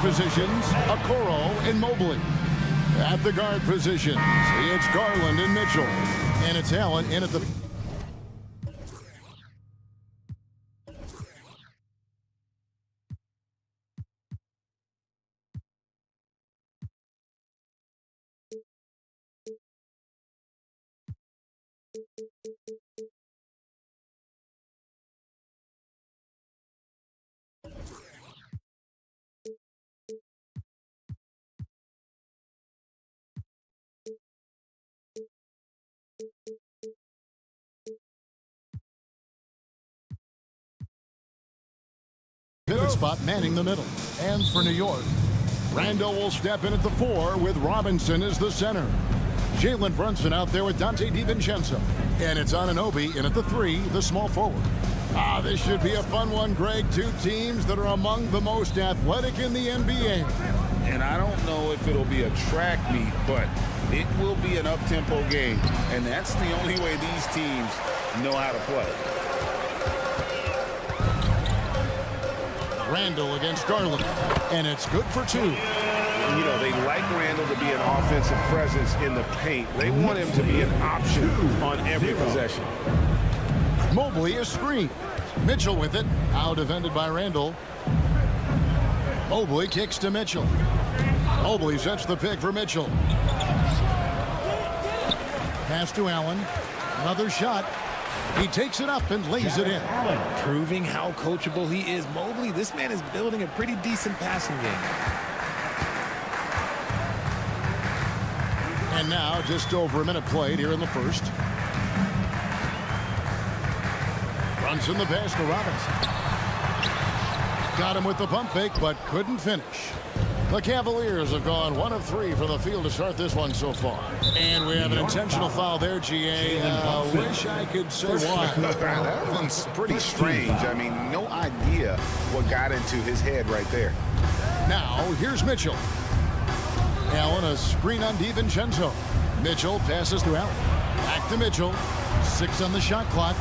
positions, Okoro and Mobley. At the guard positions, it's Garland and Mitchell. And it's Allen in at the... pivot spot manning the middle. And for New York, Randall will step in at the 4 with Robinson as the center. Jalen Brunson out there with Dante DiVincenzo. And it's Anunoby in at the 3, the small forward. This should be a fun one, Greg. Two teams that are among the most athletic in the NBA. And I don't know if it'll be a track meet, but it will be an up-tempo game. And that's the only way these teams know how to play. Randall against Garland, and it's good for 2. You know, they like Randall to be an offensive presence in the paint. They want him to be an option on every possession. Mobley is screened. Mitchell with it, out defended by Randall. Mobley kicks to Mitchell. Mobley sets the pick for Mitchell. Pass to Allen. Another shot. He takes it up and lays it in. Proving how coachable he is. Mobley, this man is building a pretty decent passing game. And now just over a minute played here in the first. Brunson the pass to Robinson. Got him with the pump fake, but couldn't finish. The Cavaliers have gone 1 of 3 from the field to start this one so far. And we have an intentional foul there, GA. Wish I could say why. That one's pretty strange. I mean, no idea what got into his head right there. Now, here's Mitchell. Allen, a screen on DiVincenzo. Mitchell passes to Allen. Back to Mitchell. 6 on the shot clock.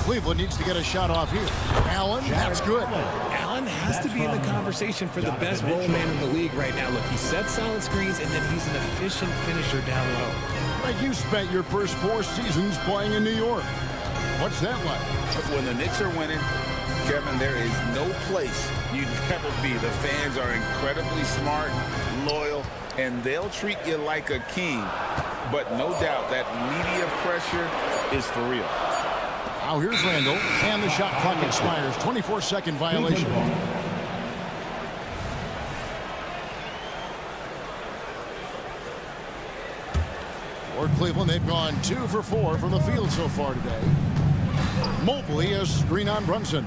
Cleveland needs to get a shot off here. Allen, that's good. Allen has to be in the conversation for the best roll man in the league right now. Look, he sets solid screens, and then he's an efficient finisher down low. Like you spent your first 4 seasons playing in New York. What's that like? When the Knicks are winning, Kevin, there is no place you'd ever be. The fans are incredibly smart, loyal, and they'll treat you like a king. But no doubt that media pressure is for real. Now here's Randall, and the shot clock expires. 24-second violation. For Cleveland, they've gone 2 for 4 from the field so far today. Mobley a screen on Brunson.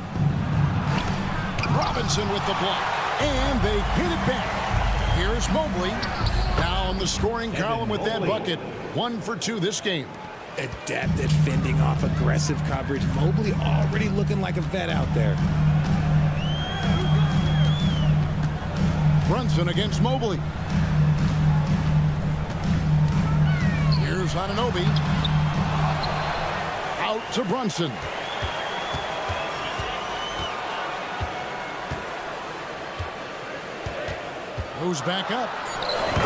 Robinson with the block, and they hit it back. Here's Mobley down the scoring column with that bucket. 1 for 2 this game. Adept at fending off aggressive coverage. Mobley already looking like a vet out there. Brunson against Mobley. Here's Anunoby. Out to Brunson. Goes back up.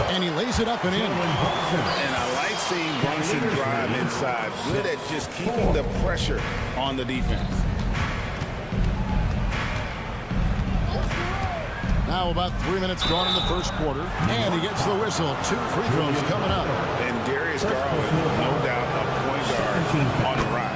And he lays it up and in. And I like seeing Brunson drive inside. Good at just keeping the pressure on the defense. Now about 3 minutes gone in the first quarter. And he gets the whistle. 2 free throws coming up. And Darius Garland, no doubt, a point guard on the rise.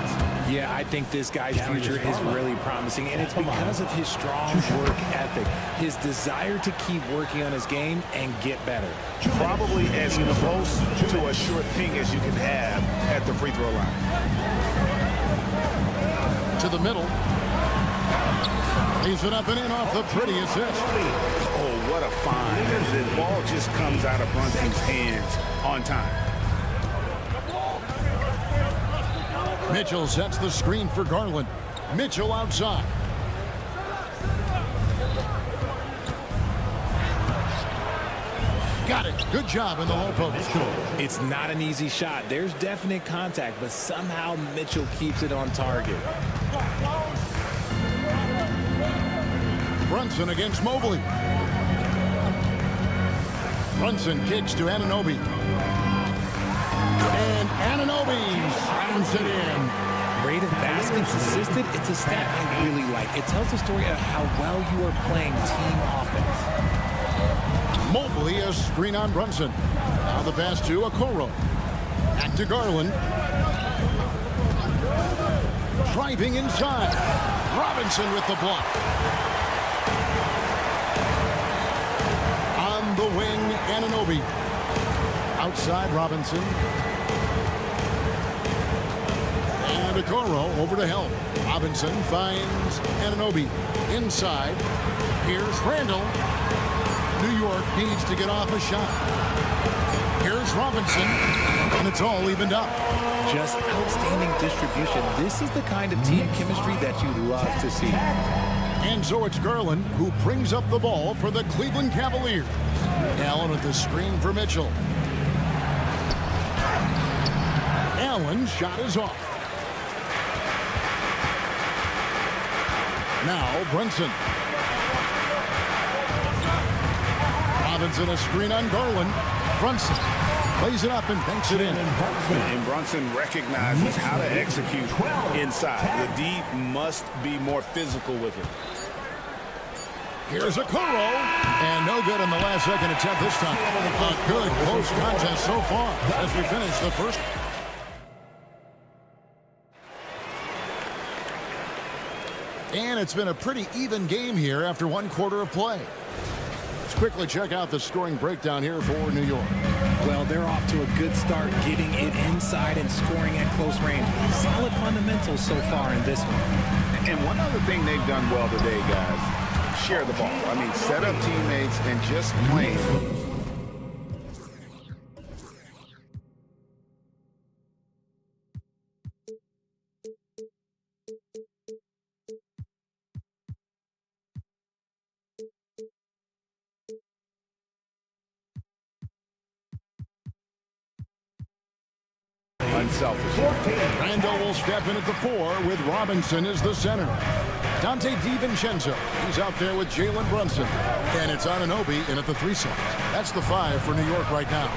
Yeah, I think this guy's future is really promising, and it's because of his strong work ethic, his desire to keep working on his game and get better. Probably as close to a sure thing as you can have at the free throw line. To the middle. Leaves it up and in off the pretty assist. Oh, what a find. The ball just comes out of Brunson's hands on time. Mitchell sets the screen for Garland. Mitchell outside. Got it. Good job in the low post. It's not an easy shot. There's definite contact, but somehow Mitchell keeps it on target. Brunson against Mobley. Brunson kicks to Anunoby. And Anunoby slams it in. Rate of baskets assisted, it's a stat I really like. It tells the story of how well you are playing team offense. Mobley, a screen on Brunson. Now the pass to Okoro. Back to Garland. Driving inside. Robinson with the block. On the wing, Anunoby. Outside Robinson. And Okoro over to help. Robinson finds Anunoby. Inside. Here's Randall. New York needs to get off a shot. Here's Robinson. And it's all evened up. Just outstanding distribution. This is the kind of team chemistry that you love to see. And so it's Garland who brings up the ball for the Cleveland Cavaliers. Allen with the screen for Mitchell. Allen's shot is off. Now Brunson. Robinson a screen on Garland. Brunson plays it up and banks it in. And Brunson recognizes how to execute inside. The D must be more physical with it. Here's Okoro. And no good on the last second attempt this time. A good close contest so far as we finish the first. And it's been a pretty even game here after one quarter of play. Let's quickly check out the scoring breakdown here for New York. Well, they're off to a good start, getting it inside and scoring at close range. Solid fundamentals so far in this one. And one other thing they've done well today, guys, share the ball. I mean, set up teammates and just play. Unselfish. Randall will step in at the 4 with Robinson as the center. Dante DiVincenzo, he's out there with Jalen Brunson. And it's Anunoby in at the 3 slot. That's the 5 for New York right now.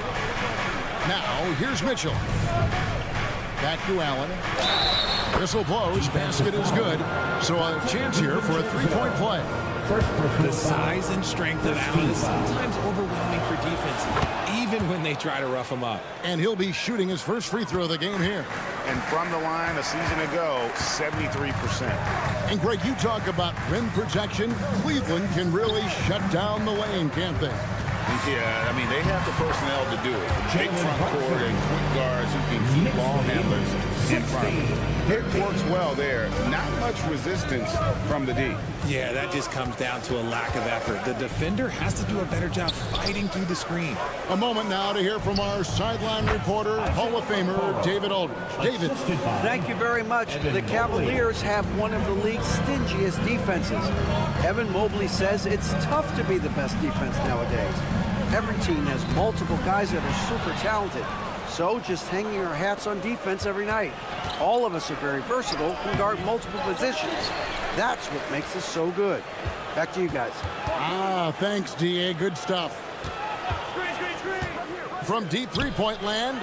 Now, here's Mitchell. Back to Allen. Whistle blows, basket is good. So a chance here for a 3-point play. The size and strength of Allen is sometimes overwhelming for defense, even when they try to rough him up. And he'll be shooting his first free throw of the game here. And from the line a season ago, 73%. And Greg, you talk about rim protection. Cleveland can really shut down the lane, can't they? Yeah, I mean, they have the personnel to do it. Big front court and quick guards who can keep ball handlers in front. It works well there. Not much resistance from the D. Yeah, that just comes down to a lack of effort. The defender has to do a better job fighting through the screen. A moment now to hear from our sideline reporter, Hall of Famer David Aldridge. David. Thank you very much. The Cavaliers have one of the league's stingiest defenses. Evan Mobley says it's tough to be the best defense nowadays. Every team has multiple guys that are super talented. So just hanging our hats on defense every night. All of us are very versatile, can guard multiple positions. That's what makes us so good. Back to you guys. Thanks, D.A. Good stuff. From deep three-point land,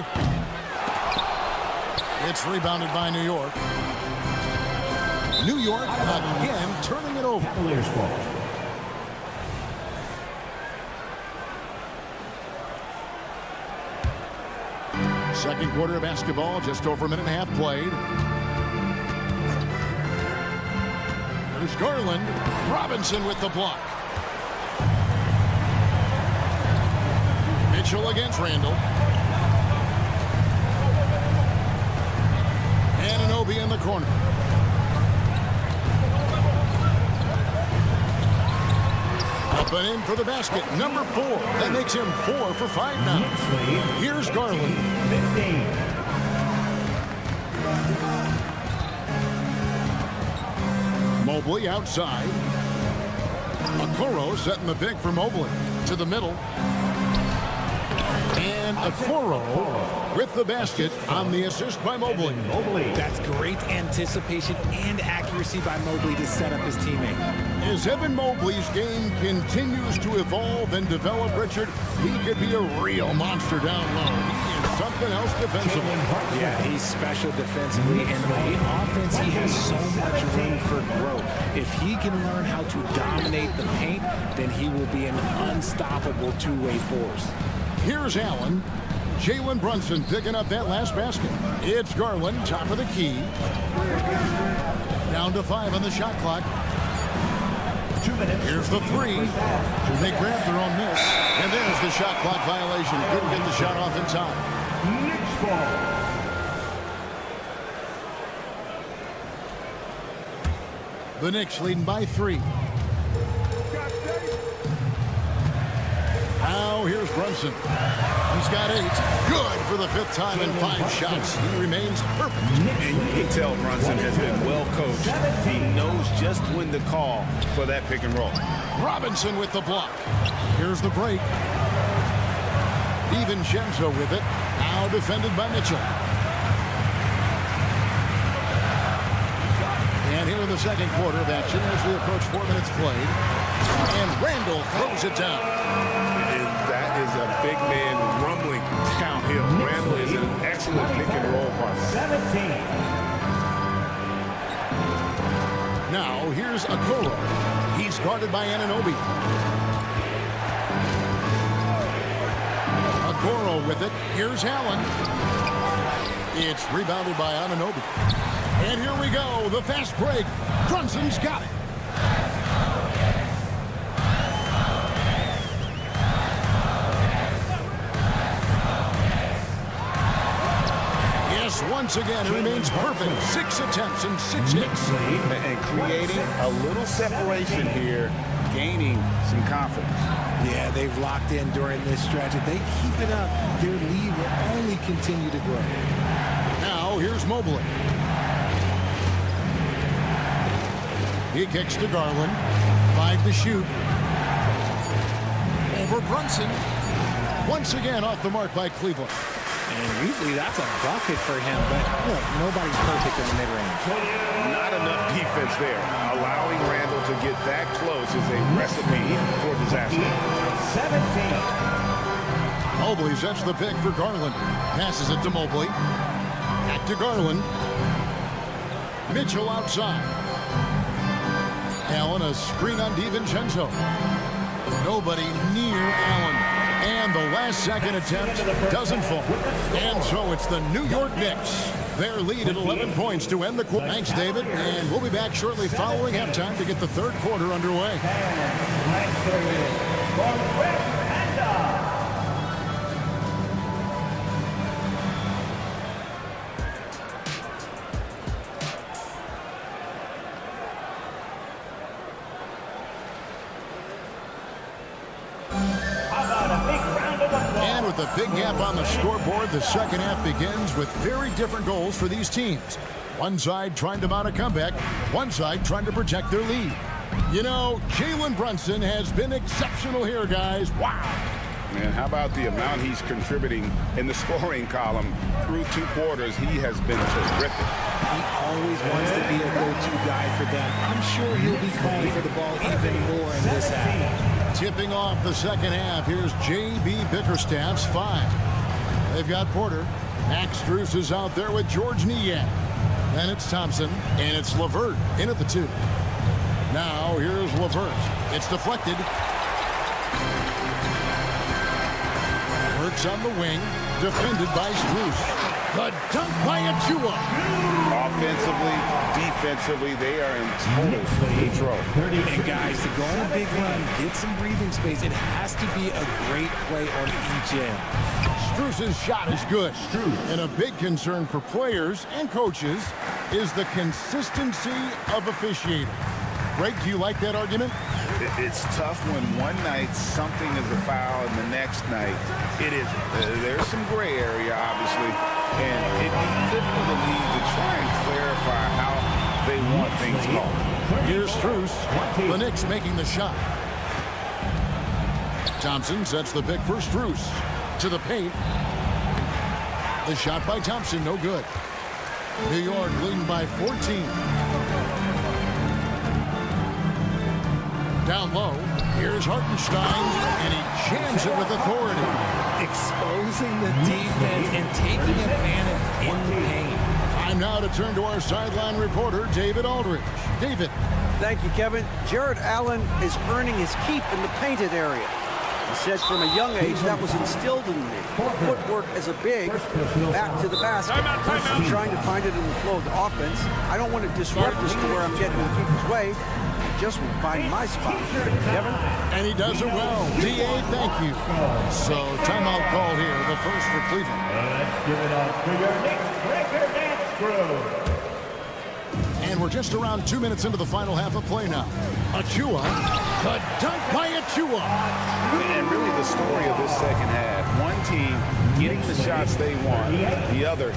it's rebounded by New York. New York again turning it over. Cavaliers ball. Second quarter of basketball, just over a minute and a half played. There's Garland. Robinson with the block. Mitchell against Randall. Anunoby in the corner. Up and in for the basket. Number 4. That makes him 4 for 5 now. Here's Garland. 15. Mobley outside. Okoro setting the pick for Mobley. To the middle. And And Okoro with the basket on the assist by Mobley. That's great anticipation and accuracy by Mobley to set up his teammate. As Evan Mobley's game continues to evolve and develop, Richard, he could be a real monster down low. He is something else defensively. Yeah, he's special defensively, and the offense, he has so much room for growth. If he can learn how to dominate the paint, then he will be an unstoppable two-way force. Here's Allen. Jalen Brunson picking up that last basket. It's Garland, top of the key. Down to 5 on the shot clock. 2 minutes. Here's the three. They grabbed their own miss. And there's the shot clock violation. Couldn't get the shot off in time. Knicks ball. The Knicks leading by 3. Now here's Brunson. He's got 8. Good for the 5th time in 5 shots. He remains perfect. And you can tell Brunson has been well coached. He knows just when to call for that pick and roll. Robinson with the block. Here's the break. DiVincenzo with it. Now defended by Mitchell. And here in the second quarter of action as we approach 4 minutes played. And Randall throws it down. And that is a big man rumbling downhill. Randall is an excellent pick and roll partner. 17. Now here's Okoro. He's guarded by Anunoby. Okoro with it. Here's Allen. It's rebounded by Anunoby. And here we go. The fast break. Brunson's got it. Once again, it remains perfect. 6 attempts and 6 hits. And creating a little separation here, gaining some confidence. Yeah, they've locked in during this stretch. If they keep it up, their lead will only continue to grow. Now, here's Mobley. He kicks to Garland. 5 to shoot. Over Brunson. Once again, off the mark by Cleveland. And usually that's a bucket for him, but look, nobody's perfect in the mid-range. Not enough defense there. Allowing Randall to get that close is a recipe for disaster. 17. Mobley sets the pick for Garland. Passes it to Mobley. Back to Garland. Mitchell outside. Allen, a screen on DiVincenzo. Nobody near Allen. And the last second attempt doesn't fall. And so it's the New York Knicks. Their lead at 11 points to end the quarter. Thanks, David. And we'll be back shortly following halftime to get the third quarter underway. And with a big gap on the scoreboard, the second half begins with very different goals for these teams. One side trying to mount a comeback, one side trying to protect their lead. You know, Jalen Brunson has been exceptional here, guys. Wow. And how about the amount he's contributing in the scoring column through 2 quarters? He has been terrific. He always wants to be a go-to guy for them. I'm sure he'll be calling for the ball even more in this half. Tipping off the second half, here's J.B. Bickerstaff's 5. They've got Porter. Max Strus is out there with George Niang. Then it's Thompson, and it's LeVert in at the 2. Now here's LeVert. It's deflected. Works on the wing, defended by Strus. The dunk by Achua. Offensively, defensively, they are in total control. And guys, to go on a big run, get some breathing space, it has to be a great play on each end. Strus's shot is good. And a big concern for players and coaches is the consistency of officiating. Greg, do you like that argument? It's tough when one night something is a foul and the next night it isn't. There's some gray area, obviously, and it'd be good for the league to try and clarify how they want things called. Here's Strus. The Knicks making the shot. Thompson sets the pick for Strus. To the paint. The shot by Thompson, no good. New York leading by 14. Down low, here's Hartenstein, and he jams it with authority. Exposing the defense and taking advantage in the paint. Time now to turn to our sideline reporter, David Aldridge. David. Thank you, Kevin. Jared Allen is earning his keep in the painted area. He said from a young age that was instilled in me. Footwork as a big, back to the basket. I'm trying to find it in the flow of the offense. I don't want to disrupt this to where I'm getting in people's way. I just will find my spot. Kevin? And he does it well. D.A., thank you. So, timeout call here, the first for Cleveland. Let's give it up for your Knicks breaker dance crew. And we're just around 2 minutes into the final half of play now. Achua, the dunk by Achua. And really the story of this second half. One team getting the shots they want, the other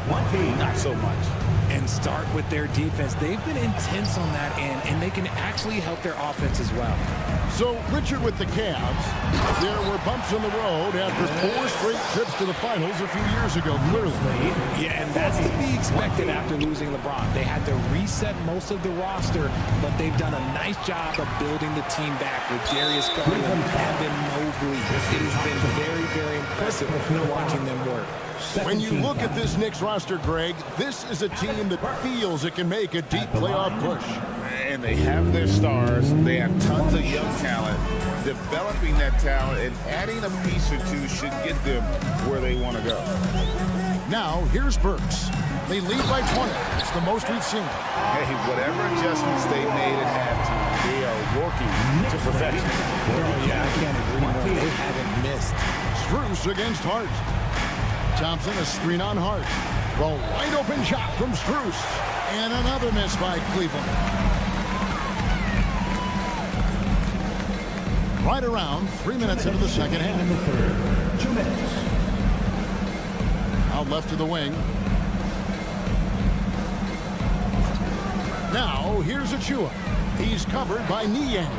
not so much. And start with their defense. They've been intense on that end, and they can actually help their offense as well. So, Richard, with the Cavs, there were bumps in the road after 4 straight trips to the finals a few years ago, clearly. Yeah, and that's to be expected after losing LeBron. They had to reset most of the roster, but they've done a nice job of building the team back with Darius Garland and Evan Mobley. It has been very, very impressive watching them work. When you look at this Knicks roster, Greg, this is a team that feels it can make a deep playoff push. And they have their stars. They have tons of young talent. Developing that talent and adding a piece or two should get them where they want to go. Now, here's Burks. They lead by 20. It's the most we've seen. Hey, whatever adjustments they made at halftime, they are working to perfection. Oh, yeah, I can't agree more. They haven't missed. Strus against Hart. Thompson, a screen on Hart. The wide open shot from Strus. And another miss by Cleveland. Right around 3 minutes into the second half. 2 minutes. Out left to the wing. Now, here's Achua. He's covered by Niang.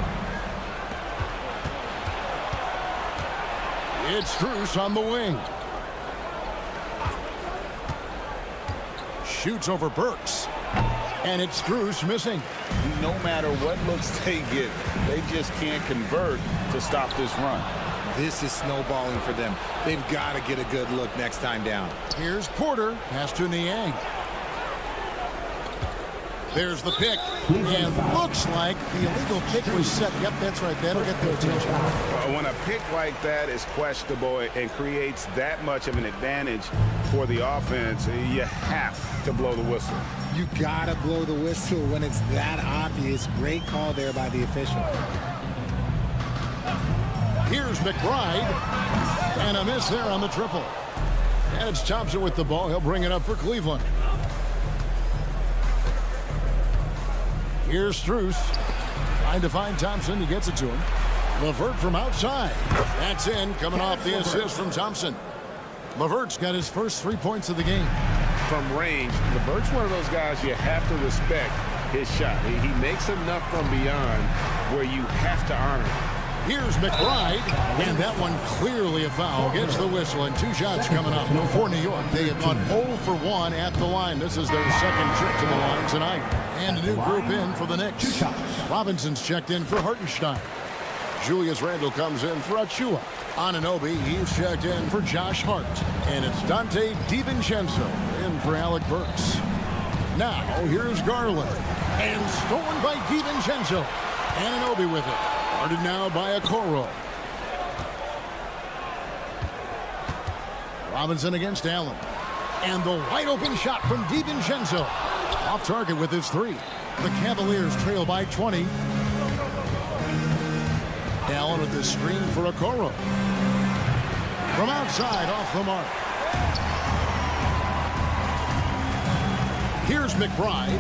It's Strus on the wing. Shoots over Burks. And it's Strus missing. No matter what looks they get, they just can't convert to stop this run. This is snowballing for them. They've got to get a good look next time down. Here's Porter. Pass to Niang. There's the pick. And looks like the illegal pick was set. Yep, that's right. That'll get their attention. When a pick like that is questionable and creates that much of an advantage for the offense, you have to blow the whistle. You got to blow the whistle when it's that obvious. Great call there by the official. Here's McBride. And a miss there on the triple. It's Thompson with the ball. He'll bring it up for Cleveland. Here's Strus. Trying to find Thompson. He gets it to him. LeVert from outside. That's in. Coming off the assist from Thompson. LeVert's got his first 3 points of the game. From range, LeVert's one of those guys you have to respect his shot. He makes enough from beyond where you have to honor it. Here's McBride, and that one clearly a foul. Gets the whistle, and 2 shots coming up for New York. They have gone 0 for 1 at the line. This is their second trip to the line tonight. And a new group in for the Knicks. Robinson's checked in for Hartenstein. Julius Randle comes in for Achua. Anunoby, he's checked in for Josh Hart. And it's Dante DiVincenzo in for Alec Burks. Now, here's Garland. And stolen by DiVincenzo. Anunoby with it. Guarded now by Okoro. Robinson against Allen. And the wide open shot from DiVincenzo. Off target with his 3. The Cavaliers trail by 20. Allen with the screen for Okoro. From outside, off the mark. Here's McBride.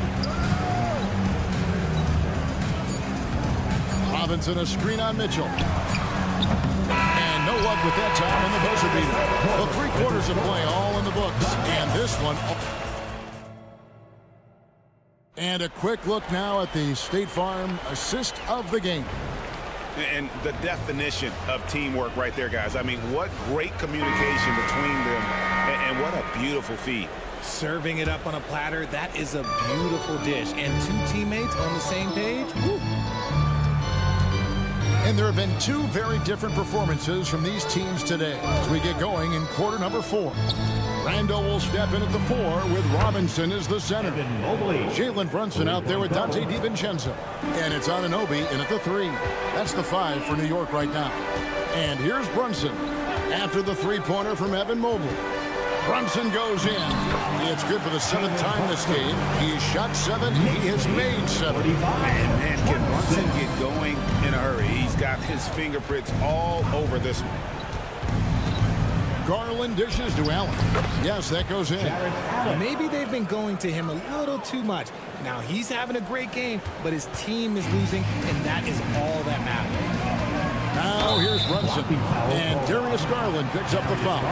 Robinson, a screen on Mitchell. And no luck with that time in the buzzer beater. The 3 quarters of play all in the books. And this one. And a quick look now at the State Farm assist of the game. And the definition of teamwork right there, guys. I mean, what great communication between them, and what a beautiful feed. Serving it up on a platter, that is a beautiful dish. And two teammates on the same page. Woo. And there have been two very different performances from these teams today as we get going in quarter number 4. Randall will step in at the 4 with Robinson as the center. Jalen Brunson out there with Dante DiVincenzo. And it's Anunoby in at the 3. That's the 5 for New York right now. And here's Brunson after the three-pointer from Evan Mobley. Brunson goes in. It's good for the 7th time this game. He's shot 7. He has made 7. Man, can Brunson get going in a hurry? He's got his fingerprints all over this one. Garland dishes to Allen. Yes, that goes in. Maybe they've been going to him a little too much. Now, he's having a great game, but his team is losing, and that is all that matters. Now here's Brunson. And Darius Garland picks up the foul.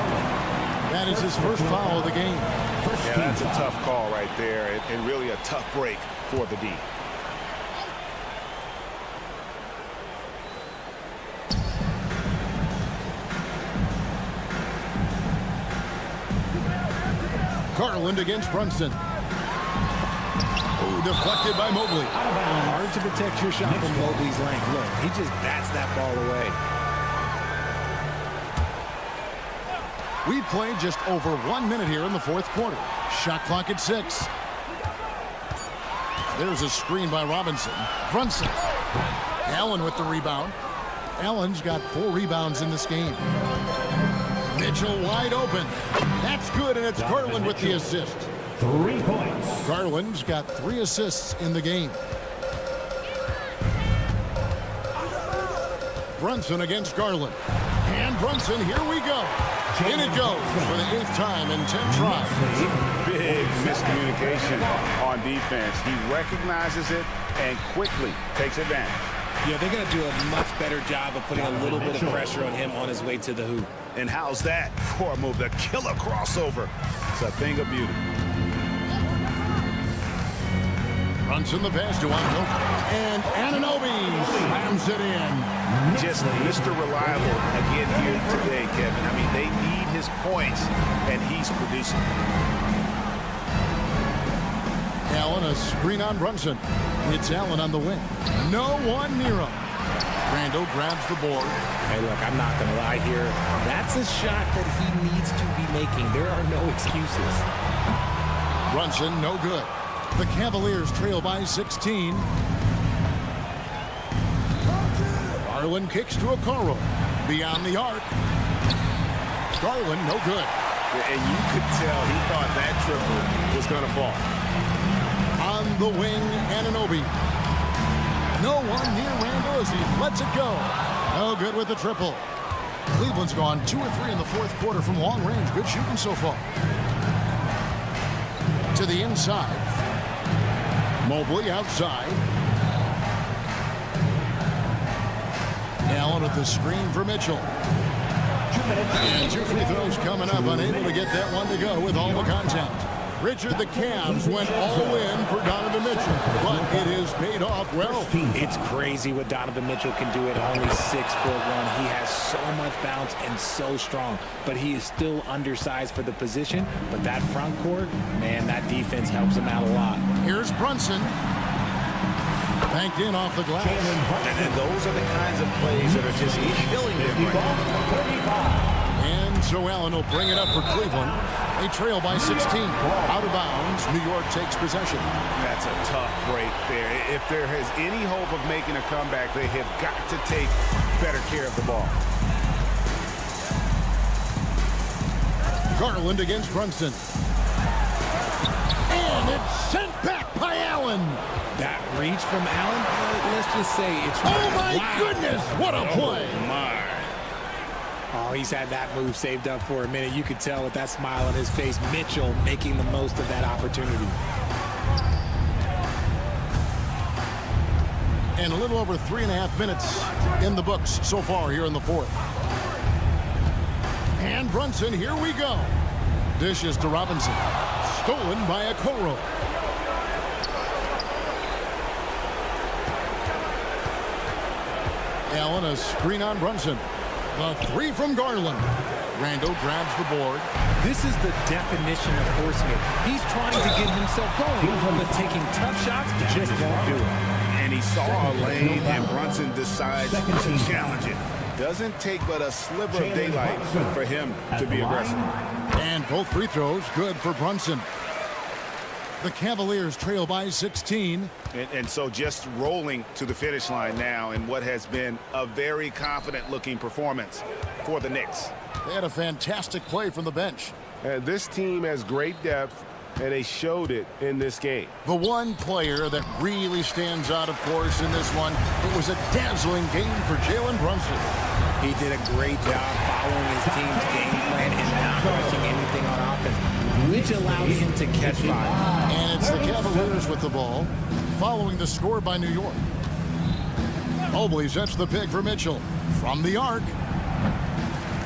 That is his first foul of the game. Yeah, that's a tough call right there, and really a tough break for the D. Garland against Brunson. Oh, deflected by Mobley. Hard to protect your shot from Mobley's length. Look, he just bats that ball away. We've played just over 1 minute here in the 4th quarter. Shot clock at 6. There's a screen by Robinson. Brunson. Allen with the rebound. Allen's got 4 rebounds in this game. Mitchell wide open. That's good, and it's Garland with the assist. 3 points. Garland's got 3 assists in the game. Brunson against Garland. And Brunson, here we go. In it goes for the 8th time in 10 tries. Big miscommunication on defense. He recognizes it and quickly takes advantage. Yeah, they're going to do a much better job of putting a little bit of pressure on him on his way to the hoop. And how's that for a move? The killer crossover. It's a thing of beauty. Brunson the pass to Anunoby. And Anunoby slams it in. Just Mr. Reliable again here today, Kevin. I mean, they need his points, and he's producing. Allen, a screen on Brunson. It's Allen on the wing. No one near him. Randall grabs the board. Hey, look, I'm not going to lie here. That's a shot that he needs to be making. There are no excuses. Brunson, no good. The Cavaliers trail by 16. Garland kicks to Okoro. Beyond the arc. Garland, no good. And you could tell he thought that triple was going to fall. On the wing, Anunoby. No one near Randall as he lets it go. No good with the triple. Cleveland's gone 2 or 3 in the 4th quarter from long range. Good shooting so far. To the inside. Mobley outside. Allen with the screen for Mitchell. And 2 free throws coming up, unable to get that one to go with all the contact. Richard, the Cavs went all in for Donovan Mitchell, but it has paid off well. It's crazy what Donovan Mitchell can do at only 6'1". He has so much bounce and so strong, but he is still undersized for the position. But that front court, man, that defense helps him out a lot. Here's Brunson. Banked in off the glass. And those are the kinds of plays that are just killing them right now. And so Allen will bring it up for Cleveland. They trail by 16. Out of bounds, New York takes possession. That's a tough break there. If there is any hope of making a comeback, they have got to take better care of the ball. Garland against Brunson. And it's sent back by Allen. That reach from Allen, let's just say it's... Oh, my goodness! What a play! Oh, he's had that move saved up for a minute. You could tell with that smile on his face, Mitchell making the most of that opportunity. And a little over 3.5 minutes in the books so far here in the 4th. And Brunson, here we go. Dishes to Robinson. Stolen by Okoro. Allen, a screen on Brunson. The three from Garland. Randall grabs the board. This is the definition of forcing it. He's trying to get himself going, but taking tough shots just won't do it. And he saw a lane, and Brunson decides to challenge it. Doesn't take but a sliver of daylight for him to be aggressive. And both free throws good for Brunson. The Cavaliers trail by 16. And so just rolling to the finish line now in what has been a very confident-looking performance for the Knicks. They had a fantastic play from the bench. And this team has great depth, and they showed it in this game. The one player that really stands out, of course, in this one, it was a dazzling game for Jalen Brunson. He did a great job following his team's game plan and not rushing anything on offense, which allowed him to catch fire. And it's the Cavaliers with the ball, following the score by New York. Mobley sets the pick for Mitchell. From the arc.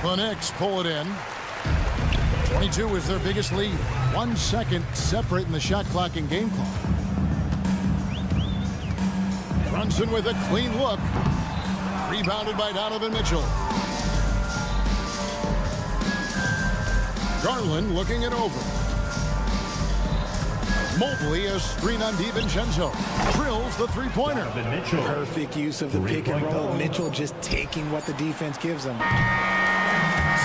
The Knicks pull it in. 22 is their biggest lead. 1 second separating the shot clock and game clock. Brunson with a clean look. Rebounded by Donovan Mitchell. Garland looking it over. Mobley, a screen on DiVincenzo. Drills the three-pointer. Perfect use of the pick and roll. Mitchell just taking what the defense gives him.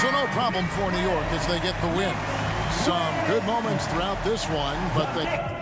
So no problem for New York as they get the win. Some good moments throughout this one, but they...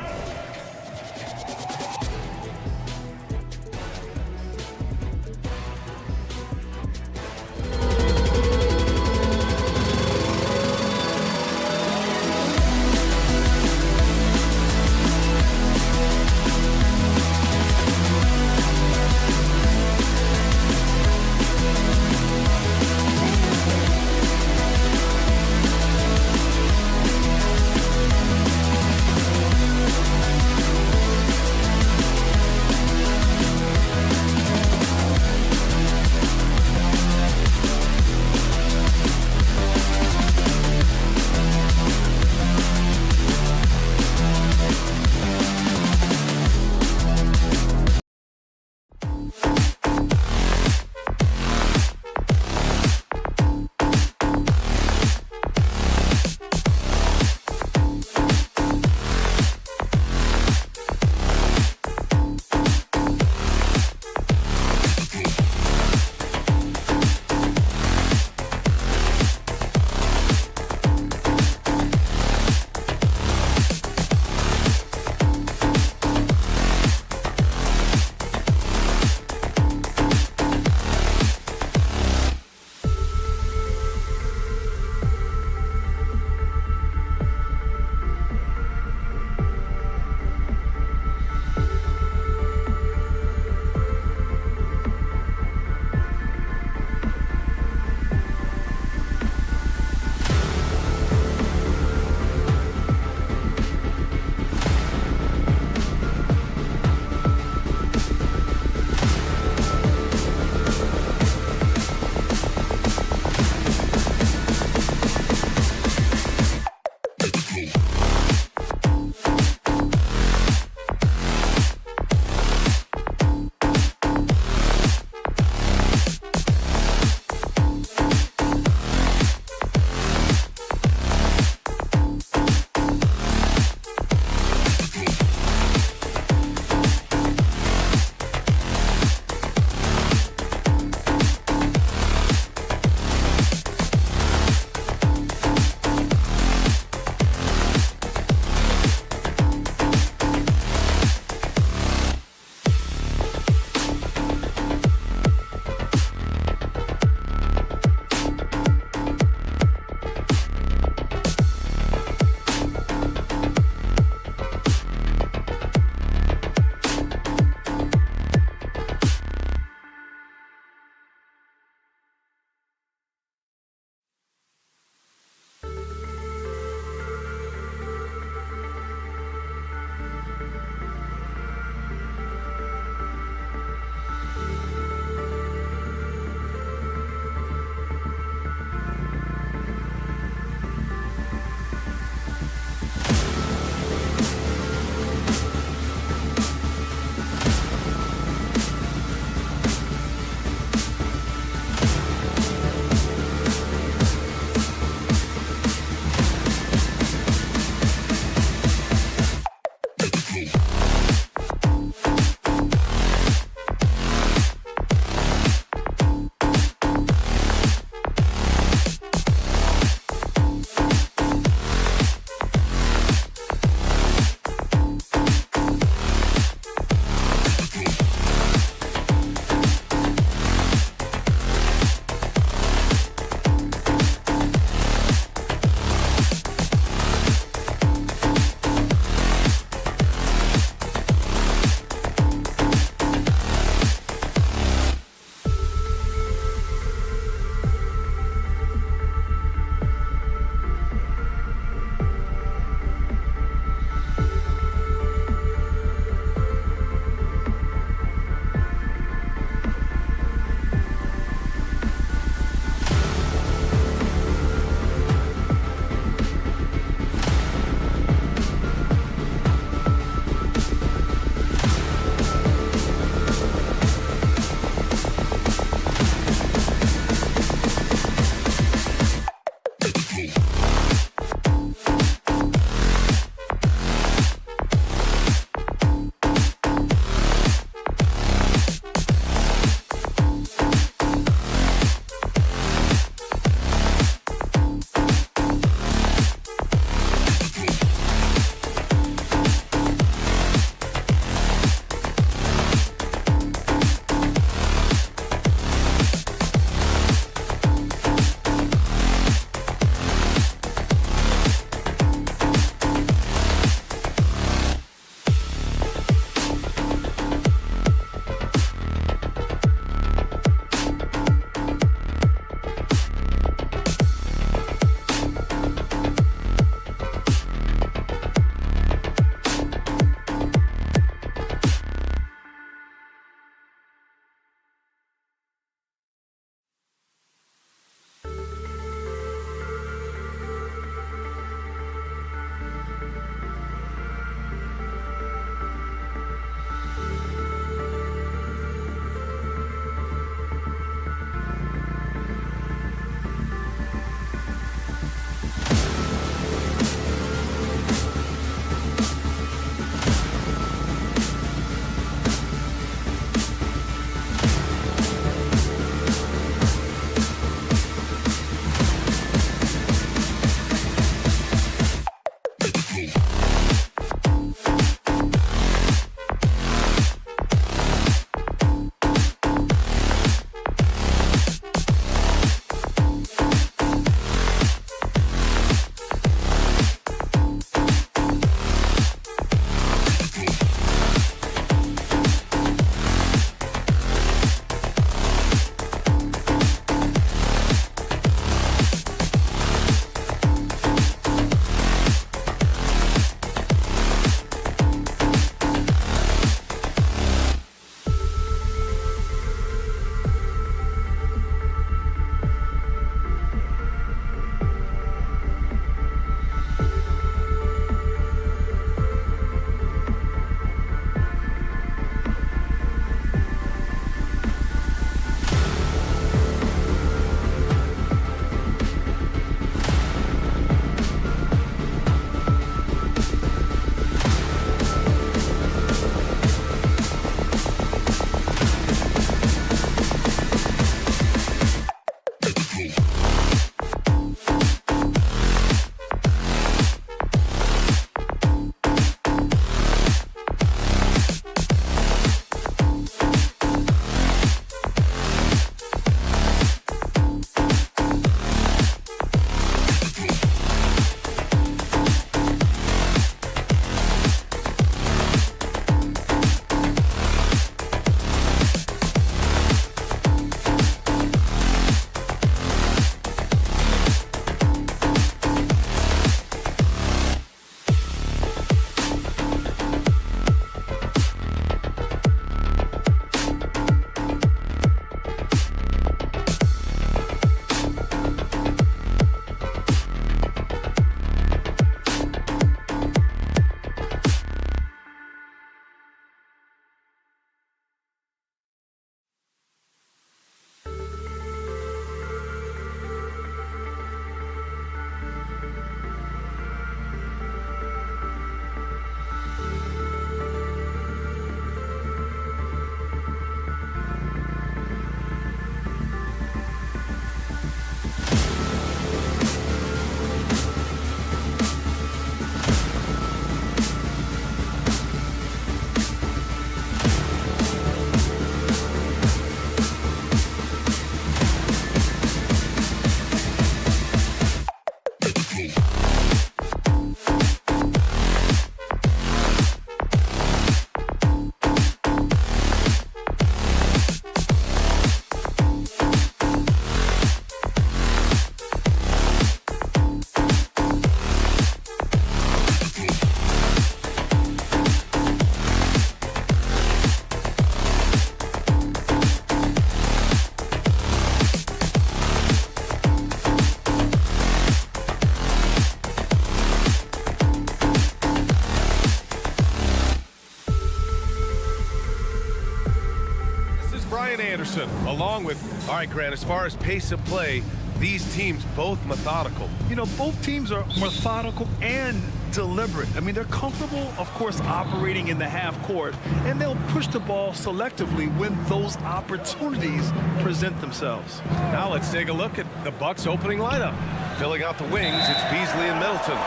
Brunson, along with, all right, Grant, as far as pace of play, these teams both methodical. You know, both teams are methodical and deliberate. I mean, they're comfortable, of course, operating in the half court, and they'll push the ball selectively when those opportunities present themselves. Now let's take a look at the Bucks opening lineup. Filling out the wings, it's Beasley and Middleton.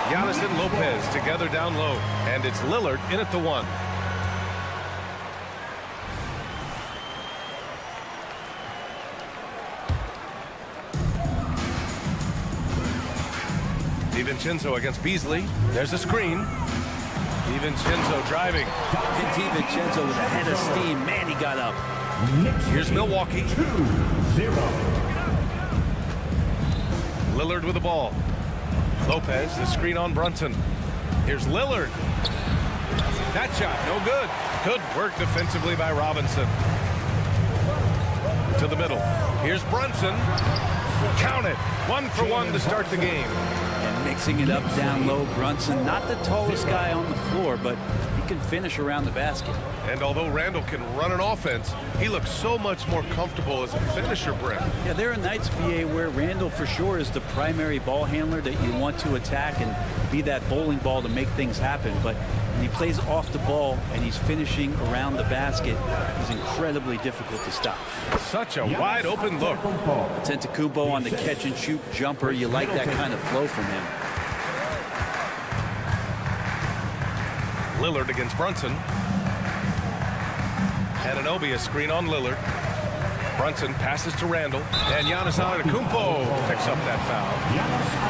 Giannis and Lopez together down low, and it's Lillard in at the 1. DiVincenzo against Beasley. There's a screen. DiVincenzo driving. And DiVincenzo with a head of steam. Man, he got up. Here's Milwaukee. 2-0. Lillard with the ball. Lopez, the screen on Brunson. Here's Lillard. That shot, no good. Good work defensively by Robinson. To the middle. Here's Brunson. Count it. 1 for 1 to start the game. And mixing it up down low, Brunson, not the tallest guy on the floor, but he can finish around the basket. And although Randall can run an offense, he looks so much more comfortable as a finisher, Brent. Yeah, there are nights, BA, where Randall for sure is the primary ball handler that you want to attack and be that bowling ball to make things happen. But when he plays off the ball and he's finishing around the basket, he's incredibly difficult to stop. Such a wide open look. Antetokounmpo on the catch and shoot jumper. You like that kind of flow from him. Lillard against Brunson. Anunoby, a screen on Lillard. Brunson passes to Randall. And Giannis Antetokounmpo picks up that foul.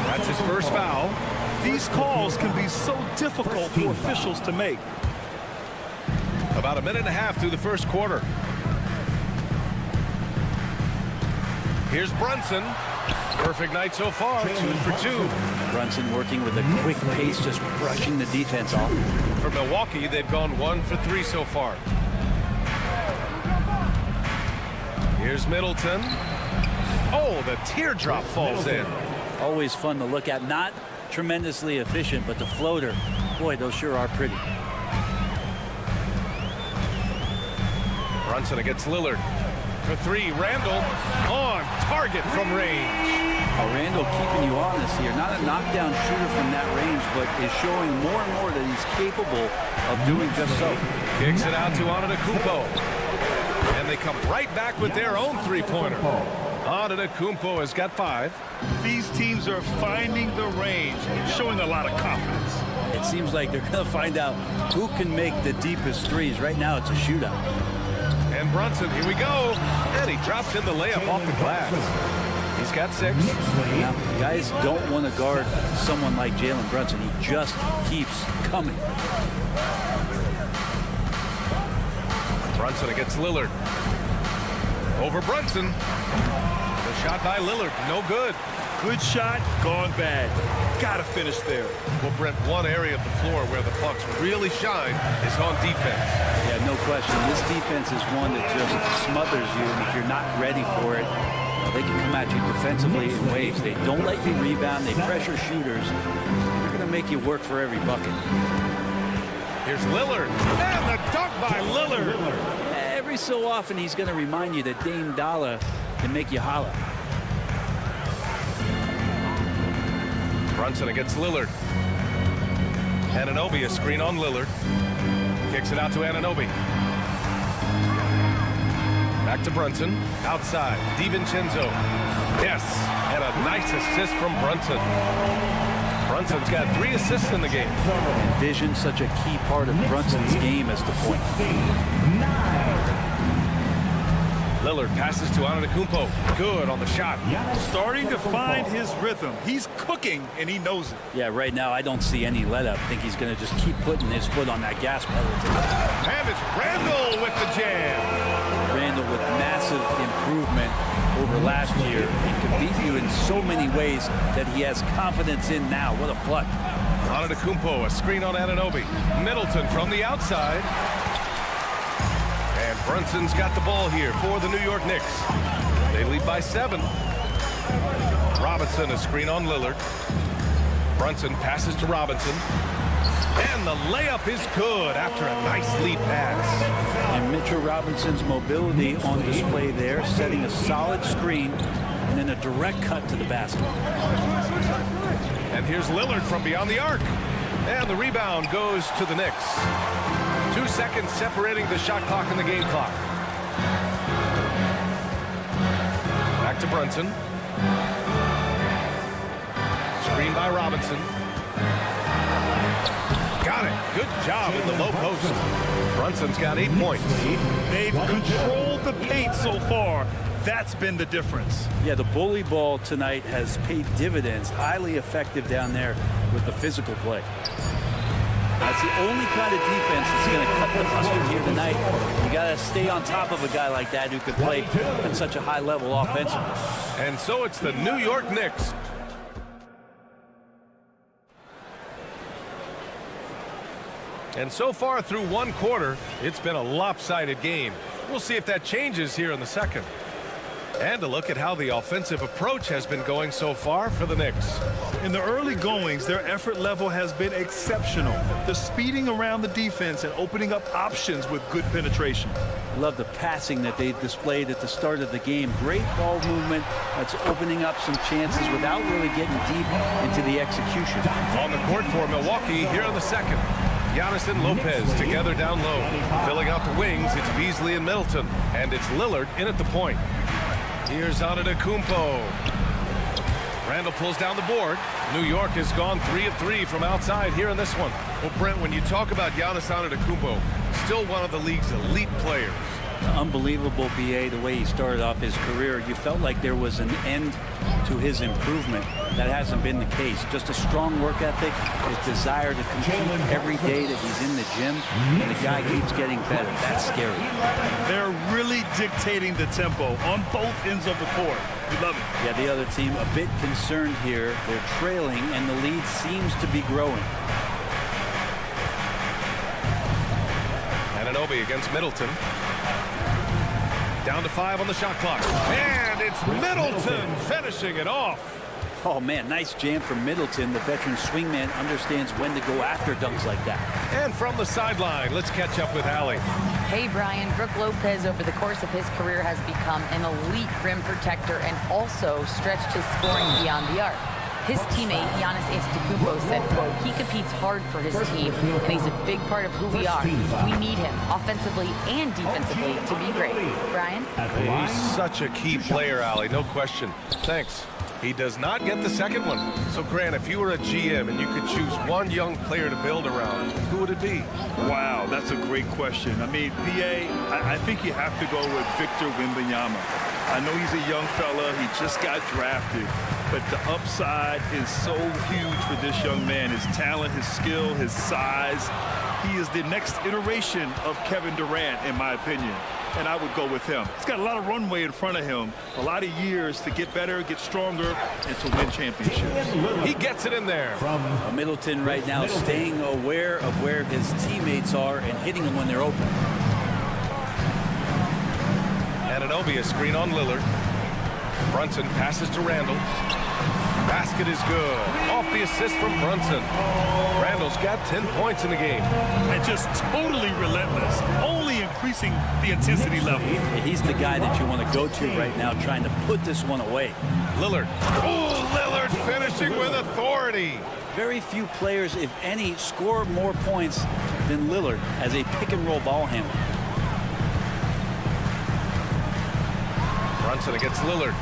That's his first foul. These calls can be so difficult for officials to make. About a minute and a half through the first quarter. Here's Brunson. Perfect night so far, 2 for 2. Brunson working with a quick pace, just brushing the defense off. For Milwaukee, they've gone 1 for 3 so far. Here's Middleton. Oh, the teardrop falls in. Always fun to look at. Not tremendously efficient, but the floater, boy, those sure are pretty. Brunson against Lillard. For 3, Randall on target from range. Randall keeping you honest here. Not a knockdown shooter from that range, but is showing more and more that he's capable of doing just so. Kicks it out to Antetokounmpo. And they come right back with their own 3-pointer. Antetokounmpo has got 5. These teams are finding the range, showing a lot of confidence. It seems like they're going to find out who can make the deepest threes. Right now, it's a shootout. And Brunson, here we go. And he drops in the layup off the glass. He's got 6. Now, guys don't want to guard someone like Jalen Brunson. He just keeps coming. Brunson against Lillard. Over Brunson. The shot by Lillard, no good. Good shot, gone bad. Gotta finish there. Well, Brent, one area of the floor where the Bucks really shine is on defense. Yeah, no question. This defense is one that just smothers you, and if you're not ready for it, they can come at you defensively in waves. They don't let you rebound. They pressure shooters. They're going to make you work for every bucket. Here's Lillard. And the dunk by Lillard. Every so often, he's going to remind you that Dame Dollar can make you holler. Brunson against Lillard. Anunoby, a screen on Lillard. Kicks it out to Anunoby. Back to Brunson. Outside. DiVincenzo. Yes. And a nice assist from Brunson. Brunson's got 3 assists in the game. And vision, such a key part of Brunson's game as the point. Lillard passes to Antetokounmpo. Good on the shot. Starting to find his rhythm. He's cooking, and he knows it. Yeah, right now I don't see any let up. I think he's going to just keep putting his foot on that gas pedal. And it's Randall with the jam. Randall with massive improvement over last year. He can beat you in so many ways that he has confidence in now. What a flood. Antetokounmpo, a screen on Anunoby. Middleton from the outside. And Brunson's got the ball here for the New York Knicks. They lead by 7. Robinson, a screen on Lillard. Brunson passes to Robinson. And the layup is good after a nice lead pass. And Mitchell Robinson's mobility on display there, setting a solid screen and then a direct cut to the basket. And here's Lillard from beyond the arc. And the rebound goes to the Knicks. 2 seconds separating the shot clock and the game clock. Back to Brunson. Screen by Robinson. Got it. Good job in the low post. Brunson's got 8 points. They've controlled the paint so far. That's been the difference. Yeah, the bully ball tonight has paid dividends. Highly effective down there with the physical play. That's the only kind of defense that's going to cut the mustard here tonight. You got to stay on top of a guy like that who can play at such a high level offensively. And so it's the New York Knicks. And so far through one quarter, it's been a lopsided game. We'll see if that changes here in the second. And a look at how the offensive approach has been going so far for the Knicks. In the early goings, their effort level has been exceptional. The speeding around the defense and opening up options with good penetration. Love the passing that they displayed at the start of the game. Great ball movement that's opening up some chances without really getting deep into the execution. On the court for Milwaukee here in the second. Giannis and Lopez together down low. Filling out the wings, it's Beasley and Middleton. And it's Lillard in at the point. Here's Antetokounmpo. Randall pulls down the board. New York has gone 3 of 3 from outside here in this one. Well, Brent, when you talk about Giannis Antetokounmpo, still one of the league's elite players. Unbelievable, BA, the way he started off his career. You felt like there was an end to his improvement. That hasn't been the case. Just a strong work ethic, his desire to compete every day that he's in the gym, and the guy keeps getting better. That's scary. They're really dictating the tempo on both ends of the court. We love it. Yeah, the other team a bit concerned here. They're trailing, and the lead seems to be growing. Anunoby against Middleton. Down to 5 on the shot clock. And it's Middleton finishing it off. Oh, man, nice jam from Middleton. The veteran swingman understands when to go after dunks like that. And from the sideline, let's catch up with Allie. Hey, Brian. Brook Lopez, over the course of his career, has become an elite rim protector and also stretched his scoring beyond the arc. His teammate, Giannis Antetokounmpo, said, quote, he competes hard for his team, and he's a big part of who we are. We need him, offensively and defensively, to be great. Brian? He's such a key player, Allie, no question. Thanks. He does not get the second one. So, Grant, if you were a GM and you could choose one young player to build around, who would it be? Wow, that's a great question. I mean, BA, I think you have to go with Victor Wembanyama. I know he's a young fella. He just got drafted. But the upside is so huge for this young man. His talent, his skill, his size. He is the next iteration of Kevin Durant, in my opinion. And I would go with him. He's got a lot of runway in front of him, a lot of years to get better, get stronger, and to win championships. He gets it in there. Middleton right now staying aware of where his teammates are and hitting them when they're open. Anunoby, a screen on Lillard. Brunson passes to Randall. Basket is good. Off the assist from Brunson. Randall's got 10 points in the game. And just totally relentless, only increasing the intensity level. He's the guy that you want to go to right now, trying to put this one away. Lillard. Oh, Lillard finishing with authority. Very few players, if any, score more points than Lillard as a pick-and-roll ball handler. Brunson against Lillard.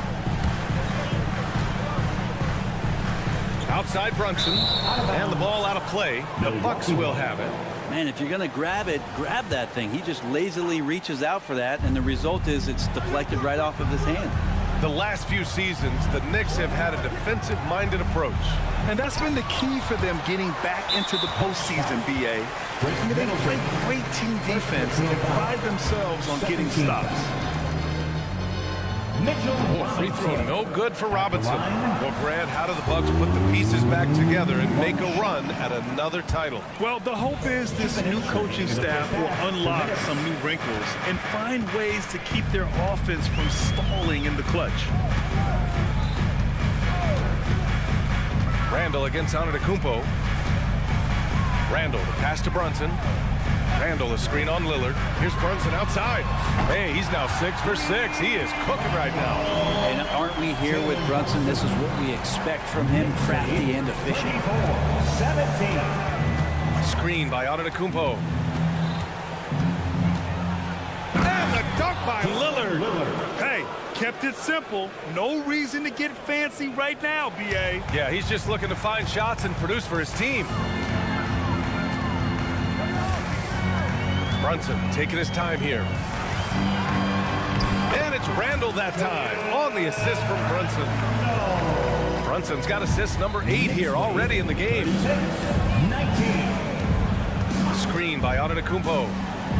Outside Brunson, and the ball out of play. The Bucks will have it. Man, if you're going to grab it, grab that thing. He just lazily reaches out for that, and the result is it's deflected right off of his hand. The last few seasons, the Knicks have had a defensive-minded approach. And that's been the key for them getting back into the postseason, BA. They play great team defense and pride themselves on getting stops. Oh, free throw no good for Robinson. Well, Grant, how do the Bucks put the pieces back together and make a run at another title? Well, the hope is this new coaching staff will unlock some new wrinkles and find ways to keep their offense from stalling in the clutch. Randall against Antetokounmpo. Randall, the pass to Brunson. Randall, a screen on Lillard. Here's Brunson outside. Hey, he's now 6 for 6. He is cooking right now. And aren't we here with Brunson? This is what we expect from him, crafty and efficient. 17. Screen by Antetokounmpo. And the dunk by Lillard. Hey, kept it simple. No reason to get fancy right now, B.A. Yeah, he's just looking to find shots and produce for his team. Brunson taking his time here. And it's Randall that time on the assist from Brunson. Brunson's got assist number 8 here already in the game. 19. Screen by Antetokounmpo.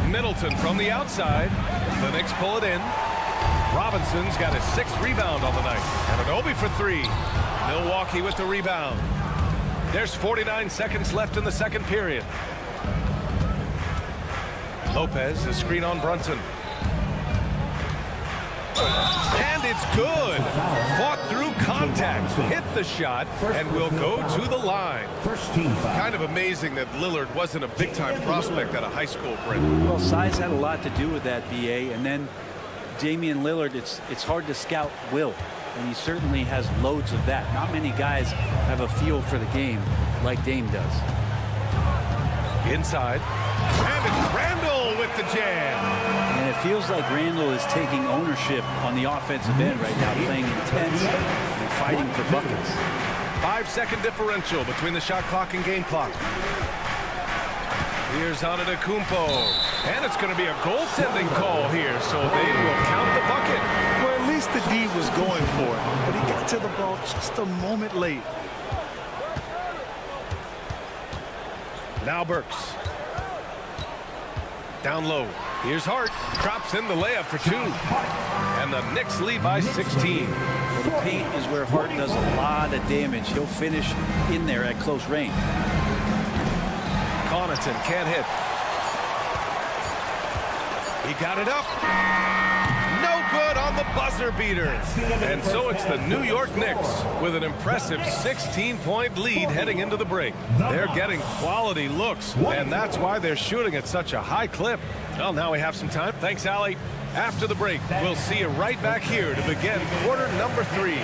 Middleton from the outside. The Knicks pull it in. Robinson's got his 6th rebound on the night. And Anunoby for 3. Milwaukee with the rebound. There's 49 seconds left in the second period. Lopez, the screen on Brunson. And it's good. Fought through contact, hit the shot, and will go to the line. First team foul. Kind of amazing that Lillard wasn't a big-time prospect out of high school, Brent. Well, size had a lot to do with that, B.A. And then Damian Lillard, it's hard to scout will. And he certainly has loads of that. Not many guys have a feel for the game like Dame does. Inside. And it's Randall with the jam. And it feels like Randall is taking ownership on the offensive end right now, playing intense and fighting for buckets. 5-second differential between the shot clock and game clock. Here's Antetokounmpo. And it's going to be a goaltending call here, so they will count the bucket. Well, at least the D was going for it, but he got to the ball just a moment late. Now Burks. Down low. Here's Hart. Drops in the layup for 2. And the Knicks lead by 16. Well, the paint is where Hart does a lot of damage. He'll finish in there at close range. Connaughton can't hit. He got it up. No good on the buzzer beater. And so it's the New York Knicks with an impressive 16-point lead heading into the break. They're getting quality looks, and that's why they're shooting at such a high clip. Well, now we have some time. Thanks, Allie. After the break, we'll see you right back here to begin quarter number 3.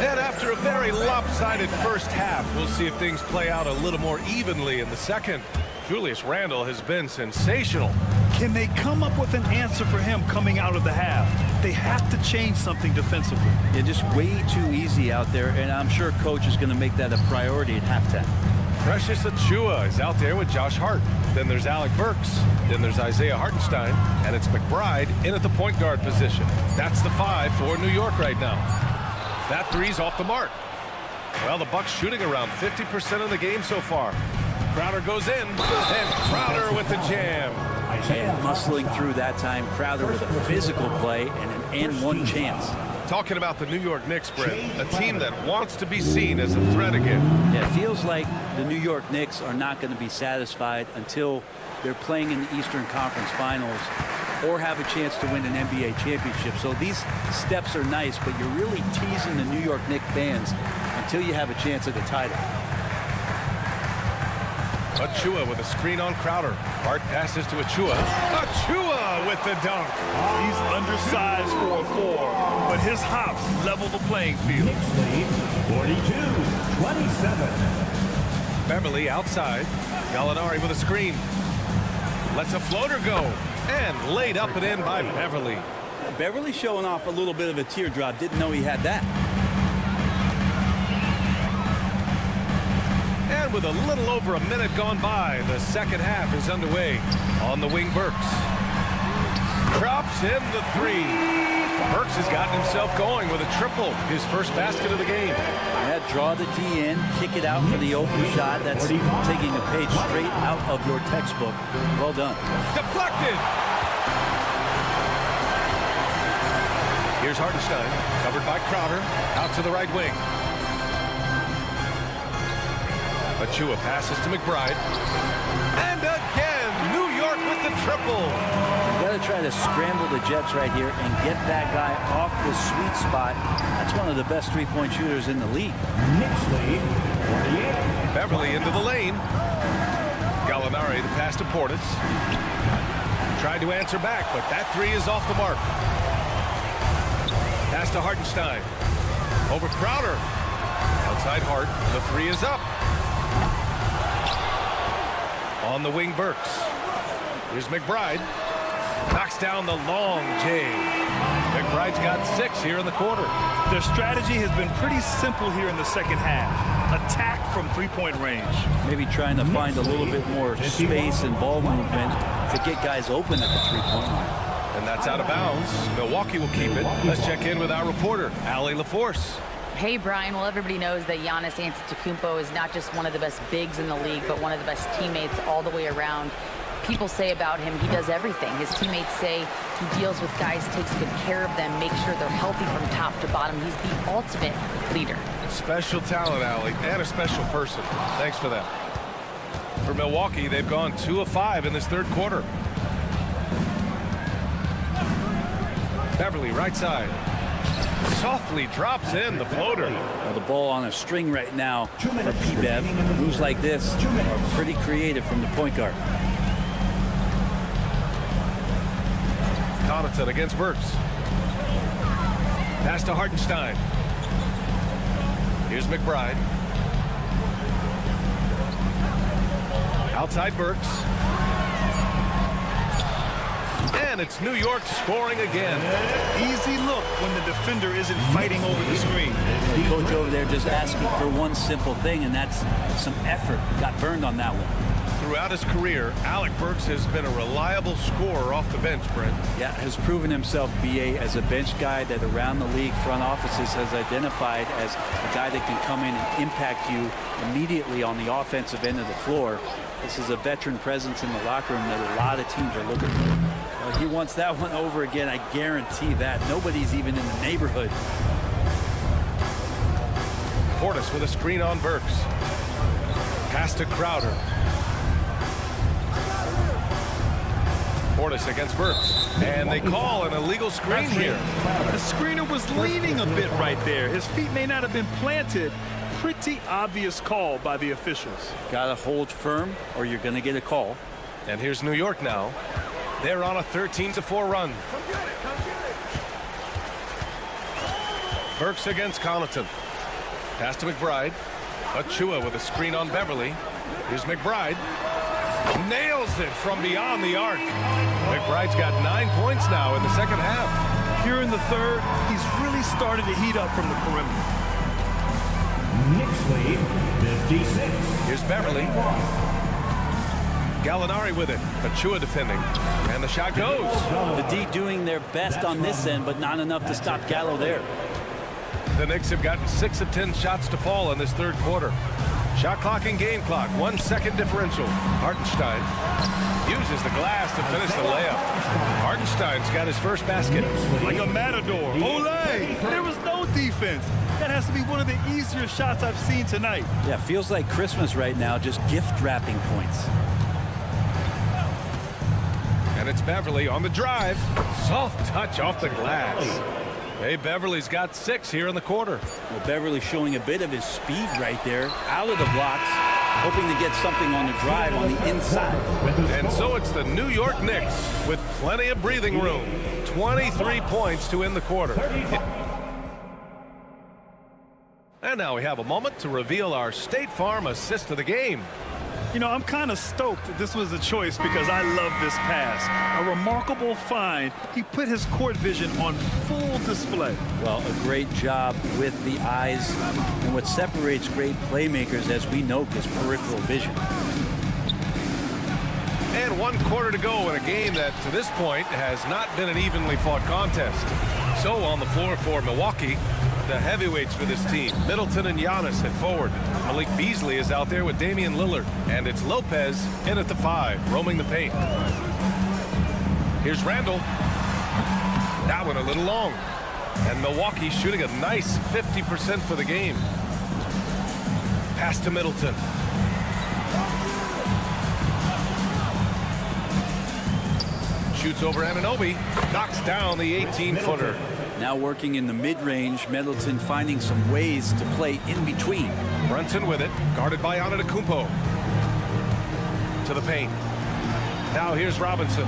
And after a very lopsided first half, we'll see if things play out a little more evenly in the second. Julius Randle has been sensational. Can they come up with an answer for him coming out of the half? They have to change something defensively. Yeah, just way too easy out there, and I'm sure coach is going to make that a priority at halftime. Precious Achiuwa is out there with Josh Hart. Then there's Alec Burks. Then there's Isaiah Hartenstein. And it's McBride in at the point guard position. That's the 5 for New York right now. That 3's off the mark. Well, the Bucks shooting around 50% of the game so far. Crowder goes in, and Crowder with the jam. And muscling through that time, Crowder with a physical play and an and-one chance. Talking about the New York Knicks, Brent, a team that wants to be seen as a threat again. Yeah, it feels like the New York Knicks are not going to be satisfied until they're playing in the Eastern Conference Finals or have a chance to win an NBA championship. So these steps are nice, but you're really teasing the New York Knicks fans until you have a chance at the title. Achiuwa with a screen on Crowder. Hart passes to Achiuwa. Achiuwa with the dunk. He's undersized for a 4, but his hops level the playing field. Knicks lead 42-27. Beverly outside. Gallinari with a screen. Lets a floater go. And laid up and in by Beverly. Beverly showing off a little bit of a teardrop. Didn't know he had that. And with a little over a minute gone by, the second half is underway. On the wing, Burks. Drops in the 3. Burks has gotten himself going with a triple, his first basket of the game. Yeah, draw the D in, kick it out for the open shot. That's taking a page straight out of your textbook. Well done. Deflected. Here's Hartenstein, covered by Crowder, out to the right wing. Achua passes to McBride. And again, New York with the triple. You got to try to scramble the Jets right here and get that guy off the sweet spot. That's one of the best three-point shooters in the league. Knicks lead, 48. Beverly into the lane. Gallinari, the pass to Portis. Tried to answer back, but that three is off the mark. Pass to Hartenstein. Over Crowder. Outside Hart. The three is up. On the wing, Burks. Here's McBride. Knocks down the long J. McBride's got 6 here in the quarter. Their strategy has been pretty simple here in the second half. Attack from three-point range. Maybe trying to find a little bit more space and ball movement to get guys open at the three-point line. And that's out of bounds. Milwaukee will keep it. Let's check in with our reporter, Allie LaForce. Hey, Brian. Well, everybody knows that Giannis Antetokounmpo is not just one of the best bigs in the league, but one of the best teammates all the way around. People say about him, he does everything. His teammates say he deals with guys, takes good care of them, makes sure they're healthy from top to bottom. He's the ultimate leader. Special talent, Allie, and a special person. Thanks for that. For Milwaukee, they've gone 2 of 5 in this third quarter. Beverly, right side. Softly drops in the floater. Well, the ball on a string right now for P-Bev. Moves like this are pretty creative from the point guard. Connaughton against Burks. Pass to Hartenstein. Here's McBride. Outside Burks. And it's New York scoring again. Easy look when the defender isn't fighting over the screen. The coach over there just asking for one simple thing, and that's some effort. Got burned on that one. Throughout his career, Alec Burks has been a reliable scorer off the bench, Brent. Yeah, has proven himself, B.A., as a bench guy that around the league front offices has identified as a guy that can come in and impact you immediately on the offensive end of the floor. This is a veteran presence in the locker room that a lot of teams are looking for. Well, he wants that one over again, I guarantee that. Nobody's even in the neighborhood. Portis with a screen on Burks. Pass to Crowder. Portis against Burks. And they call an illegal screen here. The screener was leaning a bit right there. His feet may not have been planted. Pretty obvious call by the officials. Got to hold firm or you're going to get a call. And here's New York now. They're on a 13-4 run. Burks against Connaughton. Pass to McBride. Achua with a screen on Beverly. Here's McBride. Nails it from beyond the arc. McBride's got 9 points now in the second half. Here in the third, he's really started to heat up from the perimeter. Knicks lead, 56. Here's Beverly. Gallinari with it. Achua defending. And the shot goes. The D doing their best on this end, but not enough to stop Gallo there. The Knicks have gotten 6 of 10 shots to fall in this third quarter. Shot clock and game clock, 1 second differential. Hartenstein uses the glass to finish the layup. Hartenstein's got his first basket. Like a matador. Olay! There was no defense. That has to be one of the easier shots I've seen tonight. Yeah, feels like Christmas right now, just gift wrapping points. And it's Beverly on the drive. Soft touch off the glass. Hey, Beverly's got 6 here in the quarter. Well, Beverly showing a bit of his speed right there, out of the blocks, hoping to get something on the drive on the inside. And so it's the New York Knicks with plenty of breathing room. 23 points to end the quarter. And now we have a moment to reveal our State Farm assist of the game. You know, I'm kind of stoked that this was a choice because I love this pass. A remarkable find. He put his court vision on full display. Well, a great job with the eyes. And what separates great playmakers, as we know, is peripheral vision. And 1 quarter to go in a game that, to this point, has not been an evenly fought contest. So on the floor for Milwaukee, the heavyweights for this team, Middleton and Giannis at forward. Malik Beasley is out there with Damian Lillard. And it's Lopez in at the 5, roaming the paint. Here's Randall. That one a little long. And Milwaukee shooting a nice 50% for the game. Pass to Middleton. Shoots over Anunoby. Knocks down the 18-footer. Now working in the mid-range, Middleton finding some ways to play in between. Brunson with it, guarded by Antetokounmpo. To the paint. Now here's Robinson.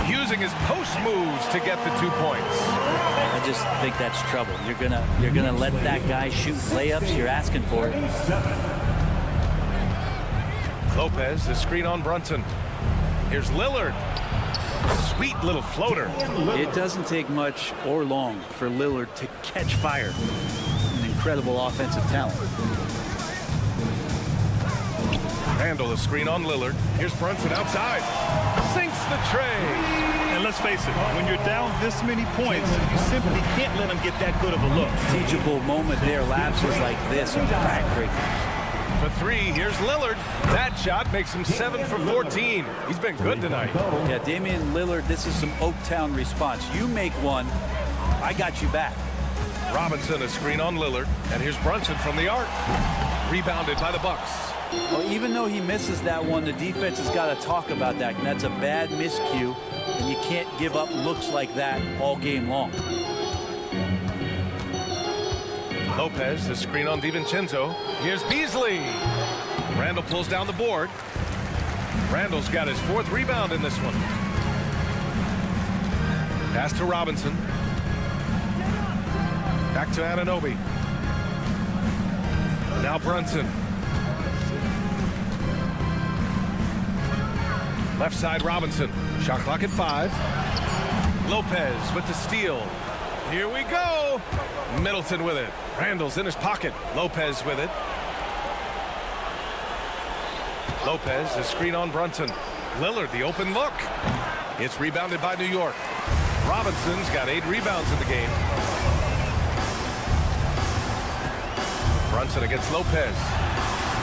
Using his post moves to get the 2 points. I just think that's trouble. You're gonna let that guy shoot layups. You're asking for it. Lopez, the screen on Brunson. Here's Lillard. Sweet little floater. It doesn't take much or long for Lillard to catch fire. An incredible offensive talent. Randall, a screen on Lillard. Here's Brunson outside. Sinks the tray. And let's face it, when you're down this many points, you simply can't let them get that good of a look. Teachable moment there. Lapses like this are backbreakers. For three, here's Lillard. That shot makes him 7 for 14. He's been good tonight. Yeah, Damian Lillard, this is some Oaktown response. You make one, I got you back. Robinson, a screen on Lillard. And here's Brunson from the arc. Rebounded by the Bucks. Well, even though he misses that one, the defense has got to talk about that. And that's a bad miscue. And you can't give up looks like that all game long. Lopez, the screen on DiVincenzo. Here's Beasley. Randall pulls down the board. Randall's got his 4th rebound in this one. Pass to Robinson. Back to Anunoby. Now Brunson. Left side Robinson. Shot clock at 5. Lopez with the steal. Here we go. Middleton with it. Randall's in his pocket. Lopez with it. Lopez, the screen on Brunson. Lillard, the open look. It's rebounded by New York. Robinson's got 8 rebounds in the game. Brunson against Lopez.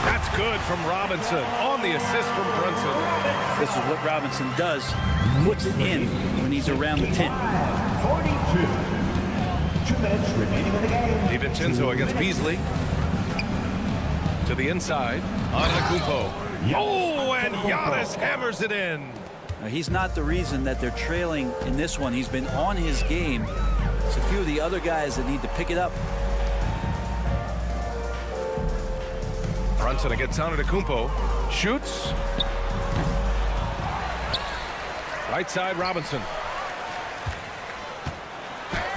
That's good from Robinson on the assist from Brunson. This is what Robinson does. Puts it in when he's around the 10. 42. 2 minutes remaining in the game. DiVincenzo against Beasley. To the inside. Antetokounmpo. Oh, and Giannis hammers it in. Now, he's not the reason that they're trailing in this one. He's been on his game. It's a few of the other guys that need to pick it up. Brunson against Antetokounmpo. Shoots. Right side, Robinson.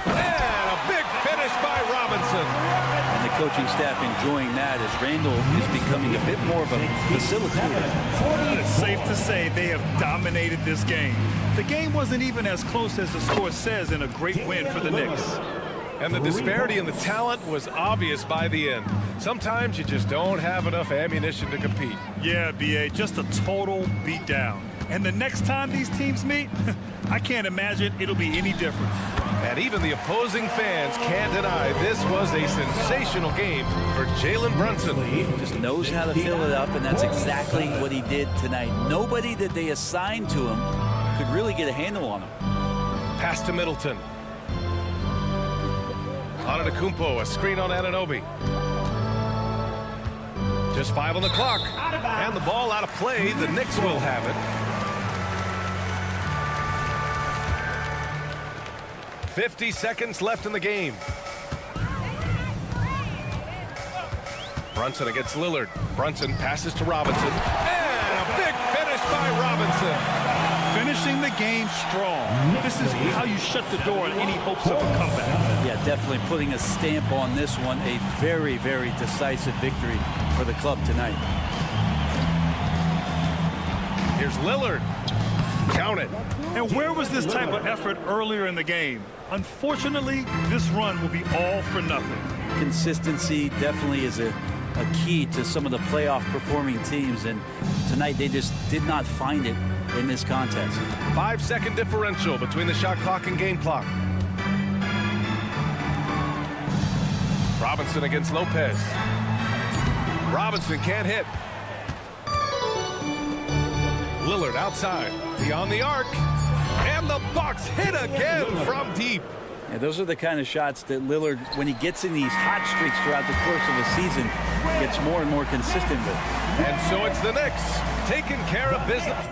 And a big finish by Robinson. And the coaching staff enjoying that as Randall is becoming a bit more of a facilitator. It's safe to say they have dominated this game. The game wasn't even as close as the score says in a great win for the Knicks. And the disparity in the talent was obvious by the end. Sometimes you just don't have enough ammunition to compete. Yeah, B.A., just a total beatdown. And the next time these teams meet, I can't imagine it'll be any different. And even the opposing fans can't deny this was a sensational game for Jalen Brunson. Just knows how to fill it up, and that's exactly what he did tonight. Nobody that they assigned to him could really get a handle on him. Pass to Middleton. Antetokounmpo, a screen on Anunoby. Just 5 on the clock. And the ball out of play. The Knicks will have it. 50 seconds left in the game. Brunson against Lillard. Brunson passes to Robinson. And a big finish by Robinson. Finishing the game strong. This is how you shut the door on any hopes of a comeback. Yeah, definitely putting a stamp on this one. A very, very decisive victory for the club tonight. Here's Lillard. Count it. And where was this type of effort earlier in the game? Unfortunately, this run will be all for nothing. Consistency definitely is a key to some of the playoff performing teams, and tonight they just did not find it in this contest. 5-second differential between the shot clock and game clock. Robinson against Lopez. Robinson can't hit. Lillard outside, beyond the arc, and the Bucks hit again from deep. Yeah, those are the kind of shots that Lillard, when he gets in these hot streaks throughout the course of a season, gets more and more consistent with. And so it's the Knicks taking care of business.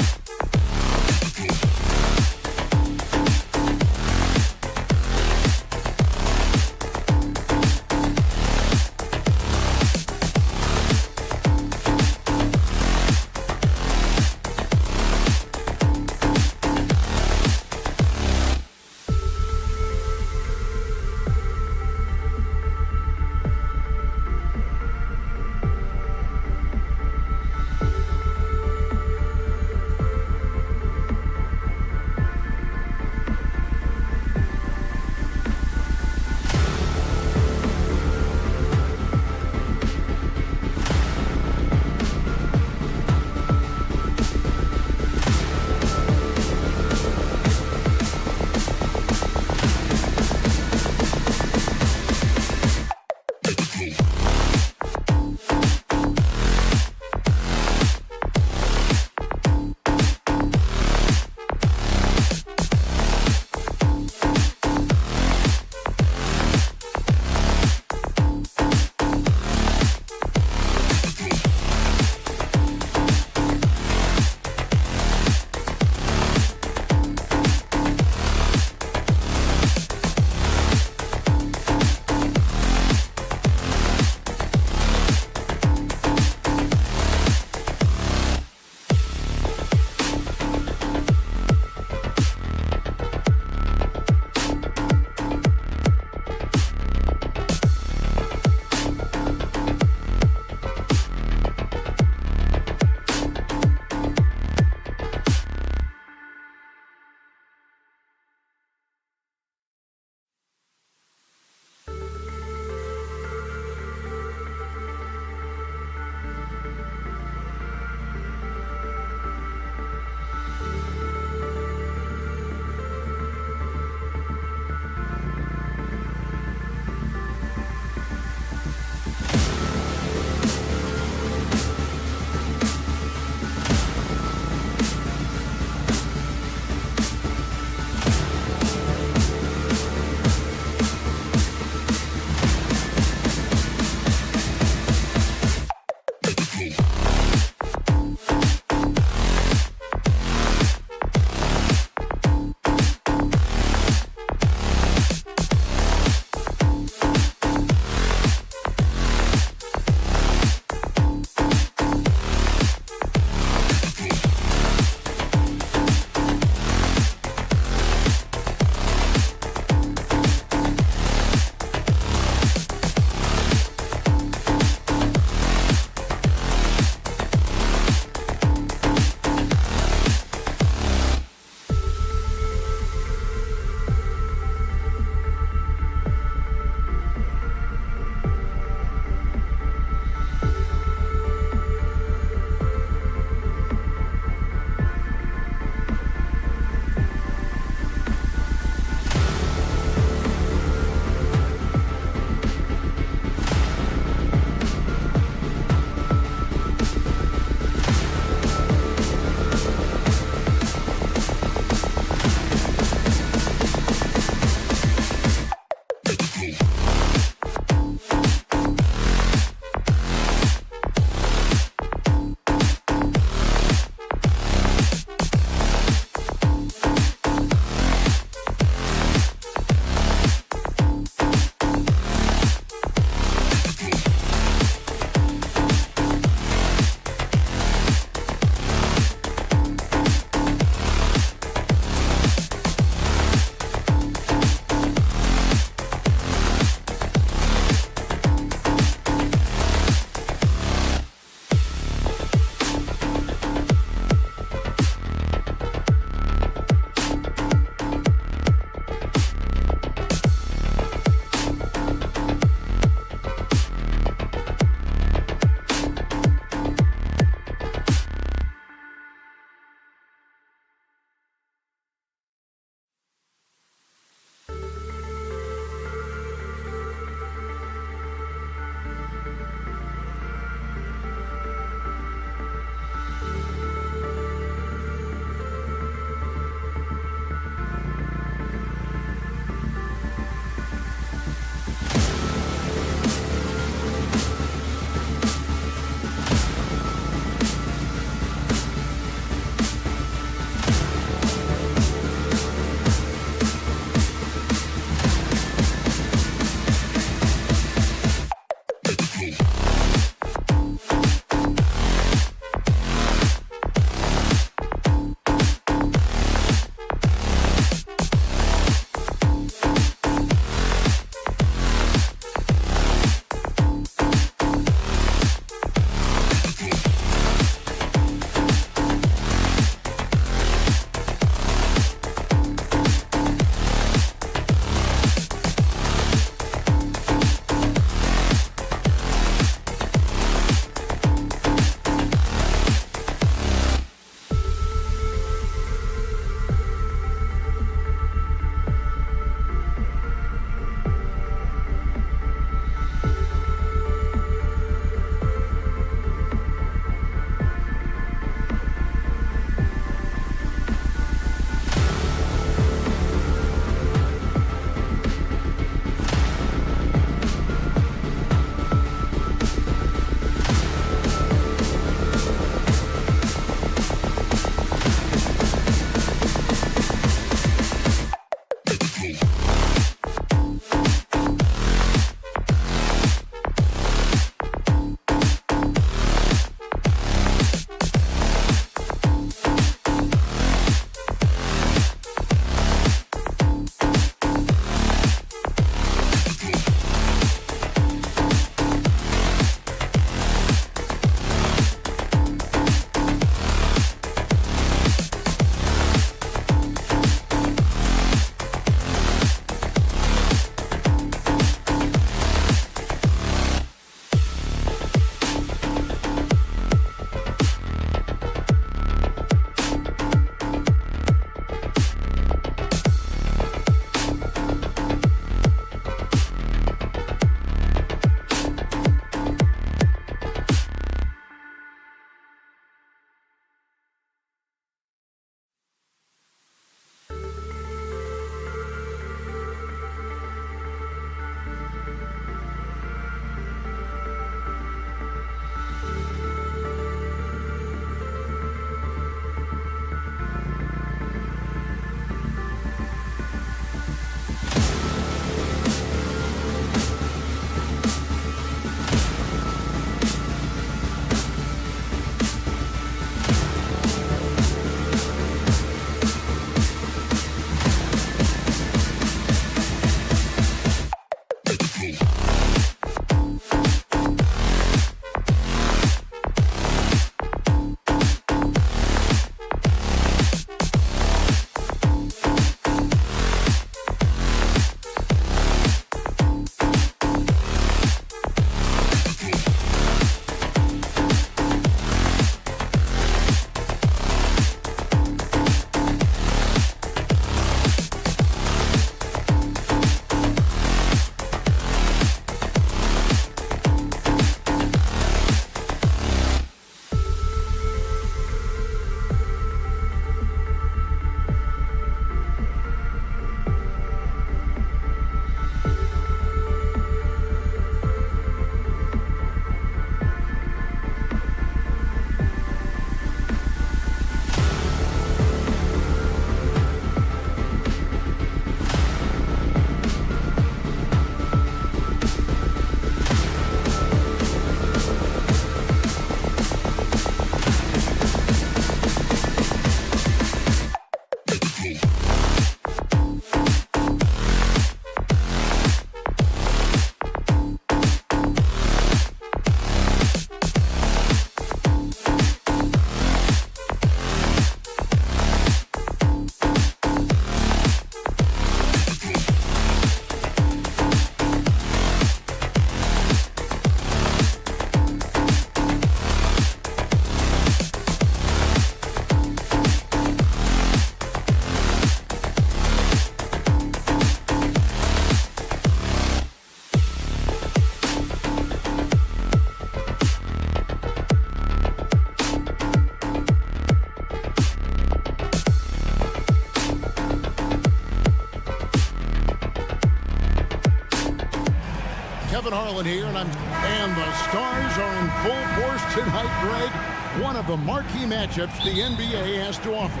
Kevin Harlan here, and the Stars are in full force tonight, Greg. One of the marquee matchups the NBA has to offer.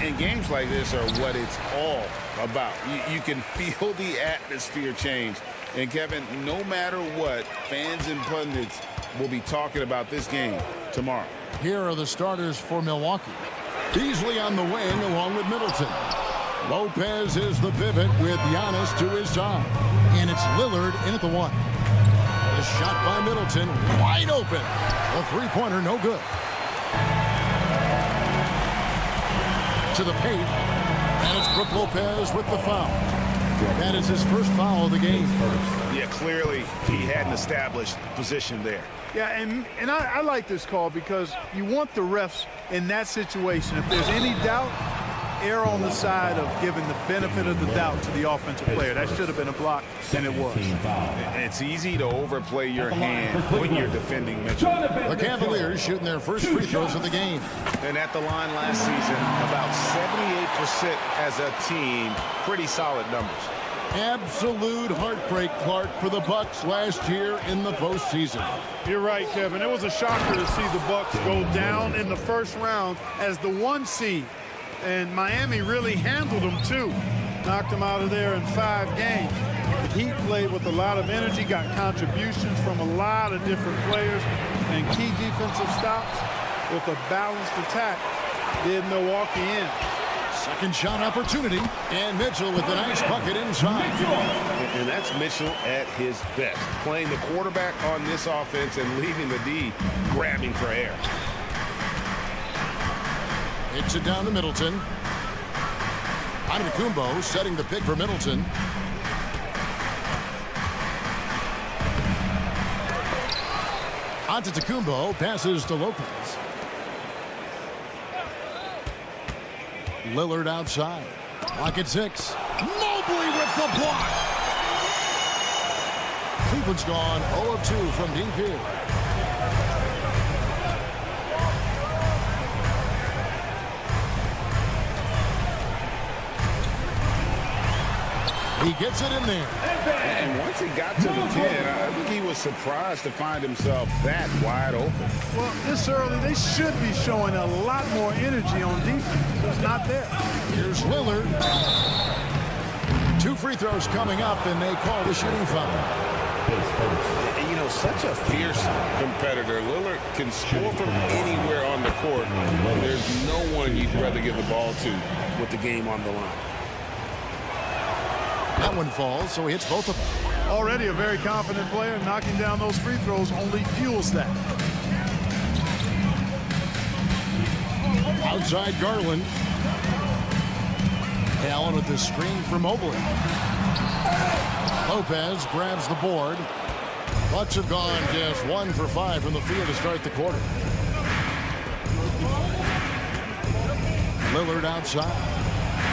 And games like this are what it's all about. You can feel the atmosphere change. And Kevin, no matter what, fans and pundits will be talking about this game tomorrow. Here are the starters for Milwaukee. Beasley on the wing along with Middleton. Lopez is the pivot with Giannis to his side. And it's Lillard in at the one. The shot by Middleton, wide open. The three-pointer, no good. To the paint. And it's Brook Lopez with the foul. That is his first foul of the game. Yeah, clearly he hadn't established position there. Yeah, and I like this call because you want the refs in that situation. If there's any doubt, err on the side of giving the benefit of the doubt to the offensive player. That should have been a block, and it was. It's easy to overplay your hand when you're defending Mitchell. The Cavaliers shooting their first free throws of the game. And at the line last season, about 78% as a team. Pretty solid numbers. Absolute heartbreak, Clark, for the Bucks last year in the postseason. You're right, Kevin. It was a shocker to see the Bucks go down in the first round as the 1 seed. And Miami really handled them, too. Knocked them out of there in 5 games. The Heat played with a lot of energy, got contributions from a lot of different players, and key defensive stops with a balanced attack did Milwaukee in. Second shot opportunity, and Mitchell with a nice bucket inside. And that's Mitchell at his best, playing the quarterback on this offense and leaving the D grabbing for air. Hits it down to Middleton. Antetokounmpo setting the pick for Middleton. Antetokounmpo passes to Lopez. Lillard outside. Clock at 6. Mobley with the block. Cleveland's gone 0 of 2 from deep here. He gets it in there. And once he got to the 10, I think he was surprised to find himself that wide open. Well, this early, they should be showing a lot more energy on defense. It's not there. Here's Lillard. 2 free throws coming up, and they call the shooting foul. You know, such a fierce competitor. Lillard can score from anywhere on the court. There's no one you'd rather give the ball to with the game on the line. That one falls, so he hits both of them. Already a very confident player. Knocking down those free throws only fuels that. Outside Garland. Allen with the screen for Mobley. Lopez grabs the board. Bucks have gone just 1 for 5 from the field to start the quarter. Lillard outside.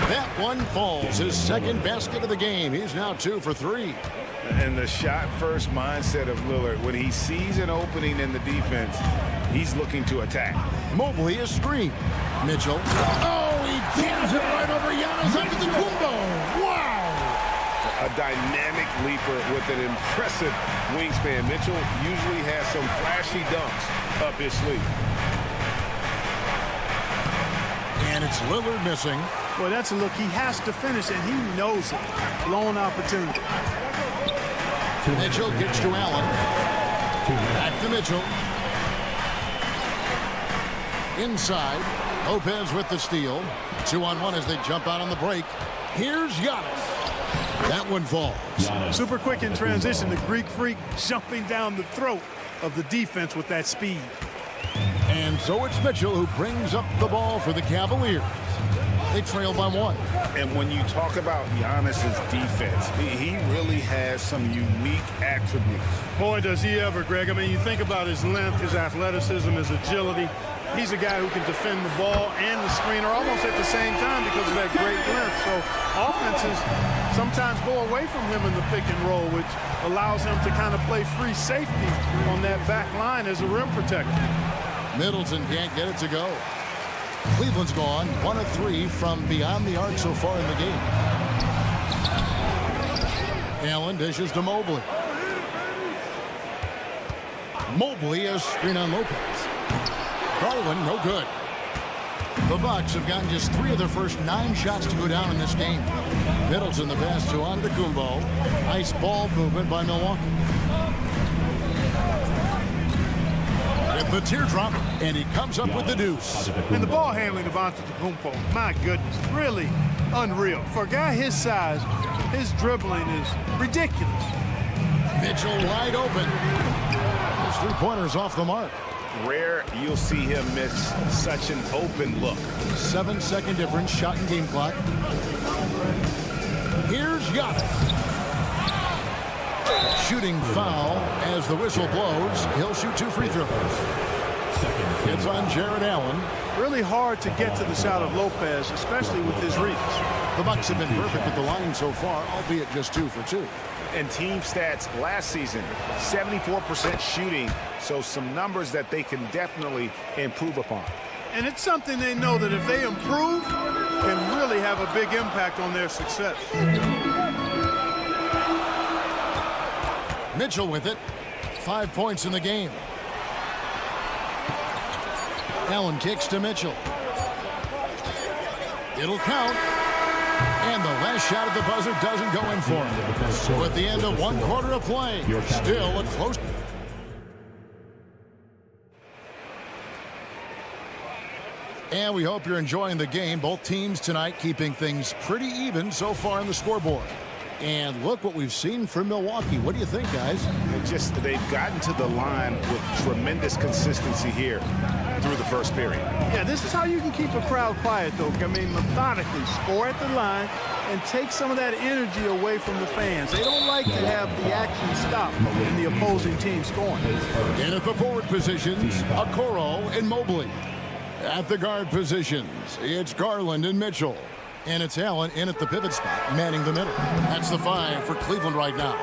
That one falls. His second basket of the game. He's now 2 for 3. And the shot-first mindset of Lillard, when he sees an opening in the defense, he's looking to attack. Mobley is screen. Mitchell. Oh, he jams it right over Giannis Antetokounmpo. Wow! A dynamic leaper with an impressive wingspan. Mitchell usually has some flashy dunks up his sleeve. And it's Lillard missing. Boy, that's a look he has to finish, and he knows it. Blown opportunity. Mitchell gets to Allen. Back to Mitchell. Inside. Lopez with the steal. 2-on-1 as they jump out on the break. Here's Giannis. That one falls. Super quick in transition. The Greek freak jumping down the throat of the defense with that speed. And so it's Mitchell who brings up the ball for the Cavaliers. They trail by 1. And when you talk about Giannis's defense, he really has some unique attributes. Boy, does he ever, Greg. I mean, you think about his length, his athleticism, his agility. He's a guy who can defend the ball and the screener almost at the same time because of that great length. So offenses sometimes go away from him in the pick and roll, which allows him to kind of play free safety on that back line as a rim protector. Middleton can't get it to go. Cleveland's gone 1 of 3 from beyond the arc so far in the game. Allen dishes to Mobley. Mobley a screen on Lopez. Garland, no good. The Bucks have gotten just 3 of their first 9 shots to go down in this game. Middleton the pass to Antetokounmpo. Nice ball movement by Milwaukee. With the teardrop, and he comes up with the deuce. And the ball handling of Antetokounmpo, my goodness, really unreal. For a guy his size, his dribbling is ridiculous. Mitchell wide open. His 3-pointer's off the mark. Rare you'll see him miss such an open look. 7-second difference, shot and game clock. Here's Giannis. Shooting foul as the whistle blows. He'll shoot 2 free throws. It's on Jared Allen. Really hard to get to the shot of Lopez, especially with his reach. The Bucks have been perfect at the line so far, albeit just 2 for 2. And team stats last season, 74% shooting, so some numbers that they can definitely improve upon. And it's something they know that if they improve, can really have a big impact on their success. Mitchell with it. 5 points in the game. Allen kicks to Mitchell. It'll count. And the last shot at the buzzer doesn't go in for him. So at the end of 1 quarter of play, still a close. And we hope you're enjoying the game. Both teams tonight keeping things pretty even so far on the scoreboard. And look what we've seen from Milwaukee. What do you think, guys? They've gotten to the line with tremendous consistency here through the first period. Yeah, this is how you can keep a crowd quiet, though. I mean, methodically score at the line and take some of that energy away from the fans. They don't like to have the action stop in the opposing team scoring. And at the forward positions, Okoro and Mobley. At the guard positions, it's Garland and Mitchell. And it's Allen in at the pivot spot, manning the middle. That's the 5 for Cleveland right now.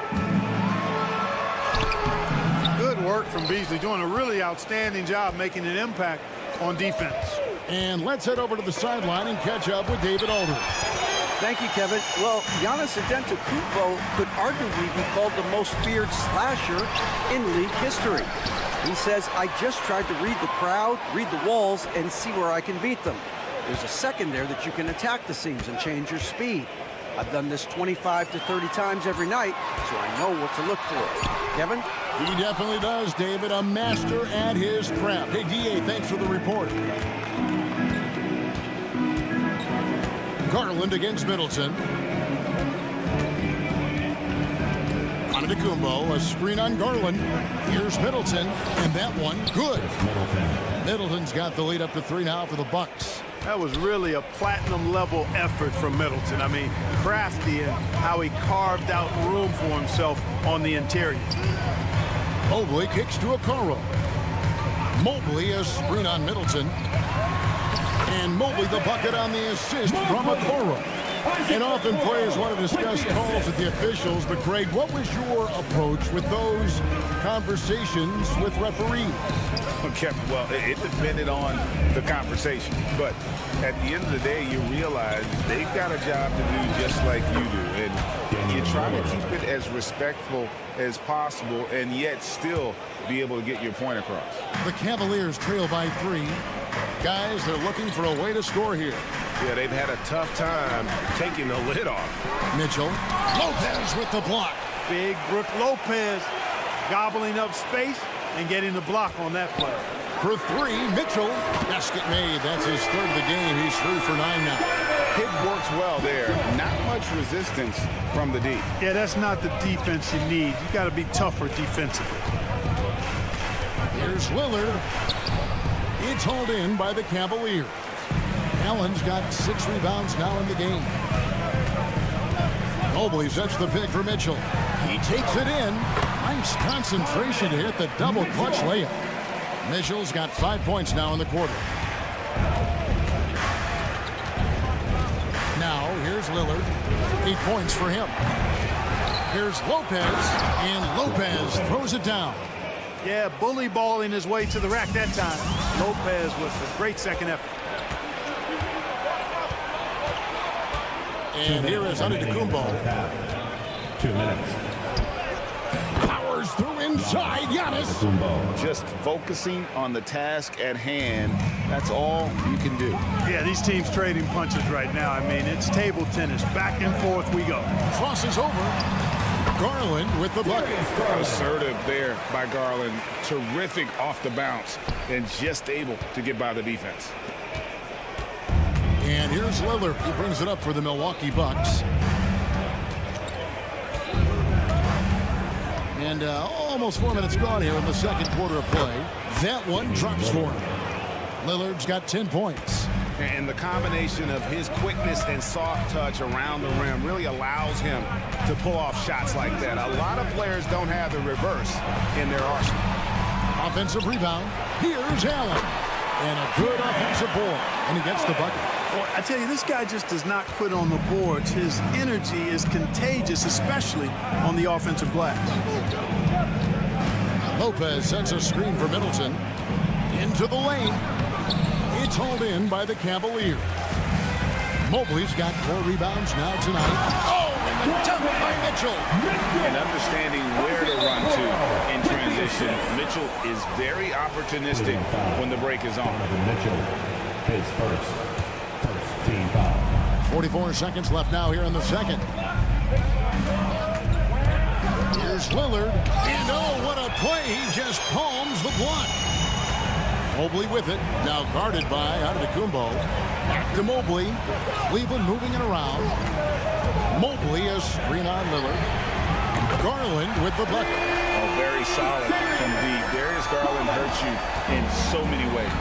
Good work from Beasley, doing a really outstanding job making an impact on defense. And let's head over to the sideline and catch up with David Aldridge. Thank you, Kevin. Well, Giannis Antetokounmpo could arguably be called the most feared slasher in league history. He says, I just tried to read the crowd, read the walls, and see where I can beat them. There's a second there that you can attack the seams and change your speed. I've done this 25 to 30 times every night, so I know what to look for. Kevin? He definitely does, David. A master at his craft. Hey, D.A., thanks for the report. Garland against Middleton. Antetokounmpo, a screen on Garland. Here's Middleton, and that one good. Middleton's got the lead up to 3 now for the Bucks. That was really a platinum-level effort from Middleton. I mean, crafty in how he carved out room for himself on the interior. Mobley kicks to Okoro. Mobley a screen on Middleton. And Mobley the bucket on the assist from Okoro. And often players want to discuss calls with the officials, but Greg, what was your approach with those conversations with referees? Okay, well, it depended on the conversation, but at the end of the day, you realize they've got a job to do just like you do, and you try to keep it as respectful as possible and yet still be able to get your point across. The Cavaliers trail by 3. Guys, they're looking for a way to score here. Yeah, they've had a tough time taking the lid off. Mitchell. Lopez with the block. Big Brook Lopez gobbling up space and getting the block on that play. For 3, Mitchell. Basket made. That's his 3rd of the game. He's 3 for 9 now. It works well there. Not much resistance from the D. Yeah, that's not the defense you need. You got to be tougher defensively. Here's Lillard. It's hauled in by the Cavaliers. Allen's got 6 rebounds now in the game. Mobley sets the pick for Mitchell. He takes it in. Nice concentration to hit the double clutch layup. Mitchell's got 5 points now in the quarter. Now, here's Lillard. 8 points for him. Here's Lopez, and Lopez throws it down. Yeah, bully balling his way to the rack that time. Lopez with a great second effort. And here is Antetokounmpo. 2 minutes. Powers through Inside, Giannis. Just focusing on the task at hand. That's all you can do. Yeah, these teams trading punches right now. I mean, it's table tennis. Back and forth we go. Crosses over. Garland with the bucket. Assertive there by Garland. Terrific off the bounce and just able to get by the defense. And here's Lillard. He brings it up for the Milwaukee Bucks. And almost 4 minutes gone here in the second quarter of play. That one drops for him. Lillard's got 10 points. And the combination of his quickness and soft touch around the rim really allows him to pull off shots like that. A lot of players don't have the reverse in their arsenal. Offensive rebound. Here's Allen. And a good offensive board. And he gets the bucket. Well, I tell you, this guy just does not quit on the boards. His energy is contagious, especially on the offensive glass. Lopez sends a screen for Middleton. Into the lane. It's hauled in by the Cavaliers. Mobley's got 4 rebounds now tonight. Oh, and the dunk by Mitchell. And understanding where to run to in transition. Mitchell is very opportunistic when the break is on. Mitchell, his first team foul. 44 seconds left now here in the second. Here's Lillard. And oh, what a play. He just palms the block. Mobley with it. Now guarded by Antetokounmpo. Back to Mobley. Cleveland moving it around. Mobley a screen on Lillard. Garland with the bucket. Oh, very solid from deep. Darius Garland hurts you in so many ways.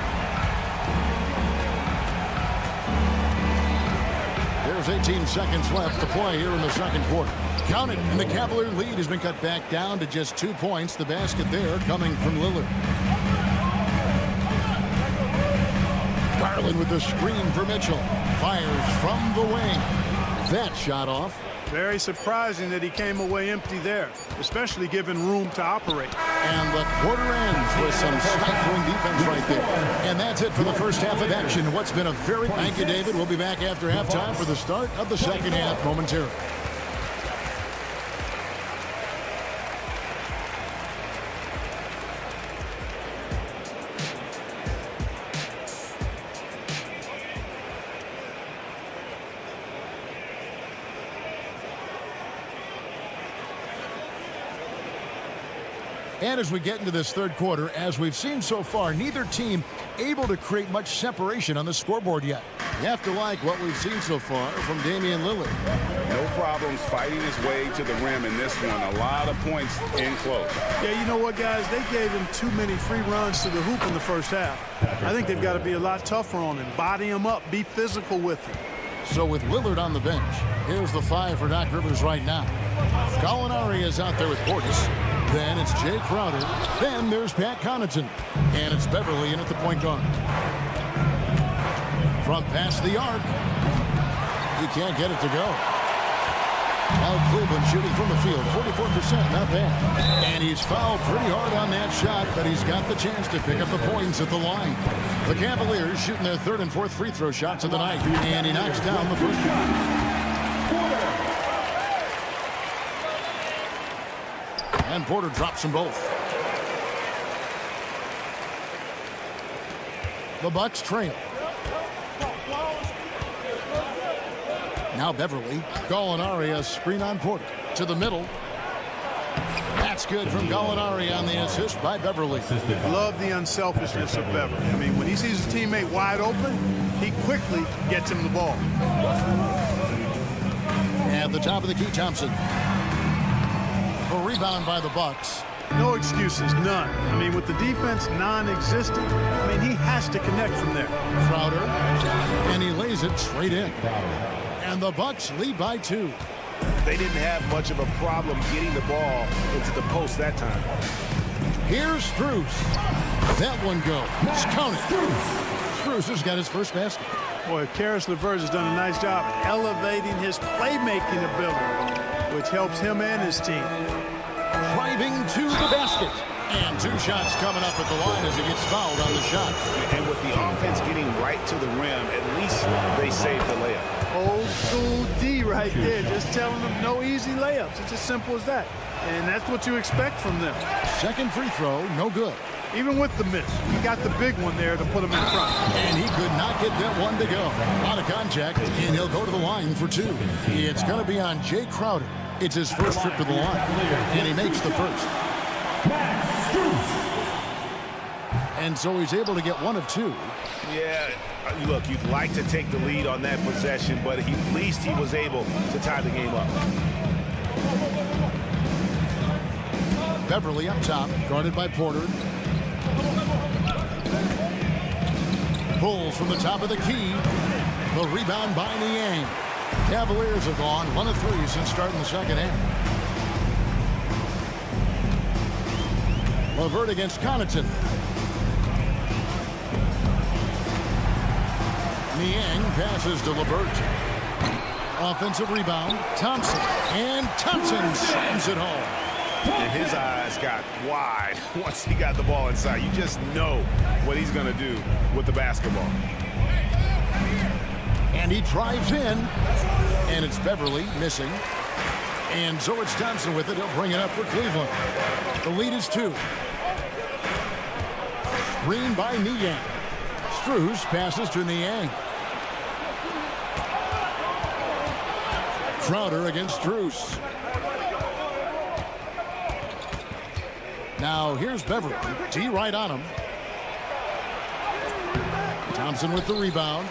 There's 18 seconds left to play here in the second quarter. Count it, and the Cavalier lead has been cut back down to just 2 points. The basket there coming from Lillard. Garland with the screen for Mitchell. Fires from the wing. That shot off. Very surprising that he came away empty there, especially given room to operate. And the quarter ends with some stifling defense right there. And that's it for the first half of action. What's been a very... Thank you, David. We'll be back after halftime for the start of the second half momentarily. And as we get into this third quarter, as we've seen so far, neither team able to create much separation on the scoreboard yet. You have to like what we've seen so far from Damian Lillard. No problems fighting his way to the rim in this one. A lot of points in close. Yeah, you know what, guys? They gave him too many free runs to the hoop in the first half. I think they've got to be a lot tougher on him. Body him up. Be physical with him. So with Lillard on the bench, here's the 5 for Doc Rivers right now. Gallinari is out there with Portis. Then it's Jay Crowder. Then there's Pat Connaughton. And it's Beverly in at the point guard. From past the arc. He can't get it to go. Now Cleveland shooting from the field. 44%, not bad. And he's fouled pretty hard on that shot, but he's got the chance to pick up the points at the line. The Cavaliers shooting their 3rd and 4th free throw shots of the night. And he knocks down the first one. And Porter drops them both. The Bucks trail. Now Beverly. Gallinari a screen on Porter. To the middle. That's good from Gallinari on the assist by Beverly. Love the unselfishness of Beverly. I mean, when he sees his teammate wide open, he quickly gets him the ball. At the top of the key, Thompson. A rebound by the Bucks. No excuses, none. I mean, with the defense non-existent, I mean, he has to connect from there. Crowder, and he lays it straight in. And the Bucks lead by 2. They didn't have much of a problem getting the ball into the post that time. Here's Strus. That one goes. Count it. Strus has got his first basket. Boy, Karis LeVert has done a nice job elevating his playmaking ability, which helps him and his team. Trying driving to the basket. And 2 shots coming up at the line as he gets fouled on the shot. And with the offense getting right to the rim, at least they saved the layup. Old school D right there, just telling them no easy layups. It's as simple as that. And that's what you expect from them. Second free throw, no good. Even with the miss, he got the big one there to put him in front. And he could not get that one to go. Out of contact, and he'll go to the line for 2. It's going to be on Jay Crowder. It's his first trip to the line, and he makes the first. And so he's able to get 1 of 2. Yeah, look, you'd like to take the lead on that possession, but at least he was able to tie the game up. Beverly up top, guarded by Porter. Pulls from the top of the key. The rebound by Niang. Cavaliers have gone 1 of 3 since starting the second half. LeVert against Connaughton. Niang passes to LeVert. Offensive rebound, Thompson. And Thompson slams it home. And his eyes got wide once he got the ball inside. You just know what he's going to do with the basketball. And he drives in. And it's Beverly missing. And so it's Thompson with it. He'll bring it up for Cleveland. The lead is 2. Screen by Niang. Strus passes to Niang. Crowder against Strus. Now here's Beverly. D right on him. Thompson with the rebound.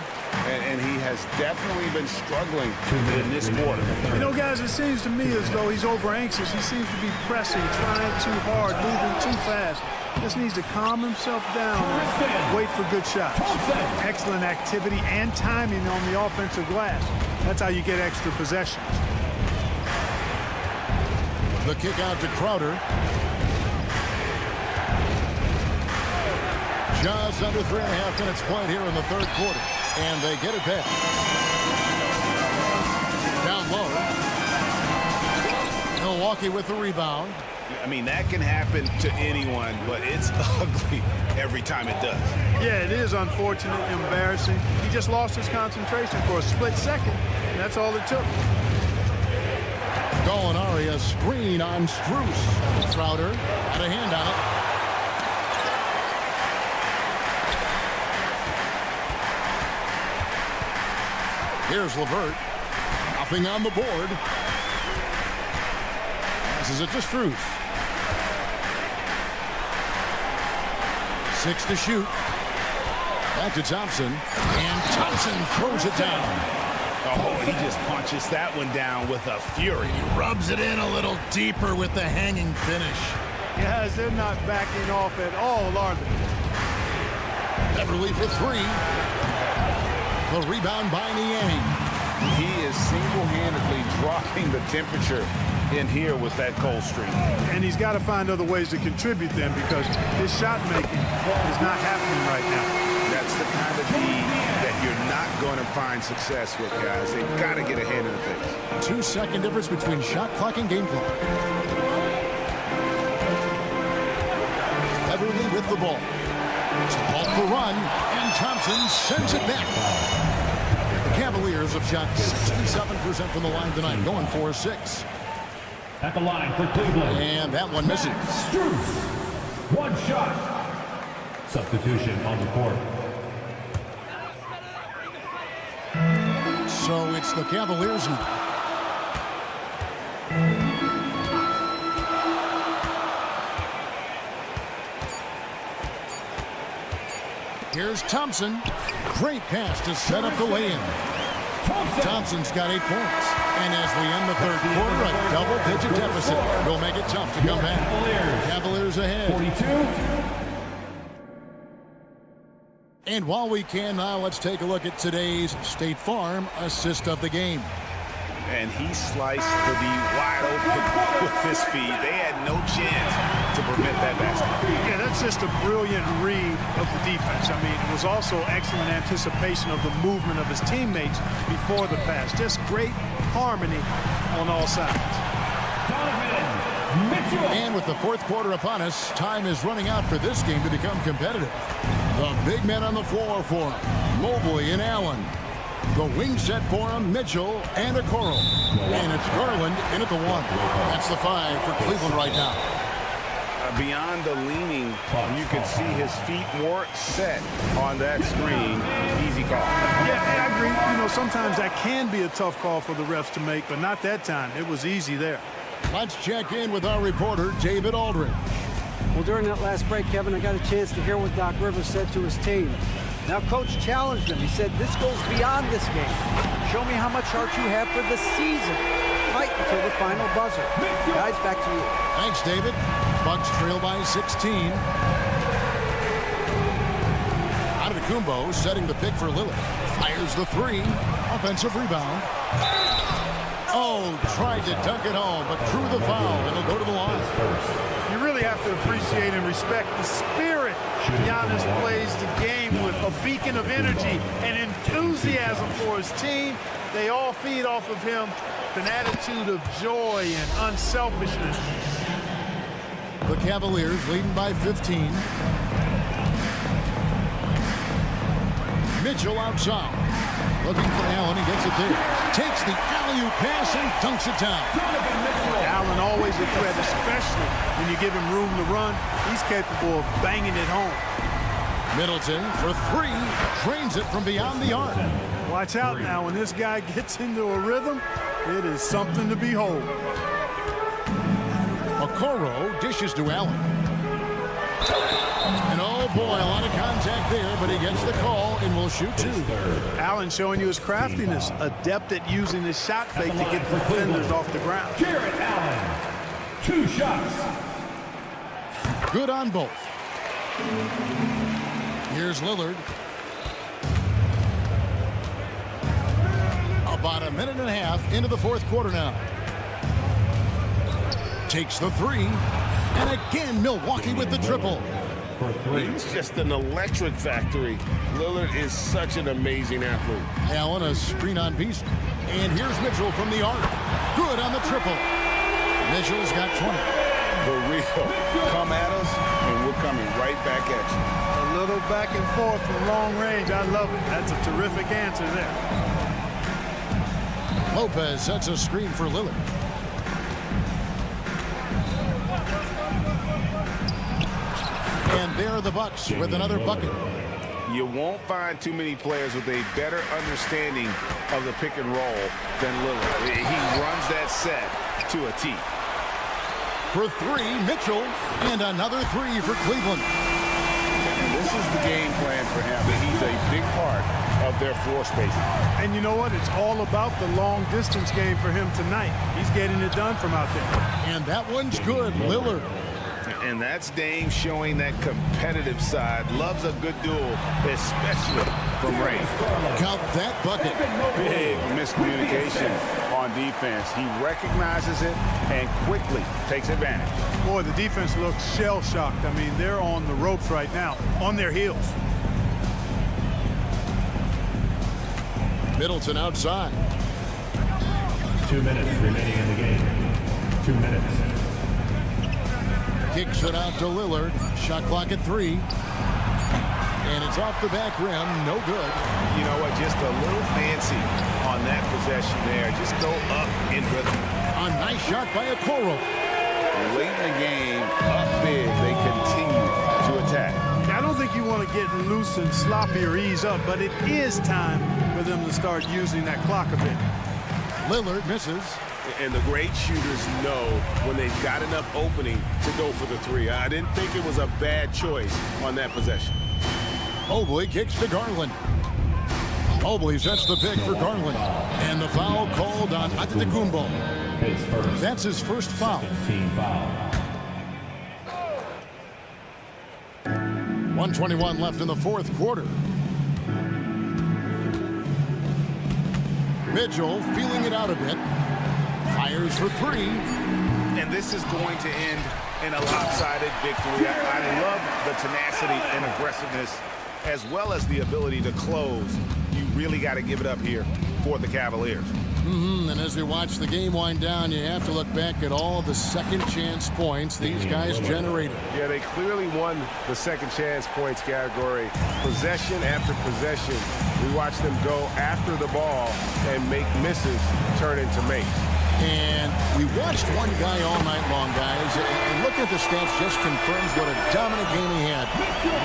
And he has definitely been struggling in this quarter. You know, guys, it seems to me as though he's over anxious. He seems to be pressing, trying too hard, moving too fast. Just needs to calm himself down and wait for good shots. Excellent activity and timing on the offensive glass. That's how you get extra possessions. The kick out to Crowder. Just under 3.5 minutes played here in the third quarter. And they get it back. Down low. Milwaukee with the rebound. I mean, that can happen to anyone, but it's ugly every time it does. Yeah, it is unfortunate, embarrassing. He just lost his concentration for a split second, and that's all it took. Gallinari, a screen on Strus. Crowder had a hand on it. Here's LeVert. Nothing on the board. Passes it to Strus. 6 to shoot. Back to Thompson. And Thompson throws it down. Oh, he just punches that one down with a fury. He rubs it in a little deeper with the hanging finish. Guys, they're not backing off at all, are they? Beverly for 3. The rebound by Niang. He is single-handedly dropping the temperature in here with that cold streak. And he's got to find other ways to contribute then because his shot making is not happening right now. That's the kind of need that you're not going to find success with, guys. They've got to get a hand in the face. 2-second difference between shot clock and game clock. Beverly with the ball. It's off the run, and Thompson sends it back. The Cavaliers have shot 67% from the line tonight, going 4-6. At the line for Cleveland. And that one misses. Strus. 1 shot. Substitution on the court. So it's the Cavaliers now. Here's Thompson. Great pass to set up the lay-in. Thompson's got 8 points. And as we end the third quarter, a double-digit deficit will make it tough to come back. Cavaliers ahead. 42. And while we can now, let's take a look at today's State Farm assist of the game. And he sliced the D wide open with his feet. They had no chance to prevent that basket. Yeah, that's just a brilliant read of the defense. I mean, it was also excellent anticipation of the movement of his teammates before the pass. Just great harmony on all sides. And with the fourth quarter upon us, time is running out for this game to become competitive. The big men on the floor for him, Mobley and Allen. The wing set for him, Mitchell and Okoro. And it's Garland in at the 1. That's the 5 for Cleveland right now. Beyond the leaning, you can see his feet more set on that screen. Easy call. Yeah, I agree. You know, sometimes that can be a tough call for the refs to make, but not that time. It was easy there. Let's check in with our reporter, David Aldridge. Well, during that last break, Kevin, I got a chance to hear what Doc Rivers said to his team. Now, Coach challenged him. He said, this goes beyond this game. Show me how much heart you have for the season. Fight until the final buzzer. Guys, back to you. Thanks, David. Bucks trail by 16. Antetokounmpo setting the pick for Lillard. Fires the 3. Offensive rebound. Oh, tried to dunk it home, but drew the foul, and he'll go to the line. You really have to appreciate and respect the spirit Giannis plays the game with, a beacon of energy and enthusiasm for his team. They all feed off of him, an attitude of joy and unselfishness. The Cavaliers leading by 15. Mitchell outside. Looking for Allen. He gets it there. Takes the alley-oop pass and dunks it down. Allen always a threat, especially when you give him room to run. He's capable of banging it home. Middleton for 3. Drains it from beyond the arc. Watch out now. When this guy gets into a rhythm, it is something to behold. Okoro dishes to Allen. And oh boy, a lot of contact there, but he gets the call and will shoot 2. Allen showing you his craftiness, adept at using his shot fake to get the defenders off the ground. Jarrett Allen, 2 shots. Good on both. Here's Lillard. About a minute and a half into the fourth quarter now. Takes the 3. And again, Milwaukee with the triple. It's just an electric factory. Lillard is such an amazing athlete. Allen, a screen on piece. And here's Mitchell from the arc. Good on the triple. Mitchell's got 20. The real come at us, and we're coming right back at you. A little back and forth from long range. I love it. That's a terrific answer there. Lopez sets a screen for Lillard. And there are the Bucks with another bucket. You won't find too many players with a better understanding of the pick and roll than Lillard. He runs that set to a T. For 3, Mitchell, and another 3 for Cleveland. And this is the game plan for him. He's a big part of their floor spacing. And you know what? It's all about the long distance game for him tonight. He's getting it done from out there. And that one's good, Lillard. And that's Dame showing that competitive side. Loves a good duel, especially from range. Count that bucket. Big miscommunication on defense. He recognizes it and quickly takes advantage. Boy, the defense looks shell-shocked. I mean, they're on the ropes right now, on their heels. Middleton outside. 2 minutes remaining in the game. 2 minutes. Kicks it out to Lillard. Shot clock at 3. And it's off the back rim. No good. You know what? Just a little fancy on that possession there. Just go up in rhythm. A nice shot by Okoro. Late in the game, up big, they continue to attack. I don't think you want to get loose and sloppy or ease up, but it is time for them to start using that clock a bit. Lillard misses. And the great shooters know when they've got enough opening to go for the 3. I didn't think it was a bad choice on that possession. Mobley kicks to Garland. Mobley sets the pick for Garland. And the foul called on Antetokounmpo. That's his first foul. Team foul. 1:21 left in the fourth quarter. Mitchell feeling it out a bit. Fires for 3. And this is going to end in a lopsided victory. I love the tenacity and aggressiveness as well as the ability to close. You really got to give it up here for the Cavaliers. And as we watch the game wind down, you have to look back at all the second chance points these guys generated. Yeah, they clearly won the second chance points category. Possession after possession, we watched them go after the ball and make misses turn into makes. And we watched one guy all night long, guys, and looking at the stats just confirms what a dominant game he had.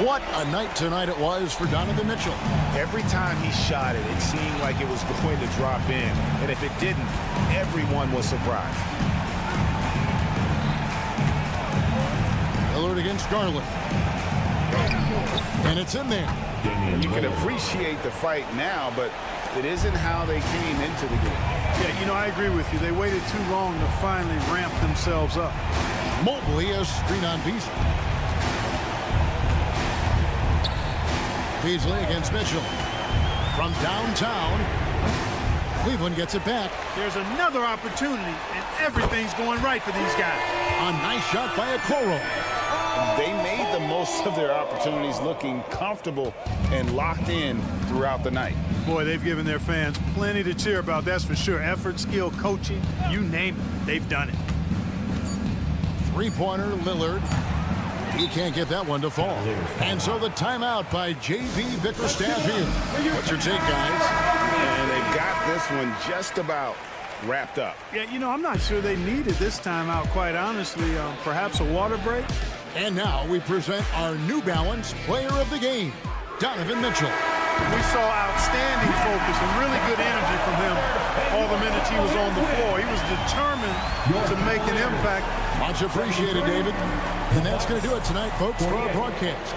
What a night tonight it was for Donovan Mitchell. Every time he shot it, it seemed like it was going to drop in. And if it didn't, everyone was surprised. Lillard against Garland. And it's in there. You can appreciate the fight now, but it isn't how they came into the game. Yeah, you know, I agree with you. They waited too long to finally ramp themselves up. Mobley a screen on Beasley. Beasley against Mitchell. From downtown, Cleveland gets it back. There's another opportunity, and everything's going right for these guys. A nice shot by Okoro. They made the most of their opportunities, looking comfortable and locked in throughout the night. Boy, they've given their fans plenty to cheer about, that's for sure. Effort, skill, coaching, you name it, they've done it. Three-pointer, Lillard. He can't get that one to fall. And so the timeout by J.V. Bickerstaff here. What's your take, guys? And they've got this one just about wrapped up. Yeah, you know, I'm not sure they needed this timeout, quite honestly. Perhaps a water break? And now we present our New Balance Player of the Game, Donovan Mitchell. We saw outstanding focus and really good energy from him all the minutes he was on the floor. He was determined to make an impact. Much appreciated, David. And that's going to do it tonight, folks, for our broadcast.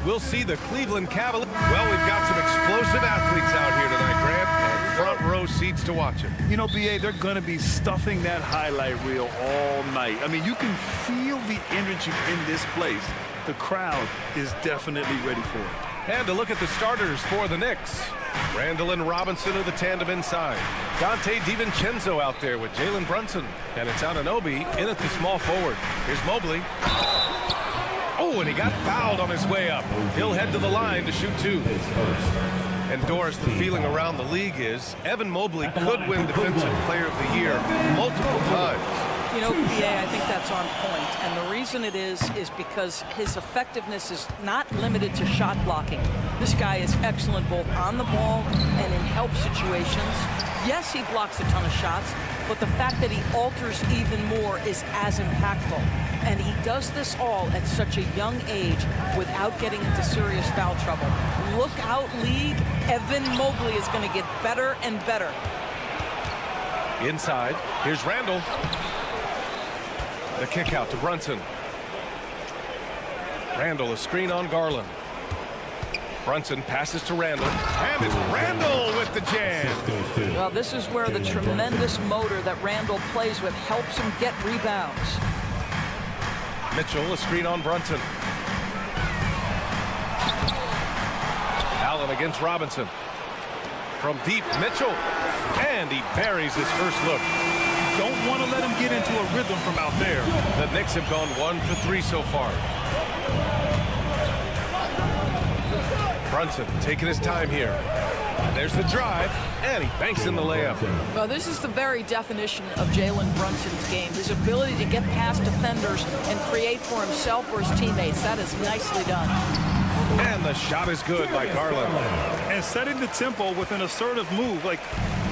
We'll see the Cleveland Cavaliers. Well, we've got some explosive athletes out here tonight, Grant, and front row seats to watch it. You know, BA, they're going to be stuffing that highlight reel all night. I mean, you can feel the energy in this place. The crowd is definitely ready for it. And to look at the starters for the Knicks. Randall and Robinson are the tandem inside. Dante DiVincenzo out there with Jalen Brunson. And it's Anunoby in at the small forward. Here's Mobley. Oh, and he got fouled on his way up. He'll head to the line to shoot two. And Doris, the feeling around the league is Evan Mobley could win Defensive Player of the Year multiple times. You know, BA, I think that's on point. And the reason it is because his effectiveness is not limited to shot blocking. This guy is excellent both on the ball and in help situations. Yes, he blocks a ton of shots, but the fact that he alters even more is as impactful. And he does this all at such a young age without getting into serious foul trouble. Look out, league. Evan Mobley is going to get better and better. Inside, here's Randall. The kick out to Brunson. Randall, a screen on Garland. Brunson passes to Randall, and it's Randall with the jam. Well, this is where the tremendous motor that Randall plays with helps him get rebounds. Mitchell, a screen on Brunson. Allen against Robinson. From deep, Mitchell, and he buries his first look. Don't want to let him get into a rhythm from out there. The Knicks have gone 1 for 3 so far. Brunson taking his time here. And there's the drive, and he banks in the layup. Well, this is the very definition of Jalen Brunson's game. His ability to get past defenders and create for himself or his teammates. That is nicely done. And the shot is good by Garland. And setting the tempo with an assertive move. Like,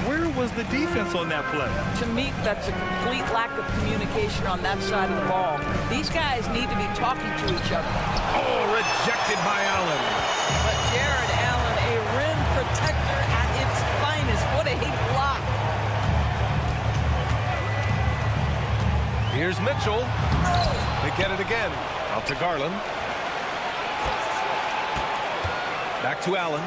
where was the defense on that play? To me, that's a complete lack of communication on that side of the ball. These guys need to be talking to each other. Oh, rejected by Allen. But Jared Allen, a rim protector at its finest. What a block. Here's Mitchell. They get it again. Out to Garland. Back to Allen.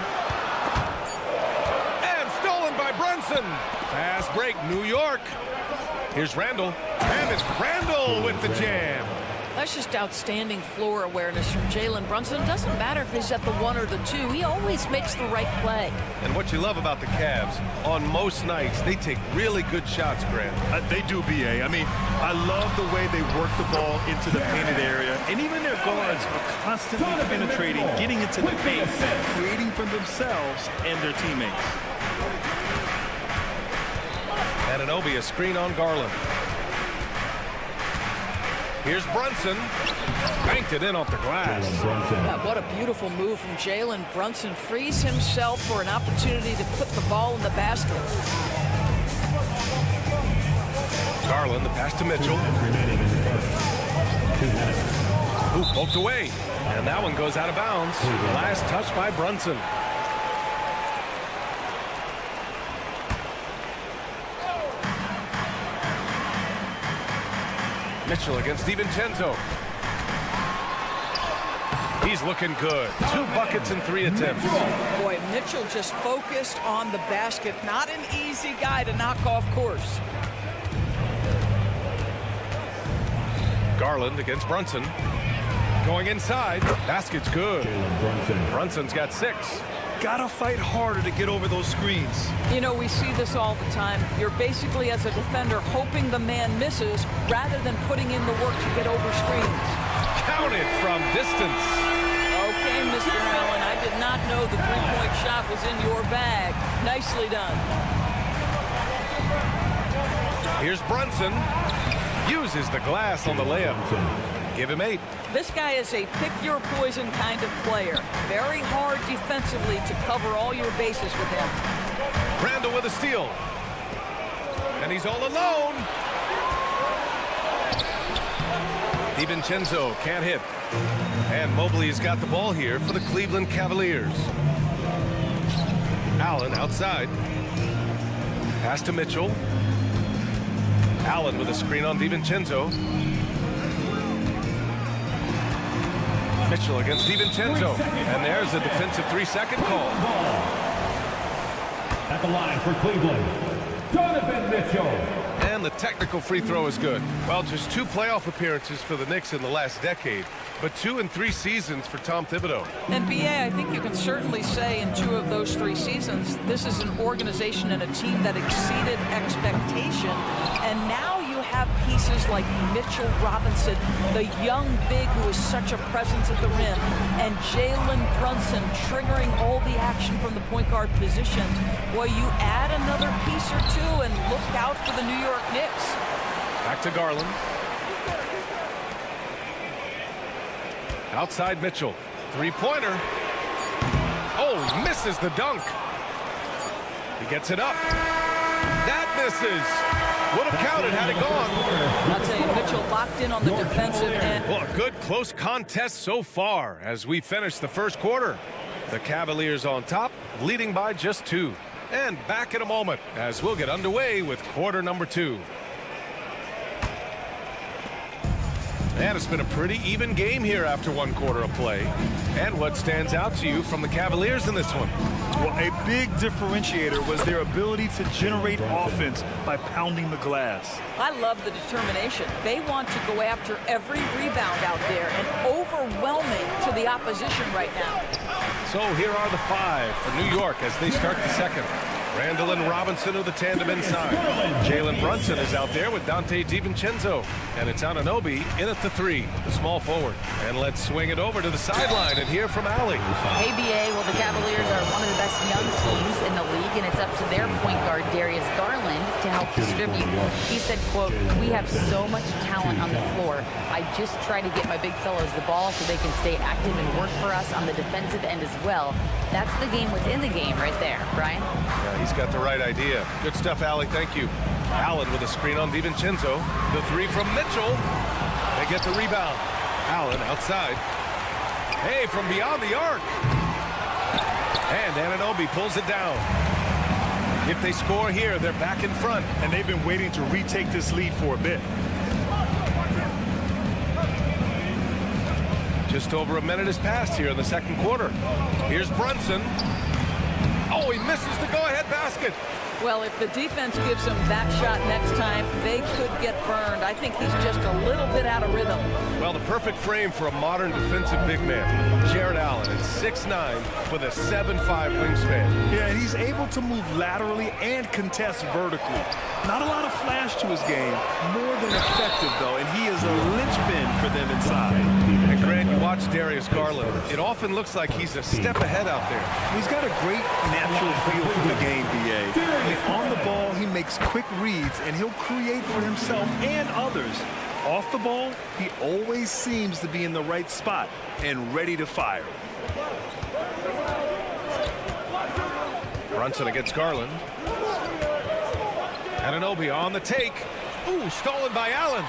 And stolen by Brunson. Fast break, New York. Here's Randall. And it's Randall with the jam. That's just outstanding floor awareness from Jalen Brunson. It doesn't matter if he's at the 1 or the 2. He always makes the right play. And what you love about the Cavs, on most nights, they take really good shots, Grant. They do, B.A. I mean, I love the way they work the ball into the painted area. And even their guards are constantly penetrating, getting into the paint, creating for themselves and their teammates. Anunoby, a screen on Garland. Here's Brunson. Banked it in off the glass. Yeah, what a beautiful move from Jalen Brunson. Frees himself for an opportunity to put the ball in the basket. Garland, the pass to Mitchell. Ooh, poked away. And that one goes out of bounds. Last touch by Brunson. Mitchell against DiVincenzo. He's looking good. 2 buckets in 3 attempts. Boy, Mitchell just focused on the basket. Not an easy guy to knock off course. Garland against Brunson. Going inside. Basket's good. Brunson's got 6. Gotta fight harder to get over those screens. You know, we see this all the time. You're basically, as a defender, hoping the man misses rather than putting in the work to get over screens. Counted from distance. Okay, Mr. Allen, I did not know the three-point shot was in your bag. Nicely done. Here's Brunson. Uses the glass on the layup. Give him 8. This guy is a pick-your-poison kind of player. Very hard defensively to cover all your bases with him. Randall with a steal. And he's all alone. DiVincenzo can't hit. And Mobley's got the ball here for the Cleveland Cavaliers. Allen outside. Pass to Mitchell. Allen with a screen on DiVincenzo. Mitchell against DiVincenzo. And there's a defensive 3-second call. At the line for Cleveland, Donovan Mitchell. And the technical free throw is good. Well, just 2 playoff appearances for the Knicks in the last decade, but 2 in 3 seasons for Tom Thibodeau. And B.A., I think you can certainly say in 2 of those 3 seasons, this is an organization and a team that exceeded expectation. And now you have pieces like Mitchell Robinson, the young big who is such a presence at the rim, and Jalen Brunson triggering all the action from the point guard position. Boy, you add another piece or 2 and look out for the New York Knicks. Back to Garland. Outside Mitchell. 3-pointer. Oh, misses the dunk. He gets it up. That misses. Would have counted had it gone. I'll tell you, Mitchell locked in on the defensive end. Well, a good close contest so far as we finish the first quarter. The Cavaliers on top, leading by just 2. And back in a moment as we'll get underway with quarter number 2. And it's been a pretty even game here after 1 quarter of play. And what stands out to you from the Cavaliers in this one? Well, a big differentiator was their ability to generate offense by pounding the glass. I love the determination. They want to go after every rebound out there and overwhelming to the opposition right now. So here are the 5 for New York as they start the second. Randall and Robinson are the tandem inside. Jalen Brunson is out there with Dante DiVincenzo. And it's Anunoby in at the 3, the small forward. And let's swing it over to the sideline and hear from Allie. Hey, BA, well, the Cavaliers are one of the best young teams in the league, and it's up to their point guard, Darius Garland, to help distribute. He said, quote, "We have so much talent on the floor. I just try to get my big fellows the ball so they can stay active and work for us on the defensive end as well." That's the game within the game right there, Brian. Yeah, he's got the right idea. Good stuff, Allie. Thank you. Allen with a screen on DiVincenzo. The 3 from Mitchell. They get the rebound. Allen outside. Hey, from beyond the arc. And Anunoby pulls it down. If they score here, they're back in front. And they've been waiting to retake this lead for a bit. Just over a minute has passed here in the second quarter. Here's Brunson. Oh, he misses the go-ahead basket. Well, if the defense gives him that shot next time, they could get burned. I think he's just a little bit out of rhythm. Well, the perfect frame for a modern defensive big man. Jared Allen is 6'9" with a 7'5" wingspan. Yeah, and he's able to move laterally and contest vertically. Not a lot of flash to his game, more than effective, though, and he is a linchpin for them inside. And Grant, you watch Darius Garland. It often looks like he's a step ahead out there. He's got a great natural feel for the game, B.A. On the ball, he makes quick reads, and he'll create for himself and others. Off the ball, he always seems to be in the right spot and ready to fire. Brunson against Garland. Anunoby on the take. Ooh, stolen by Allen.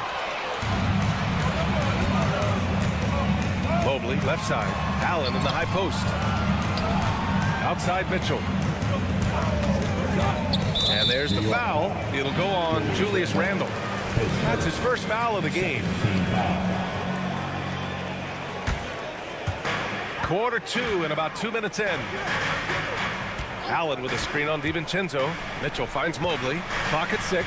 Mobley, left side. Allen in the high post. Outside Mitchell. And there's the foul. It'll go on Julius Randle. That's his first foul of the game. Quarter 2 and about 2 minutes in. Allen with a screen on DiVincenzo. Mitchell finds Mobley. Clock at 6.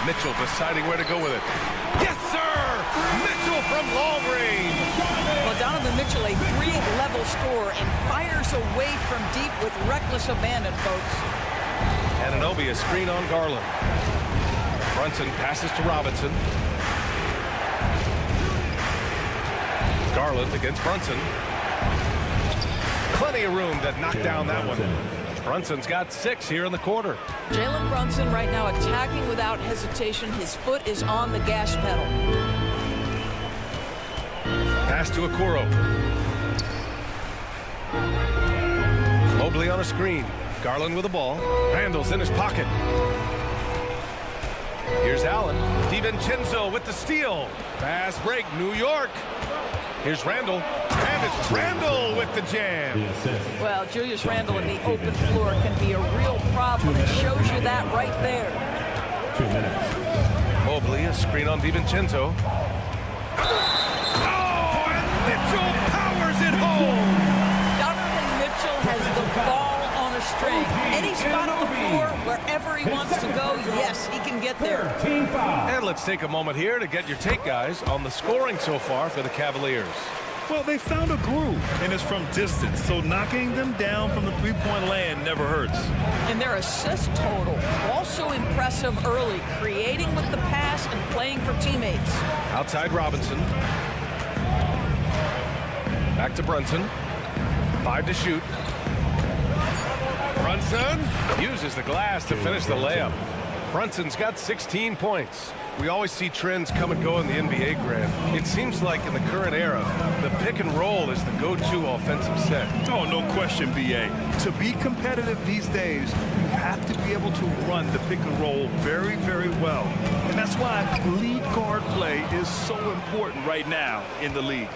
Mitchell deciding where to go with it. Yes, sir! Mitchell from long range. Well, Donovan Mitchell, a 3-level scorer, and fires away from deep with reckless abandon, folks. Anunoby a screen on Garland. Brunson passes to Robinson. Garland against Brunson. Plenty of room to knock down that one. Brunson's got 6 here in the quarter. Jalen Brunson right now attacking without hesitation. His foot is on the gas pedal. Pass to Okoro. Mobley on a screen. Garland with the ball. Randle's in his pocket. Here's Allen. DiVincenzo with the steal. Fast break, New York. Here's Randle. And it's Randle with the jam. Well, Julius Randle in the open floor can be a real problem. It shows you that right there. 2 minutes. Mobley, a screen on DiVincenzo. Oh, and Mitchell powers it home. Donovan Mitchell has the ball on a string. Any spot on the floor, wherever he wants to go, yes, he can get there. And let's take a moment here to get your take, guys, on the scoring so far for the Cavaliers. Well, they found a groove, and it's from distance, so knocking them down from the three-point land never hurts. And their assist total, also impressive early, creating with the pass and playing for teammates. Outside Robinson. Back to Brunson. 5 to shoot. Brunson uses the glass to finish the layup. Brunson's got 16 points. We always see trends come and go in the NBA, Grant. It seems like in the current era, the pick and roll is the go-to offensive set. Oh, no question, B.A. To be competitive these days, you have to be able to run the pick and roll very, very well. And that's why lead guard play is so important right now in the league.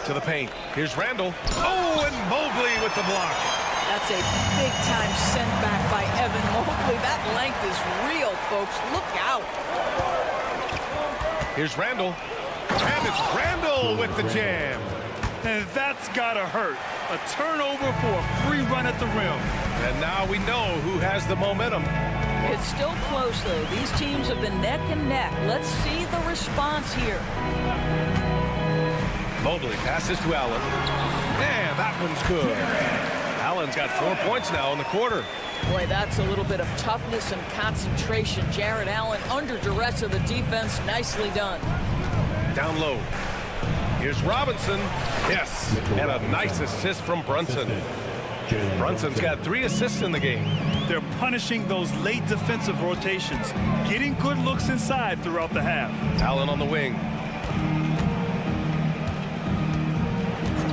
To the paint. Here's Randle. Oh, and Mobley with the block. That's a big-time send back by Evan Mobley. That length is real, folks. Look out. Here's Randle. And it's Randle with the jam. And that's got to hurt. A turnover for a free run at the rim. And now we know who has the momentum. It's still close, though. These teams have been neck and neck. Let's see the response here. Mobley passes to Allen. And that one's good. Allen's got 4 points now in the quarter. Boy, that's a little bit of toughness and concentration. Jared Allen under duress of the defense. Nicely done. Down low. Here's Robinson. Yes, and a nice assist from Brunson. Brunson's got 3 assists in the game. They're punishing those late defensive rotations, getting good looks inside throughout the half. Allen on the wing.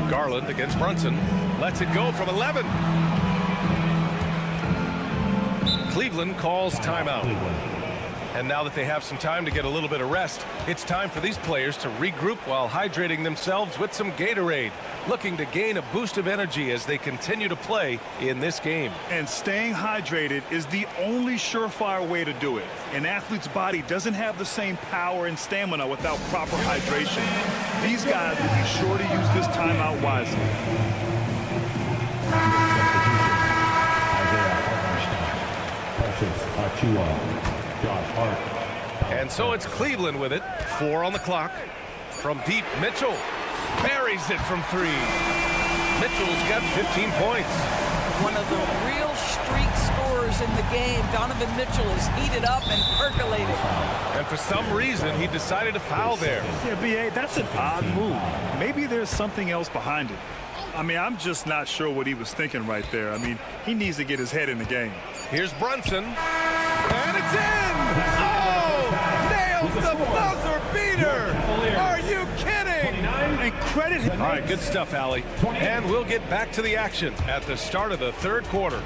Garland against Brunson. Lets it go from 11. Cleveland calls timeout. And now that they have some time to get a little bit of rest, it's time for these players to regroup while hydrating themselves with some Gatorade, looking to gain a boost of energy as they continue to play in this game. And staying hydrated is the only surefire way to do it. An athlete's body doesn't have the same power and stamina without proper hydration. These guys will be sure to use this timeout wisely. And so it's Cleveland with it. 4 on the clock. From deep, Mitchell buries it from 3. Mitchell's got 15 points. One of the real streak scorers in the game. Donovan Mitchell is heated up and percolated. And for some reason, he decided to foul there. Yeah, B.A., that's an odd move. Maybe there's something else behind it. I mean, I'm just not sure what he was thinking right there. I mean, he needs to get his head in the game. Here's Brunson. And it's in! Oh! Nails the buzzer beater! Are you kidding? And credit him. All right, good stuff, Allie. And we'll get back to the action at the start of the third quarter.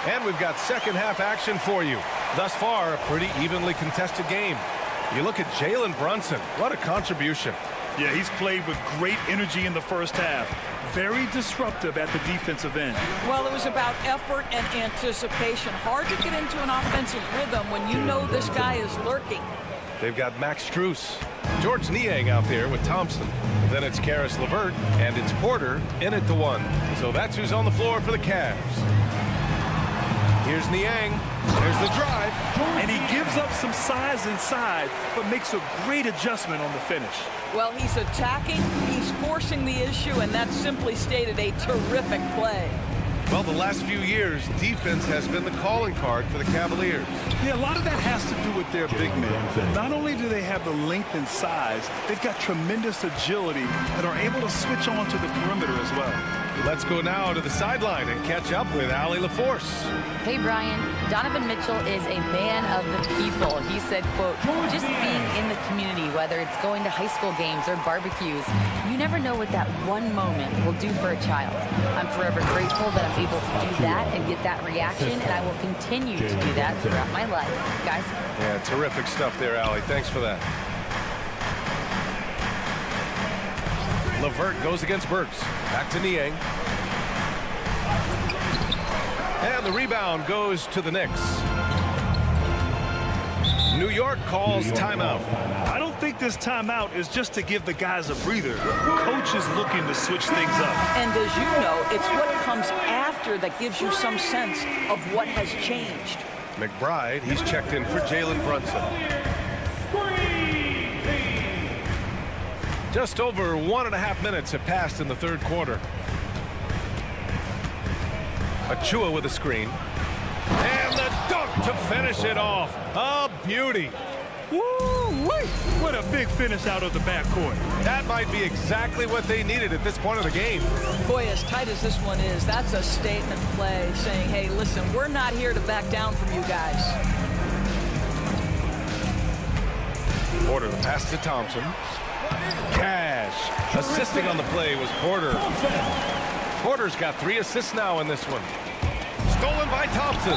And we've got second half action for you. Thus far, a pretty evenly contested game. You look at Jalen Brunson. What a contribution. Yeah, he's played with great energy in the first half. Very disruptive at the defensive end. Well, it was about effort and anticipation. Hard to get into an offensive rhythm when you know this guy is lurking. They've got Max Strus, George Niang out there with Thompson. Then it's Karis LeVert, and it's Porter in at the 1. So that's who's on the floor for the Cavs. Here's Niang. There's the drive. And he gives up some size inside, but makes a great adjustment on the finish. Well, he's attacking, he's forcing the issue, and that's simply stated a terrific play. Well, the last few years, defense has been the calling card for the Cavaliers. Yeah, a lot of that has to do with their big men. Not only do they have the length and size, they've got tremendous agility and are able to switch on to the perimeter as well. Let's go now to the sideline and catch up with Allie LaForce. Hey, Brian. Donovan Mitchell is a man of the people. He said, quote, just being in the community, whether it's going to high school games or barbecues, you never know what that one moment will do for a child. I'm forever grateful that I'm able to do that and get that reaction, and I will continue to do that throughout my life. Guys? Yeah, terrific stuff there, Allie. Thanks for that. LeVert goes against Burks. Back to Niang. And the rebound goes to the Knicks. New York calls timeout. I don't think this timeout is just to give the guys a breather. Coach is looking to switch things up. And as you know, it's what comes after that gives you some sense of what has changed. McBride, he's checked in for Jalen Brunson. Just over 1.5 minutes have passed in the third quarter. Achua with a screen. And the dunk to finish it off. A beauty. Woo-wee! What a big finish out of the backcourt. That might be exactly what they needed at this point of the game. Boy, as tight as this one is, that's a statement play saying, hey, listen, we're not here to back down from you guys. Porter, the pass to Thompson. Cash. Assisting on the play was Porter. Porter's got 3 assists now in this one. Stolen by Thompson.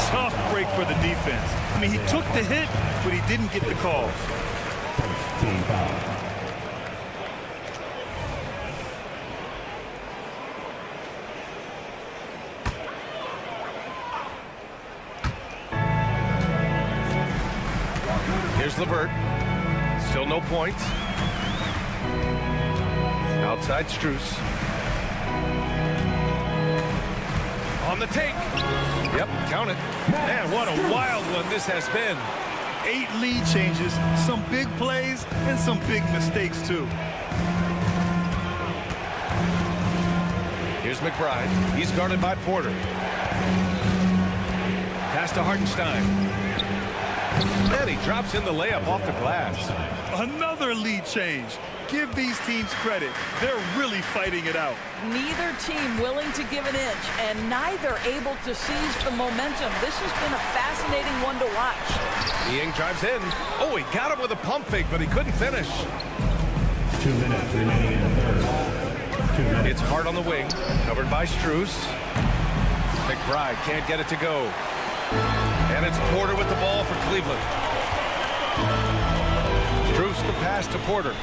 Tough break for the defense. I mean, he took the hit, but he didn't get the call. Team foul. Here's LeVert. Still no points. Outside Strus. On the take. Yep, count it. Man, what a wild one this has been. 8 lead changes, some big plays, and some big mistakes, too. Here's McBride. He's guarded by Porter. Pass to Hartenstein. And he drops in the layup off the glass. Another lead change. give these teams credit. They're really fighting it out. Neither team willing to give an inch, and neither able to seize the momentum. This has been a fascinating one to watch. Niang drives in. Oh, he got him with a pump fake, but he couldn't finish. 2 minutes remaining in the third. 2 minutes. It's Hart on the wing, covered by Strus. McBride can't get it to go. And it's Porter with the ball for Cleveland. Strus the pass to Porter.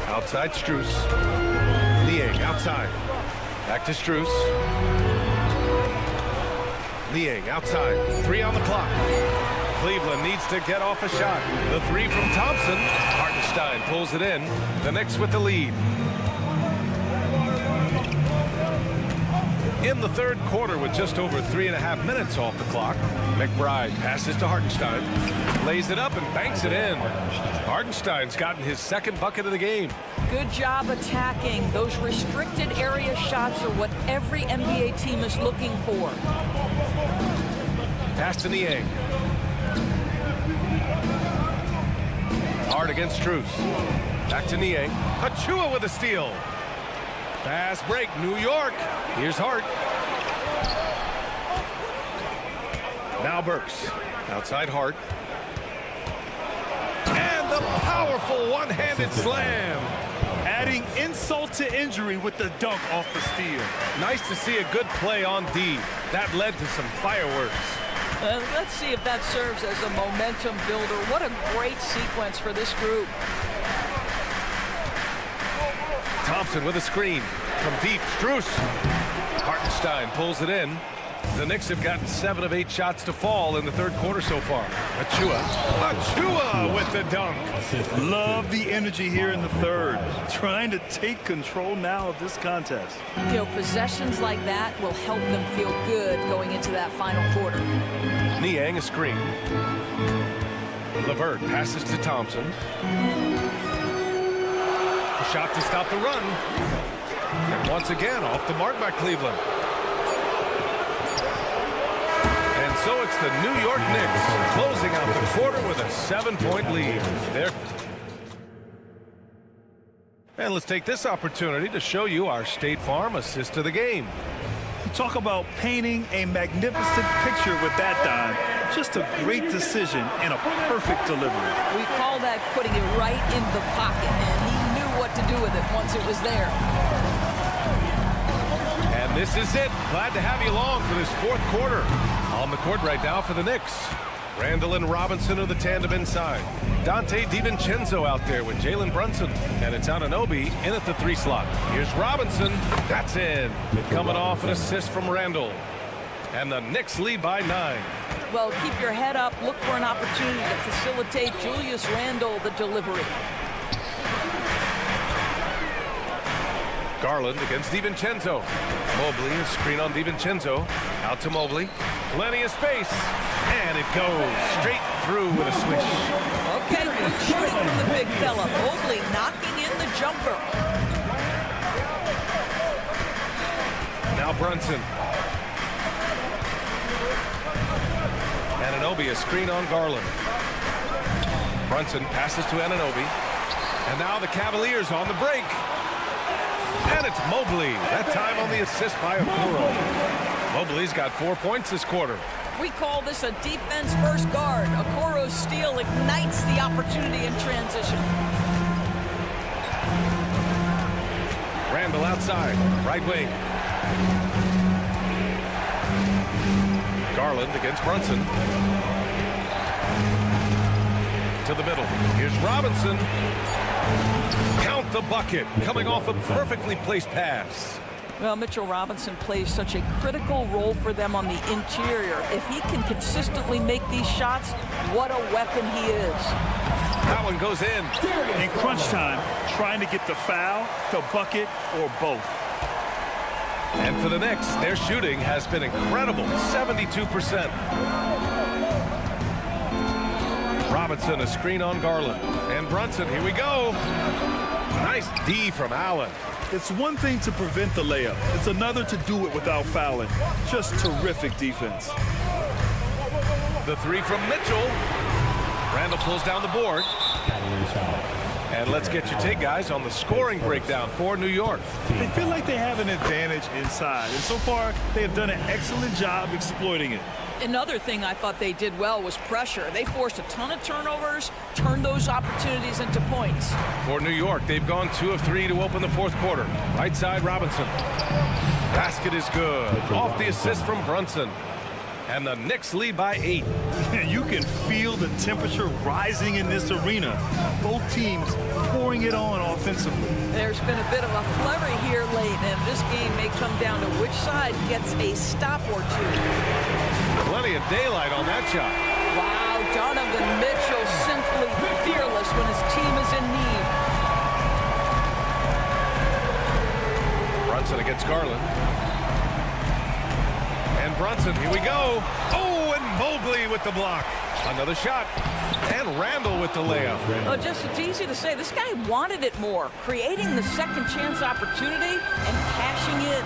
Outside Strus. Niang outside. Back to Strus. Niang outside. 3 on the clock. Cleveland needs to get off a shot. The 3 from Thompson. Hartenstein pulls it in. The Knicks with the lead. In the third quarter with just over 3.5 minutes off the clock, McBride passes to Hartenstein, lays it up and banks it in. Hartenstein's gotten his second bucket of the game. Good job attacking. Those restricted area shots are what every NBA team is looking for. Pass to Niang. Hart against Strus. Back to Niang. Achua with a steal. Fast break, New York. Here's Hart. Now Burks. Outside Hart. And the powerful one-handed slam. Adding insult to injury with the dunk off the steal. Nice to see a good play on D. That led to some fireworks. Let's see if that serves as a momentum builder. What a great sequence for this group. Thompson with a screen from deep. Strus. Hartenstein pulls it in. The Knicks have gotten 7 of 8 shots to fall in the third quarter so far. Achua with the dunk. Love the energy here in the third. Trying to take control now of this contest. You know, possessions like that will help them feel good going into that final quarter. Niang a screen. LeVert passes to Thompson. A shot to stop the run. And once again, off the mark by Cleveland. And so it's the New York Knicks closing out the quarter with a 7-point lead. And let's take this opportunity to show you our State Farm assist to the game. Talk about painting a magnificent picture with that dime. Just a great decision and a perfect delivery. We call that putting it right in the pocket, and he knew what to do with it once it was there. And this is it. Glad to have you along for this fourth quarter. On the court right now for the Knicks. Randall and Robinson are the tandem inside. Dante DiVincenzo out there with Jalen Brunson. And it's Anunoby in at the 3 slot. Here's Robinson. That's in. Coming off an assist from Randall. And the Knicks lead by 9. Well, keep your head up. Look for an opportunity to facilitate Julius Randle the delivery. Garland against DiVincenzo. Mobley, a screen on DiVincenzo. Out to Mobley. Plenty of space. And it goes straight through with a swish. Okay, good shooting from the big fella. Mobley knocking in the jumper. Now Brunson. Anunoby, a screen on Garland. Brunson passes to Anunoby. And now the Cavaliers on the break. And it's Mobley. That time on the assist by Okoro. Mobley's got 4 points this quarter. We call this a defense-first guard. Okoro's steal ignites the opportunity in transition. Randall outside, right wing. Garland against Brunson. To the middle. Here's Robinson. Count the bucket, coming off a perfectly placed pass. Well, Mitchell Robinson plays such a critical role for them on the interior. If he can consistently make these shots, what a weapon he is. That one goes in. In crunch time, trying to get the foul, the bucket, or both. And for the Knicks, their shooting has been incredible, 72%. Robinson, a screen on Garland. And Brunson, here we go. Nice D from Allen. It's one thing to prevent the layup. It's another to do it without fouling. Just terrific defense. The 3 from Mitchell. Randall pulls down the board. Cavaliers foul. And let's get your take, guys, on the scoring breakdown for New York. They feel like they have an advantage inside, and so far they have done an excellent job exploiting it. Another thing I thought they did well was pressure. They forced a ton of turnovers, turned those opportunities into points. For New York, they've gone 2 of 3 to open the fourth quarter. Right side, Robinson. Basket is good. Off the assist from Brunson. And the Knicks lead by 8. And you can feel the temperature rising in this arena. Both teams pouring it on offensively. There's been a bit of a flurry here late, and this game may come down to which side gets a stop or two. Plenty of daylight on that shot. Wow, Donovan Mitchell simply fearless when his team is in need. Brunson against Garland. And Brunson, here we go. Oh, and Mobley with the block. Another shot. And Randall with the layup. Well, just it's easy to say. This guy wanted it more, creating the second chance opportunity and cashing in.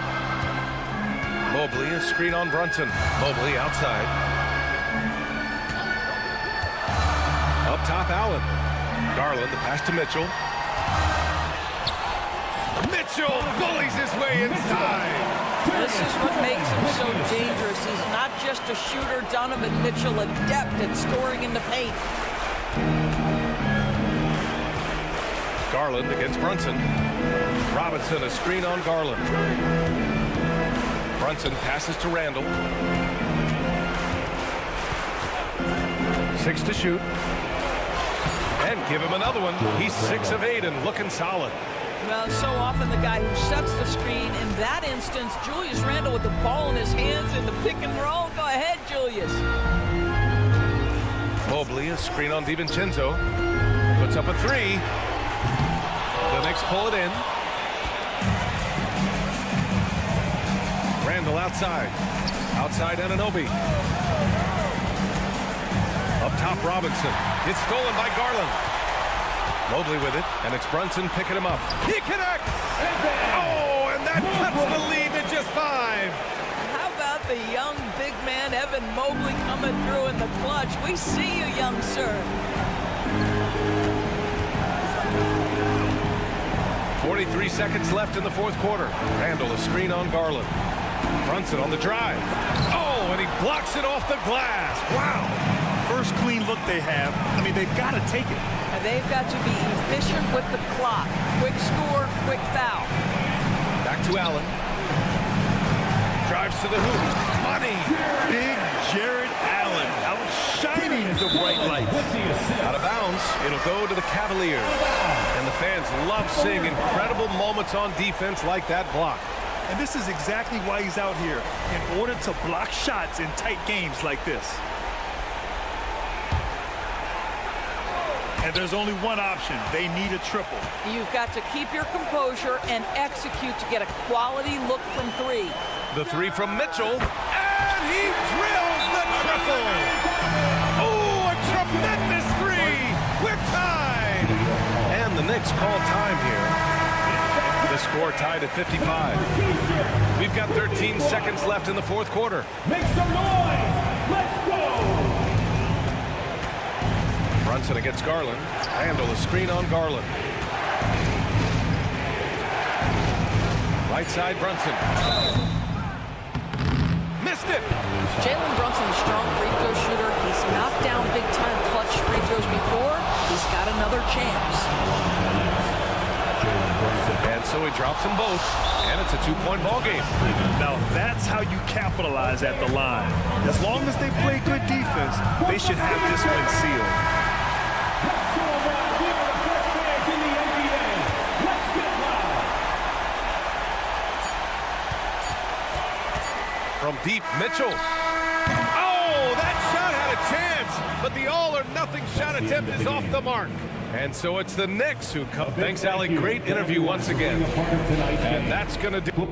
Mobley, a screen on Brunson. Mobley outside. Up top, Allen. Garland, the pass to Mitchell. Mitchell bullies his way inside. This is what makes him so dangerous. He's not just a shooter. Donovan Mitchell, adept at scoring in the paint. Garland against Brunson. Robinson, a screen on Garland. Brunson passes to Randall. 6 to shoot. And give him another one. He's 6 of 8 and looking solid. Well, so often the guy who sets the screen. In that instance, Julius Randle with the ball in his hands in the pick and roll. Go ahead, Julius. Mobley, a screen on DiVincenzo. Puts up a 3. The Knicks pull it in. Randall outside. Outside Anunoby. Up top, Robinson. It's stolen by Garland. Mobley with it, and it's Brunson picking him up. He connects! Oh, and that cuts the lead to just 5. How about the young big man, Evan Mobley, coming through in the clutch? We see you, young sir. 43 seconds left in the fourth quarter. Randall, a screen on Garland. Brunson on the drive. Oh, and he blocks it off the glass. Wow. First clean look they have. I mean, they've got to take it. And they've got to be efficient with the clock. Quick score, quick foul. Back to Allen. Drives to the hoop. Money. Big Jared Allen outshining the bright light. Out of bounds. It'll go to the Cavaliers. And the fans love seeing incredible moments on defense like that block. And this is exactly why he's out here, in order to block shots in tight games like this. And there's only one option. They need a triple. You've got to keep your composure and execute to get a quality look from 3. The 3 from Mitchell. And he drills the triple. Oh, a tremendous 3. We're tied. And the Knicks call time here. The score tied at 55. We've got 13 seconds left in the fourth quarter. Make some noise. Let's go. Brunson against Garland. Randall, a screen on Garland. Right side, Brunson. Missed it. Jalen Brunson, a strong free throw shooter. He's knocked down big-time clutch free throws before. He's got another chance. And so he drops them both, and it's a 2-point ball game. Now that's how you capitalize at the line. As long as they play good defense, they should have this one sealed. From deep, Mitchell. Oh, that shot had a chance, but the all-or-nothing shot attempt is off the mark. And so it's the Knicks who come. Thanks, Allie. Great interview once again. And that's going to do.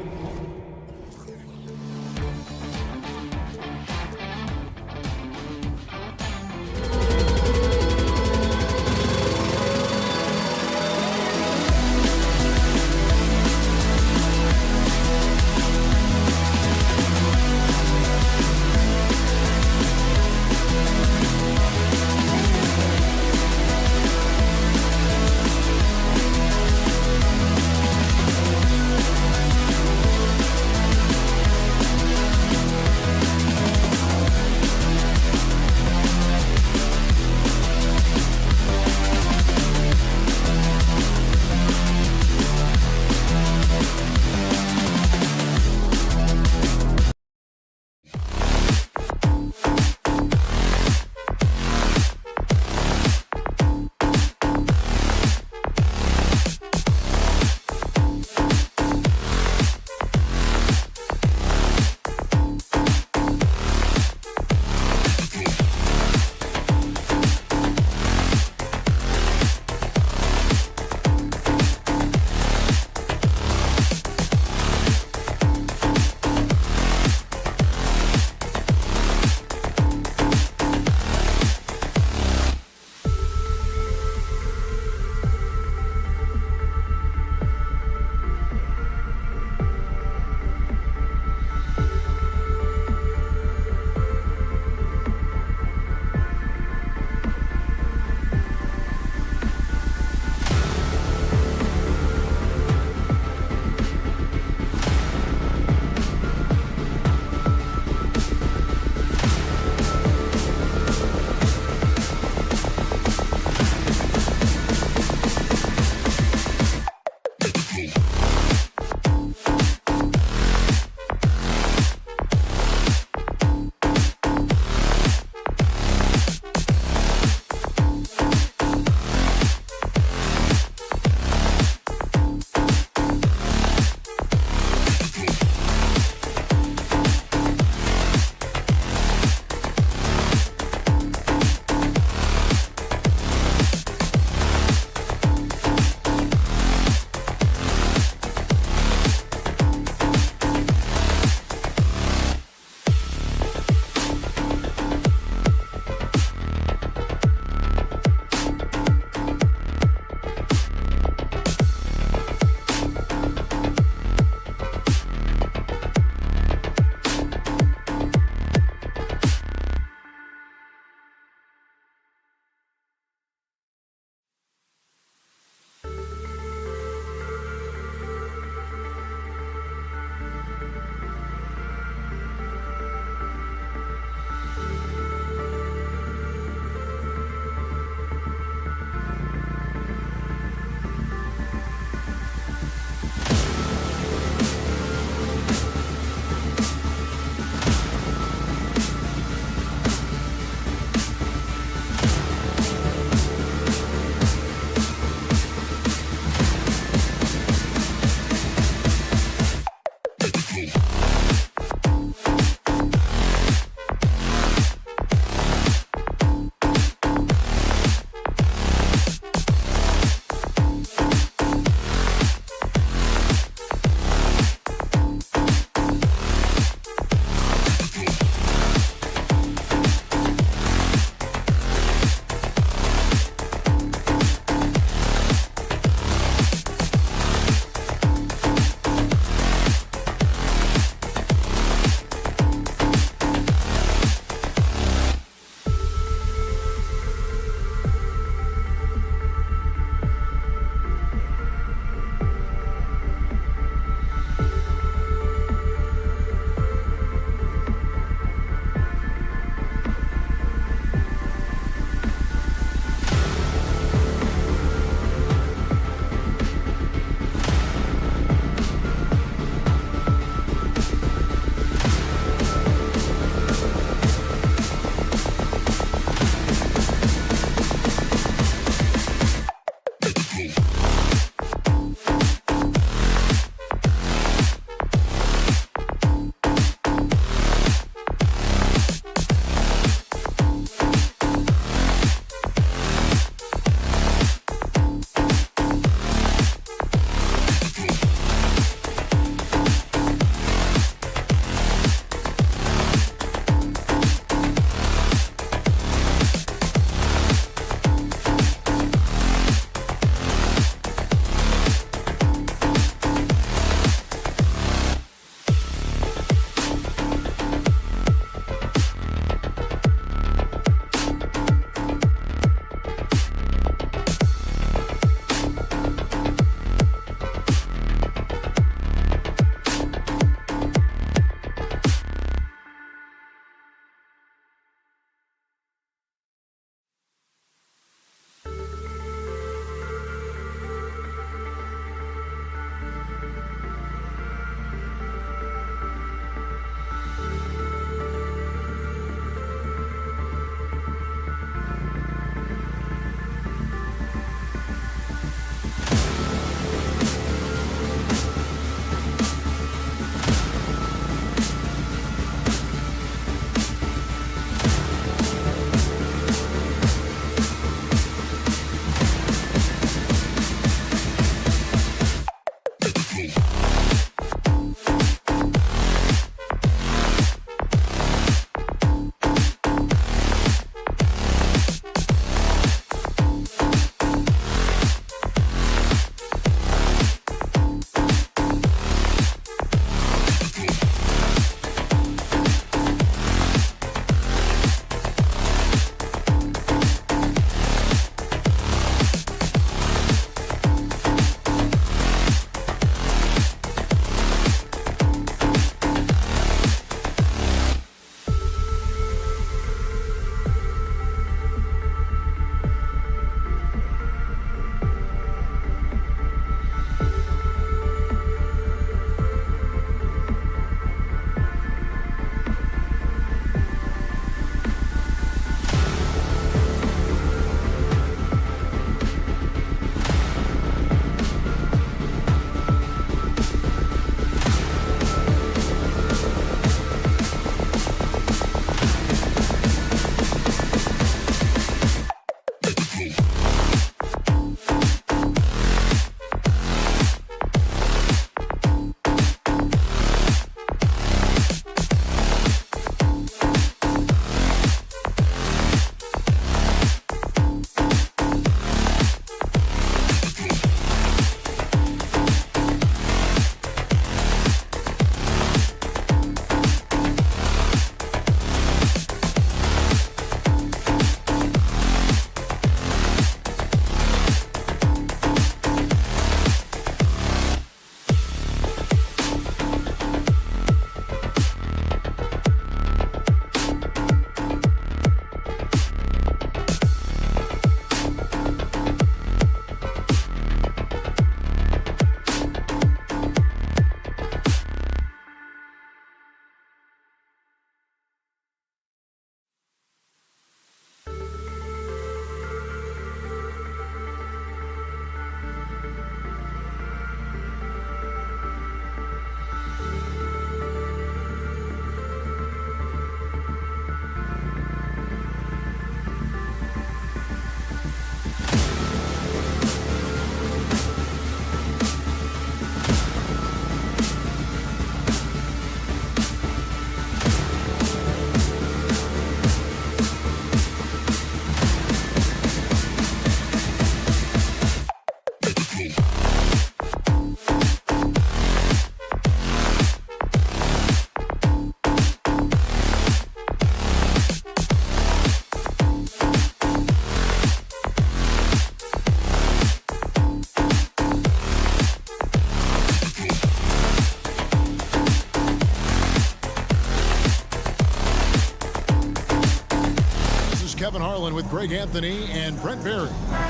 Kevin Harlan with Greg Anthony and Brent Barry.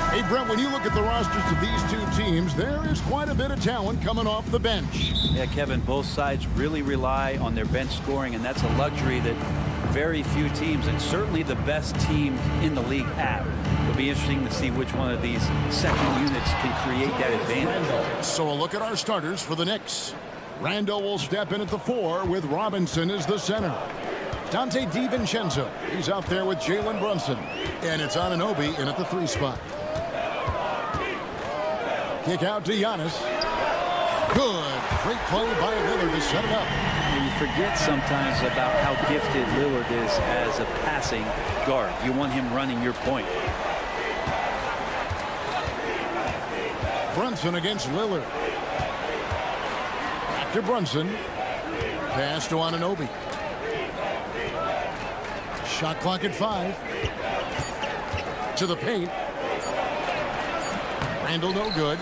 Hey, Brent, when you look at the rosters of these two teams, there is quite a bit of talent coming off the bench. Yeah, Kevin, both sides really rely on their bench scoring, and that's a luxury that very few teams, and certainly the best team in the league, have. It'll be interesting to see which one of these second units can create that advantage. So a look at our starters for the Knicks. Randall will step in at the 4 with Robinson as the center. Dante DiVincenzo, he's out there with Jalen Brunson. And it's Anunoby in at the 3 spot. Kick out to Giannis. Good. Great play by Lillard to set it up. You forget sometimes about how gifted Lillard is as a passing guard. You want him running your point. Brunson against Lillard. Back to Brunson. Pass to Anunoby. Shot clock at 5. To the paint. Randall no good.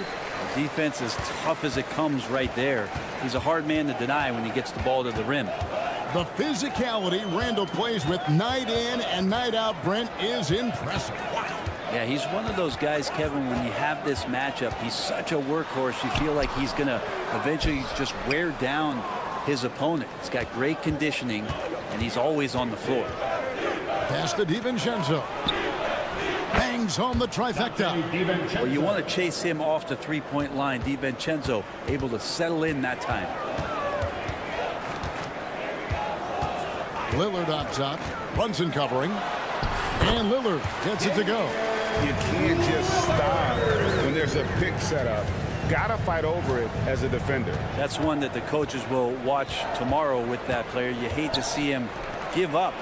Defense is tough as it comes right there. He's a hard man to deny when he gets the ball to the rim. The physicality Randall plays with night in and night out, Brent, is impressive. Wow. Yeah, he's one of those guys, Kevin, when you have this matchup, he's such a workhorse. You feel like he's going to eventually just wear down his opponent. He's got great conditioning, and he's always on the floor. Pass to DiVincenzo. Bangs home the trifecta. Well, you want to chase him off the three-point line. DiVincenzo able to settle in that time. Lillard on top. Brunson covering. And Lillard gets it to go. You can't just stop when there's a pick set up. Gotta fight over it as a defender. That's one that the coaches will watch tomorrow with that player. You hate to see him give up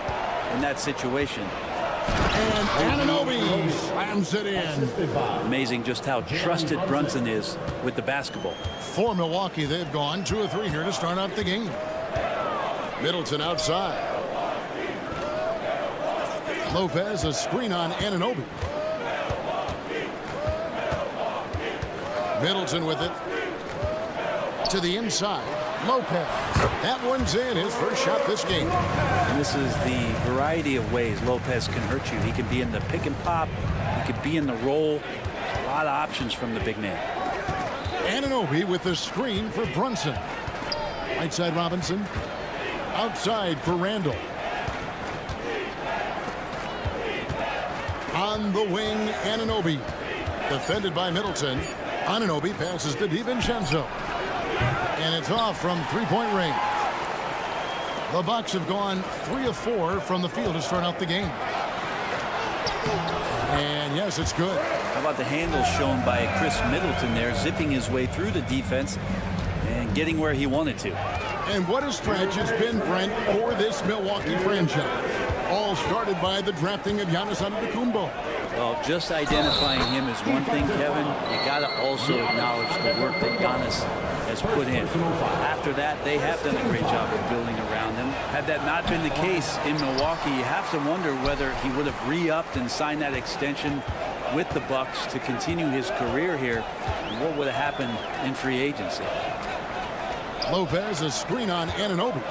in that situation. And Anunoby slams it in. Amazing just how trusted Brunson is with the basketball. For Milwaukee, they've gone 2 of 3 here to start out the game. Middleton outside. Lopez, a screen on Anunoby. Middleton with it. To the inside. Lopez. That one's in. His first shot this game. And this is the variety of ways Lopez can hurt you. He can be in the pick and pop. He could be in the roll. A lot of options from the big man. Anunoby with the screen for Brunson. Right side Robinson. Outside for Randall. On the wing, Anunoby. Defended by Middleton. Anunoby passes to DiVincenzo. And it's off from three-point range. The Bucks have gone 3 of 4 from the field to start out the game. And yes, it's good. How about the handle shown by Chris Middleton there, zipping his way through the defense and getting where he wanted to. And what a stretch it's been, Brent, for this Milwaukee franchise. All started by the drafting of Giannis Antetokounmpo. Well, just identifying him is one thing, Kevin. You got to also acknowledge the work that Giannis has put in. After that, they have done a great job of building around him. Had that not been the case in Milwaukee, you have to wonder whether he would have re-upped and signed that extension with the Bucks to continue his career here, and what would have happened in free agency. Lopez, a screen on Anunoby.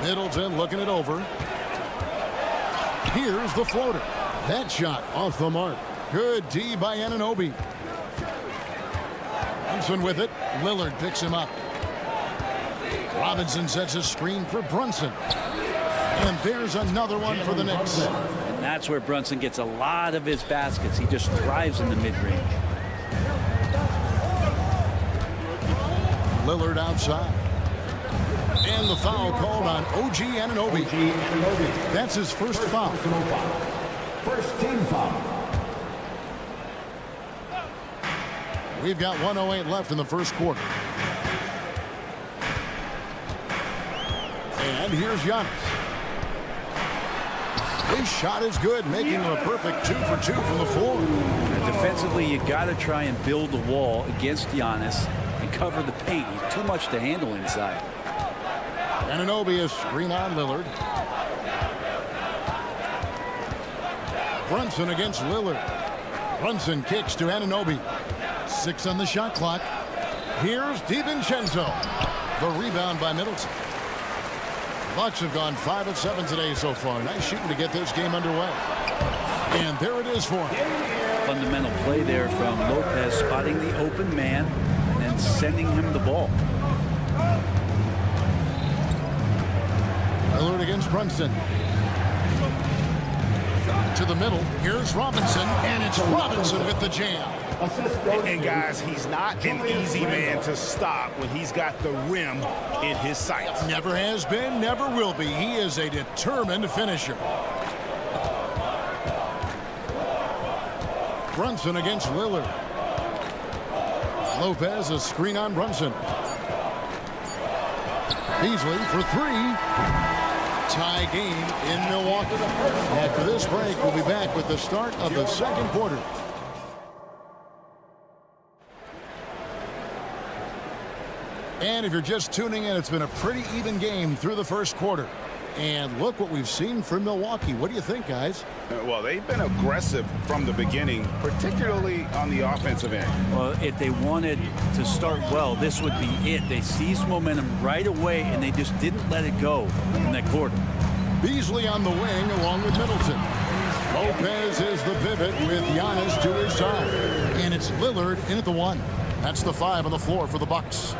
Middleton looking it over. Here's the floater. That shot off the mark. Good D by Anunoby. Brunson with it. Lillard picks him up. Robinson sets a screen for Brunson. And there's another one for the Knicks. And that's where Brunson gets a lot of his baskets. He just thrives in the mid-range. Lillard outside. And the foul called on OG Anunoby. That's his first foul. First team foul. We've got 1:08 left in the first quarter. And here's Giannis. His shot is good, making him a perfect 2 for 2 from the floor. Defensively, you got to try and build the wall against Giannis and cover the paint. He's too much to handle inside. Anunoby is screen on Lillard. Brunson against Lillard. Brunson kicks to Anunoby. 6 on the shot clock. Here's DiVincenzo. The rebound by Middleton. Bucks have gone 5 of 7 today so far. Nice shooting to get this game underway. And there it is for him. Fundamental play there from Lopez, spotting the open man and then sending him the ball. Lillard against Brunson. To the middle. Here's Robinson, and it's Robinson with the jam. And guys, he's not an easy man to stop when he's got the rim in his sights. Never has been, never will be. He is a determined finisher. Brunson against Lillard. Lopez, a screen on Brunson. Beasley for 3. Tie game in Milwaukee. After this break, we'll be back with the start of the second quarter. And if you're just tuning in, it's been a pretty even game through the first quarter. And look what we've seen from Milwaukee. What do you think, guys? Well, they've been aggressive from the beginning, particularly on the offensive end. Well, if they wanted to start well, this would be it. They seized momentum right away, and they just didn't let it go in that quarter. Beasley on the wing along with Middleton. Lopez is the pivot with Giannis to his side. And it's Lillard in at the 1. That's the 5 on the floor for the Bucks.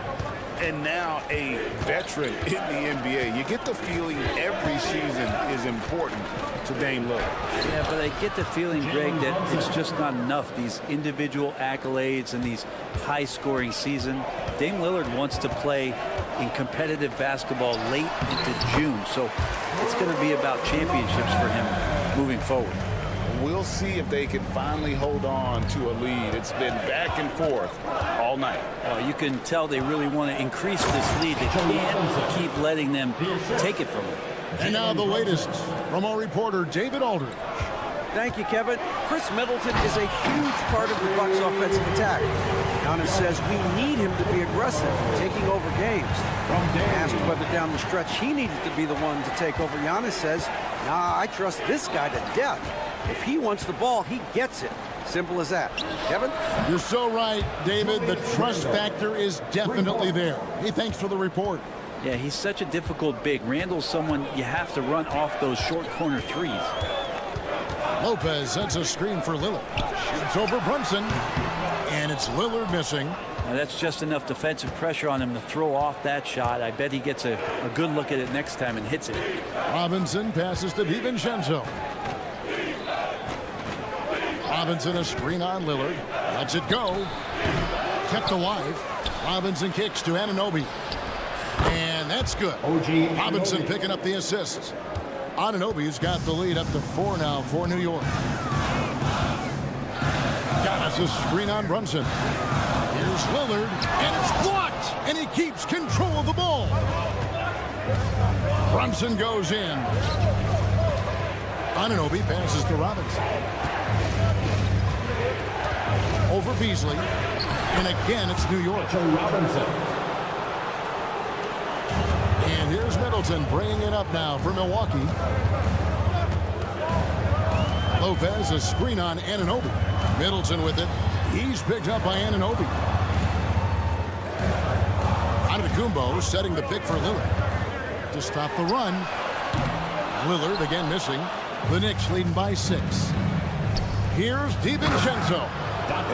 And now a veteran in the NBA. You get the feeling every season is important to Dame Lillard. Yeah, but I get the feeling, Greg, that it's just not enough. These individual accolades and these high-scoring season. Dame Lillard wants to play in competitive basketball late into June. So it's going to be about championships for him moving forward. We'll see if they can finally hold on to a lead. It's been back and forth all night. You can tell they really want to increase this lead. They can't keep letting them take it from them. And now the latest from our reporter, David Aldridge. Thank you, Kevin. Chris Middleton is a huge part of the Bucks' offensive attack. Giannis says we need him to be aggressive, taking over games. Asked whether down the stretch he needed to be the one to take over, Giannis says, nah, I trust this guy to death. If he wants the ball, he gets it. Simple as that. Kevin? You're so right, David. The trust factor is definitely there. Hey, thanks for the report. Yeah, he's such a difficult big. Randall's someone you have to run off those short corner threes. Lopez sets a screen for Lillard. Shoots over Brunson. And it's Lillard missing. Now that's just enough defensive pressure on him to throw off that shot. I bet he gets a good look at it next time and hits it. Robinson passes to DiVincenzo. Robinson a screen on Lillard. Lets it go. Kept alive. Robinson kicks to Anunoby. And that's good. Robinson picking up the assists. Anunoby's got the lead up to 4 now for New York. Giannis a screen on Brunson. Here's Lillard, and it's blocked, and he keeps control of the ball. Brunson goes in. Anunoby passes to Robinson. Over Beasley, and again it's New York. And here's Middleton bringing it up now for Milwaukee. Lopez a screen on Anunoby. Middleton with it. He's picked up by Anunoby. Antetokounmpo setting the pick for Lillard to stop the run. Lillard again missing. The Knicks leading by 6. Here's DiVincenzo.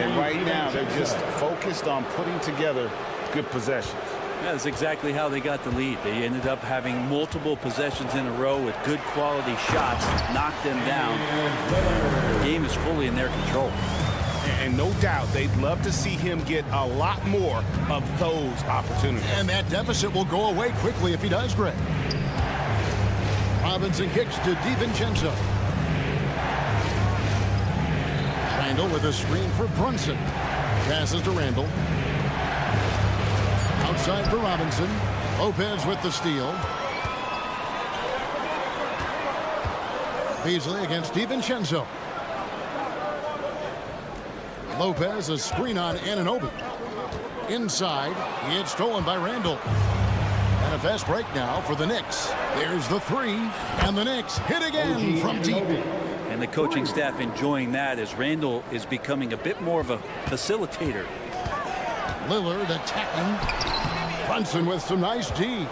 And right now they're just focused on putting together good possessions. That's exactly how they got the lead. They ended up having multiple possessions in a row with good quality shots, knocked them down. The game is fully in their control. And no doubt they'd love to see him get a lot more of those opportunities. And that deficit will go away quickly if he does, Greg. Robinson kicks to DiVincenzo. Randall with a screen for Brunson. Passes to Randall. Outside for Robinson. Lopez with the steal. Beasley against DiVincenzo. Lopez a screen on Anunoby. Inside, it's stolen by Randall. And a fast break now for the Knicks. There's the 3, and the Knicks hit again from deep. And the coaching staff enjoying that as Randall is becoming a bit more of a facilitator. Lillard attacking. Brunson with some nice D.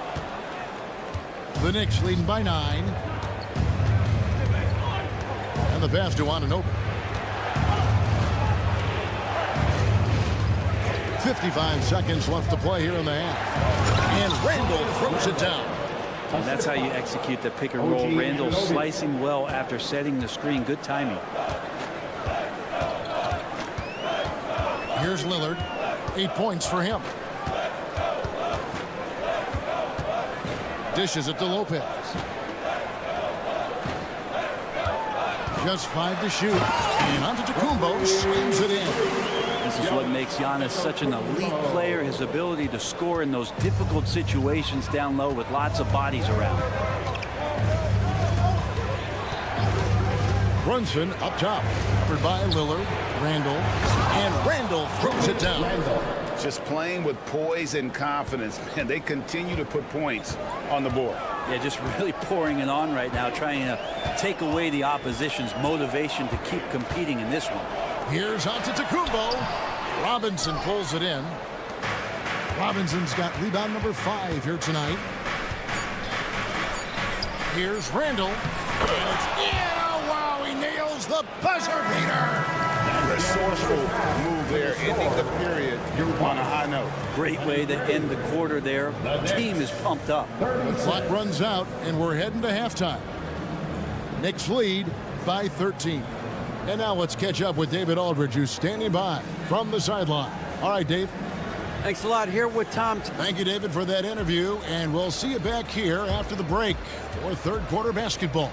The Knicks leading by 9. And the pass to Anunoby. 55 seconds left to play here in the half. And Randall throws it down. And that's how you execute the pick and roll. Randall slicing well after setting the screen. Good timing. Here's Lillard. 8 points for him. Dishes it to Lopez. Just 5 to shoot. And Antetokounmpo slams it in. This is what makes Giannis such an elite player, his ability to score in those difficult situations down low with lots of bodies around. Brunson up top, covered by Lillard, Randall, and Randall throws it down. Just playing with poise and confidence, and they continue to put points on the board. Yeah, just really pouring it on right now, trying to take away the opposition's motivation to keep competing in this one. Here's Antetokounmpo. Robinson pulls it in. Robinson's got rebound number 5 here tonight. Here's Randall. And it's in. Oh, wow, he nails the buzzer beater. Resourceful move there, ending the period on a high note. Great way to end the quarter there. The team is pumped up. The clock runs out, and we're heading to halftime. Knicks lead by 13. And now let's catch up with David Aldridge, who's standing by from the sideline. All right, Dave. Thanks a lot. Here with Tom. Thank you, David, for that interview. And we'll see you back here after the break for third quarter basketball.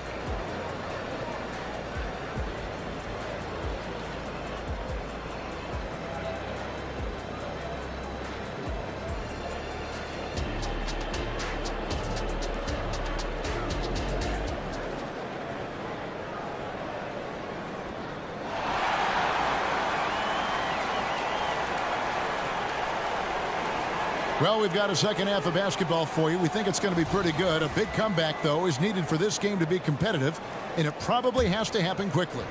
Well, we've got a second half of basketball for you. We think it's going to be pretty good. A big comeback, though, is needed for this game to be competitive, and it probably has to happen quickly.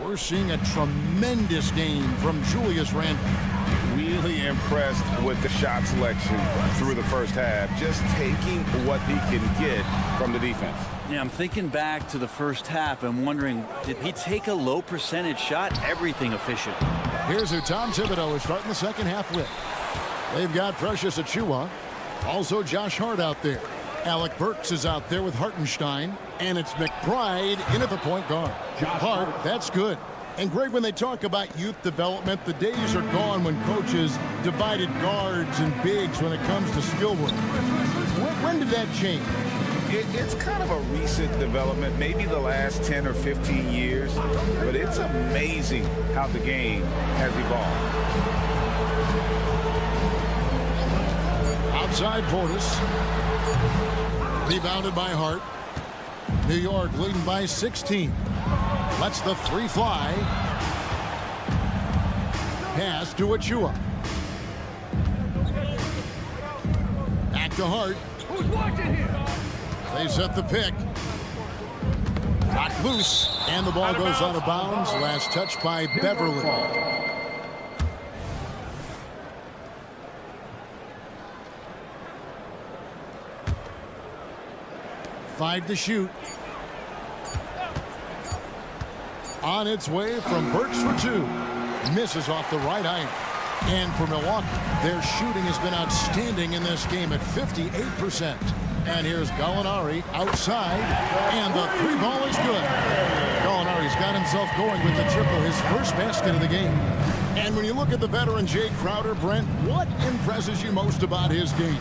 We're seeing a tremendous game from Julius Randle. Really impressed with the shot selection through the first half, just taking what he can get from the defense. Yeah, I'm thinking back to the first half and wondering, did he take a low percentage shot? Everything efficient. Here's who Tom Thibodeau is starting the second half with. They've got Precious Achiuwa, also Josh Hart out there. Alec Burks is out there with Hartenstein, and it's McBride in at the point guard. Hart, that's good. And Greg, when they talk about youth development, the days are gone when coaches divided guards and bigs when it comes to skill work. When did that change? It's kind of a recent development, maybe the last 10 or 15 years, but it's amazing how the game has evolved. Outside Portis. Rebounded by Hart. New York leading by 16. Lets the 3 fly. Pass to Achiuwa. Back to Hart. Who's watching here? They set the pick. Knocked loose. And the ball goes out of bounds. Last touch by Beverly. 5 to shoot. On its way from Burks for 2. Misses off the right iron. And for Milwaukee, their shooting has been outstanding in this game at 58%. And here's Gallinari outside, and the 3 ball is good. Gallinari's got himself going with the triple, his first basket of the game. And when you look at the veteran Jay Crowder, Brent, what impresses you most about his game?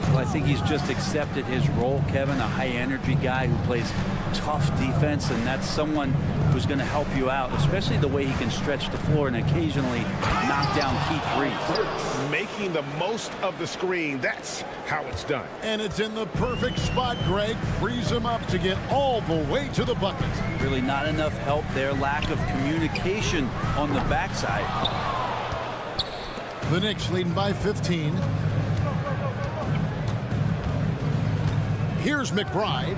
Well, I think he's just accepted his role, Kevin, a high-energy guy who plays tough defense, and that's someone who's going to help you out, especially the way he can stretch the floor and occasionally knock down key threes. Making the most of the screen, that's how it's done. And it's in the perfect spot, Greg. Frees him up to get all the way to the bucket. Really not enough help there. Lack of communication on the backside. The Knicks leading by 15. Here's McBride,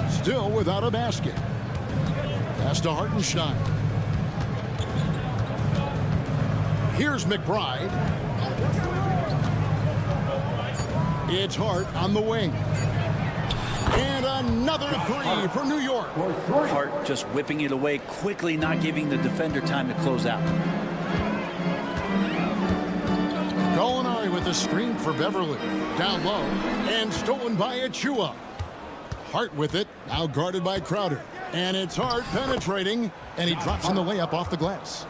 still without a basket. Pass to Hartenstein. Here's McBride. It's Hart on the wing. And another three for New York. Hart just whipping it away quickly, not giving the defender time to close out. Gallinari with the screen for Beverly. Down low. And stolen by ua. Hart with it. Now guarded by Crowder. And it's Hart penetrating. And he drops in the layup off the glass.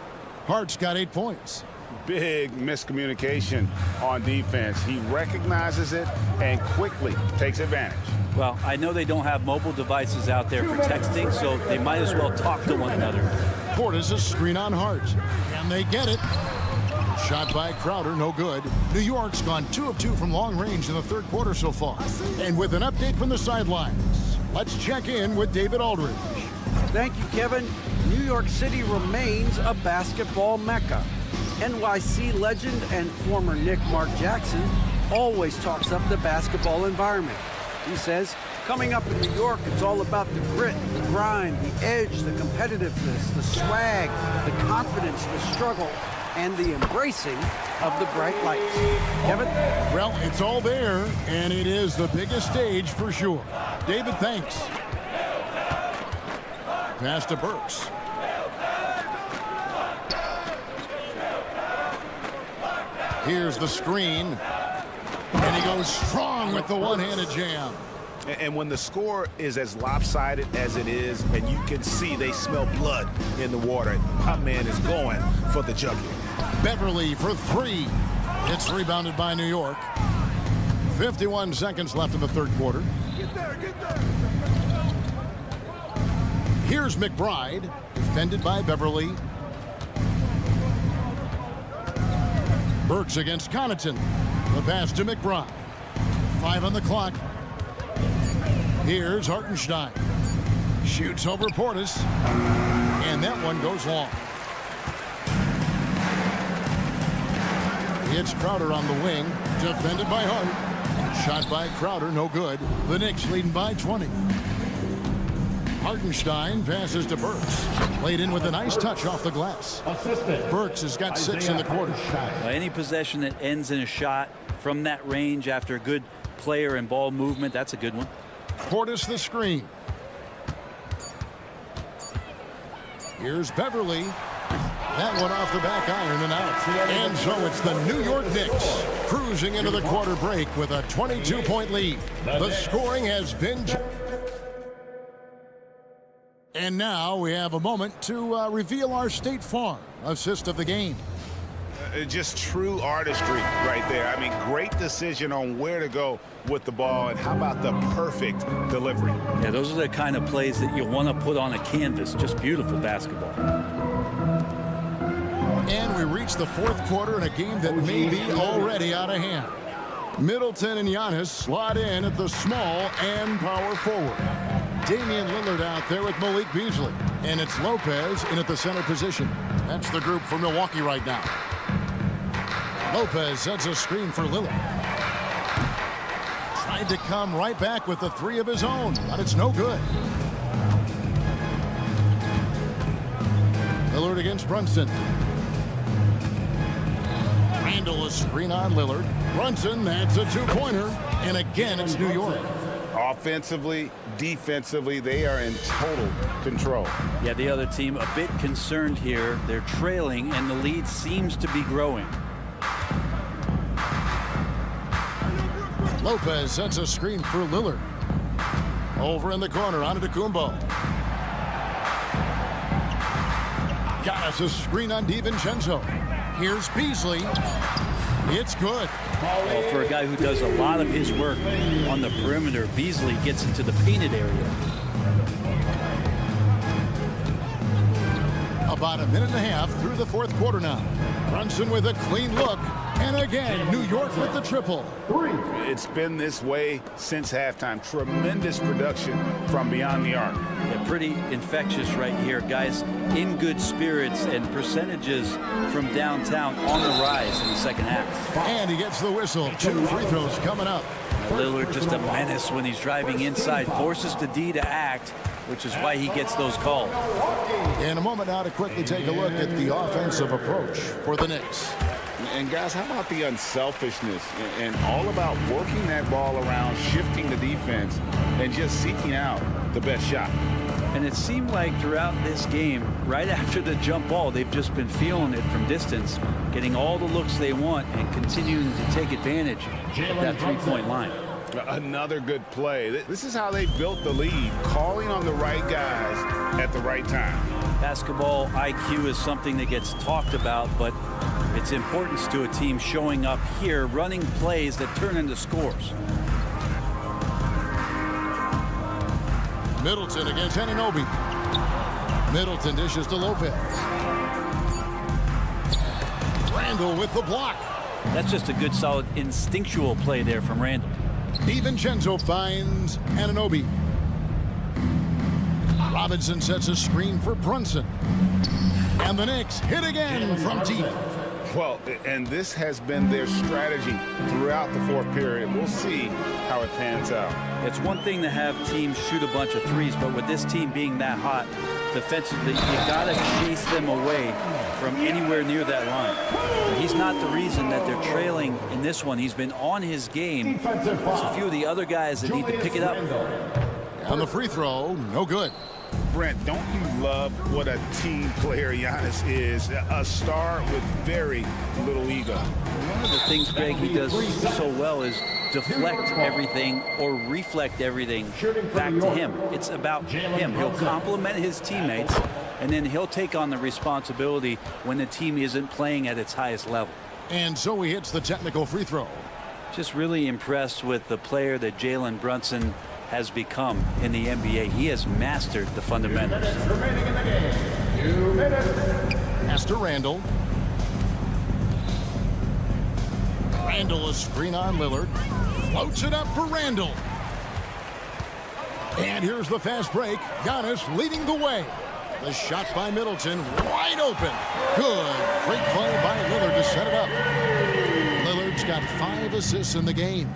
Hart's got 8 points. Big miscommunication on defense. He recognizes it and quickly takes advantage. Well, I know they don't have mobile devices out there for texting, so they might as well talk to one another. Portis a screen on Hart. Can they get it? Shot by Crowder, no good. New York's gone 2 of 2 from long range in the third quarter so far. And with an update from the sidelines, let's check in with David Aldridge. Thank you, Kevin. New York City remains a basketball mecca. NYC legend and former Knick Mark Jackson always talks up the basketball environment. He says, coming up in New York, it's all about the grit, the grind, the edge, the competitiveness, the swag, the confidence, the struggle, and the embracing of the bright lights. Kevin? Well, it's all there, and it is the biggest stage for sure. David, thanks. Pass to Burks. Here's the screen. And he goes strong with the one-handed jam. And when the score is as lopsided as it is, and you can see they smell blood in the water, my man is going for the jugular. Beverly for 3. It's rebounded by New York. 51 seconds left in the third quarter. Get there, get there. Here's McBride, defended by Beverly. Burks against Connaughton. The pass to McBride. 5 on the clock. Here's Hartenstein. Shoots over Portis. And that one goes long. It's Crowder on the wing. Defended by Hart. Shot by Crowder, no good. The Knicks leading by 20. Hartenstein passes to Burks. Played in with a nice touch off the glass. Burks has got 6 in the quarter. Any possession that ends in a shot from that range after a good player and ball movement, that's a good one. Portis the screen. Here's Beverly. That one off the back iron and out. And so it's the New York Knicks cruising into the quarter break with a 22-point lead. The scoring has been... And now we have a moment to reveal our State Farm assist of the game. Just true artistry right there. I mean, great decision on where to go with the ball, and how about the perfect delivery? Yeah, those are the kind of plays that you want to put on a canvas. Just beautiful basketball. And we reach the fourth quarter in a game that may be already out of hand. Middleton and Giannis slot in at the small and power forward. Damian Lillard out there with Malik Beasley. And it's Lopez in at the center position. That's the group for Milwaukee right now. Lopez sets a screen for Lillard. Tried to come right back with the 3 of his own, but it's no good. Lillard against Brunson. Randall a screen on Lillard. Brunson, that's a 2-pointer. And again, it's New York. Offensively, defensively, they are in total control. Yeah, the other team a bit concerned here. They're trailing, and the lead seems to be growing. Lopez sets a screen for Lillard. Over in the corner, Antetokounmpo. Giannis a screen on DiVincenzo. Here's Beasley. It's good. Well, for a guy who does a lot of his work on the perimeter, Beasley gets into the painted area. About a minute and a half through the fourth quarter now. Brunson with a clean look. And again, New York with the triple. It's been this way since halftime. Tremendous production from beyond the arc. Yeah, pretty infectious right here. Guys in good spirits, and percentages from downtown on the rise in the second half. And he gets the whistle. 2 free throws coming up. Lillard just a menace when he's driving inside. Forces the D to act, which is why he gets those calls. In a moment now to quickly take a look at the offensive approach for the Knicks. And guys, how about the unselfishness and all about working that ball around, shifting the defense, and just seeking out the best shot? And it seemed like throughout this game, right after the jump ball, they've just been feeling it from distance, getting all the looks they want and continuing to take advantage of that three-point line. Another good play. This is how they built the lead, calling on the right guys at the right time. Basketball IQ is something that gets talked about, but its importance to a team showing up here, running plays that turn into scores. Middleton against Anunoby. Middleton dishes to Lopez. Randall with the block. That's just a good, solid, instinctual play there from Randall. DiVincenzo finds Anunoby. Robinson sets a screen for Brunson. And the Knicks hit again from deep. Well, and this has been their strategy throughout the fourth period. We'll see how it pans out. It's one thing to have teams shoot a bunch of threes, but with this team being that hot defensively, you got to chase them away from anywhere near that line. But he's not the reason that they're trailing in this one. He's been on his game. There's a few of the other guys that need to pick it up. On the free throw, no good. Brent, don't you love what a team player Giannis is? A star with very little ego. One of the things, Greg, he does so well is deflect everything or reflect everything back to him. It's about him. He'll compliment his teammates, and then he'll take on the responsibility when the team isn't playing at its highest level. And so he hits the technical free throw. Just really impressed with the player that Jalen Brunson has become in the NBA. He has mastered the fundamentals. Pass to Randall. Randall, a screen on Lillard. Floats it up for Randall. And here's the fast break. Giannis leading the way. The shot by Middleton, wide open. Good. Great play by Lillard to set it up. Lillard's got 5 assists in the game.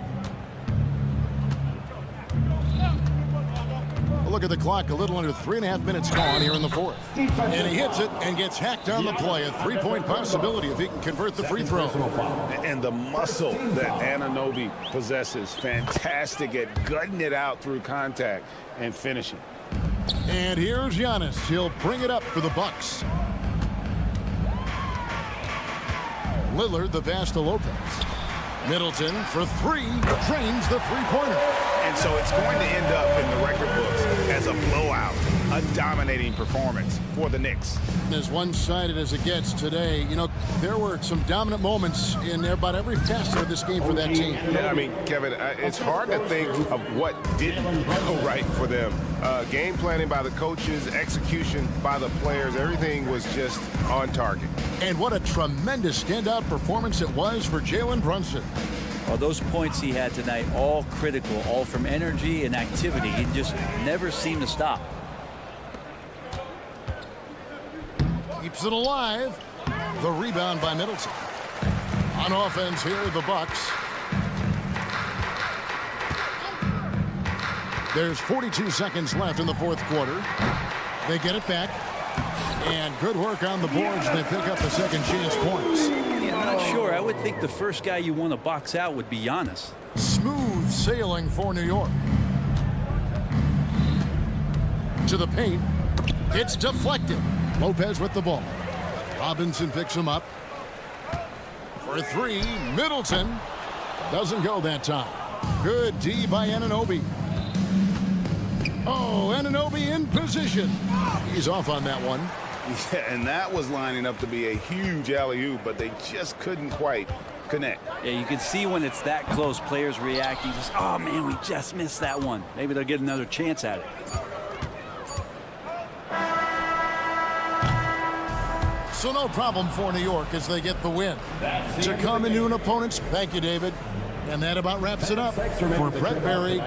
Look at the clock, a little under 3.5 minutes gone here in the fourth. And he hits it and gets hacked on the play. A three-point possibility if he can convert the free throw. And the muscle that Anunoby possesses, fantastic at gutting it out through contact and finishing. And here's Giannis. He'll bring it up for the Bucks. Lillard, the pass to Lopez. Middleton for 3, drains the three-pointer. And so it's going to end up in the record books as a blowout, a dominating performance for the Knicks. As one-sided as it gets today, you know, there were some dominant moments in about every facet of this game for that team. Yeah, I mean, Kevin, it's hard to think of what didn't go right for them. Game planning by the coaches, execution by the players, everything was just on target. And what a tremendous standout performance it was for Jalen Brunson. Well, those points he had tonight, all critical, all from energy and activity. He just never seemed to stop. Keeps it alive. The rebound by Middleton. On offense here, the Bucks. There's 42 seconds left in the fourth quarter. They get it back. And good work on the boards. They pick up the second chance points. Yeah, I'm not sure. I would think the first guy you want to box out would be Giannis. Smooth sailing for New York. To the paint. It's deflected. Lopez with the ball. Robinson picks him up. For 3, Middleton. Doesn't go that time. Good D by Anunoby. Oh, Anunoby in position. He's off on that one. Yeah, and that was lining up to be a huge alley-oop, but they just couldn't quite connect. Yeah, you can see when it's that close, players reacting. Just, oh, man, we just missed that one. Maybe they'll get another chance at it. So no problem for New York as they get the win. To come into an opponent's. Thank you, David. And that about wraps it up for Brett Berry.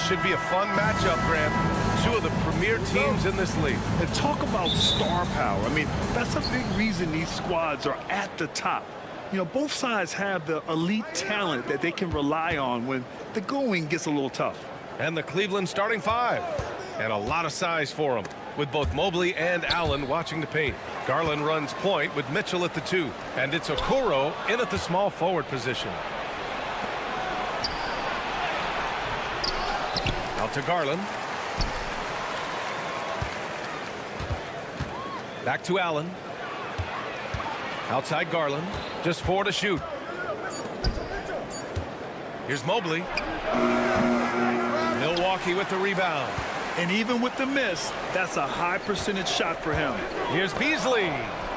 This should be a fun matchup, Grant. Two of the premier teams in this league. And talk about star power. I mean, that's a big reason these squads are at the top. You know, both sides have the elite talent that they can rely on when the going gets a little tough. And the Cleveland starting five. And a lot of size for them, with both Mobley and Allen watching the paint. Garland runs point with Mitchell at the 2. And it's Okoro in at the small forward position. Out to Garland. Back to Allen. Outside Garland. Just 4 to shoot. Here's Mobley. Milwaukee with the rebound. And even with the miss, that's a high percentage shot for him. Here's Beasley.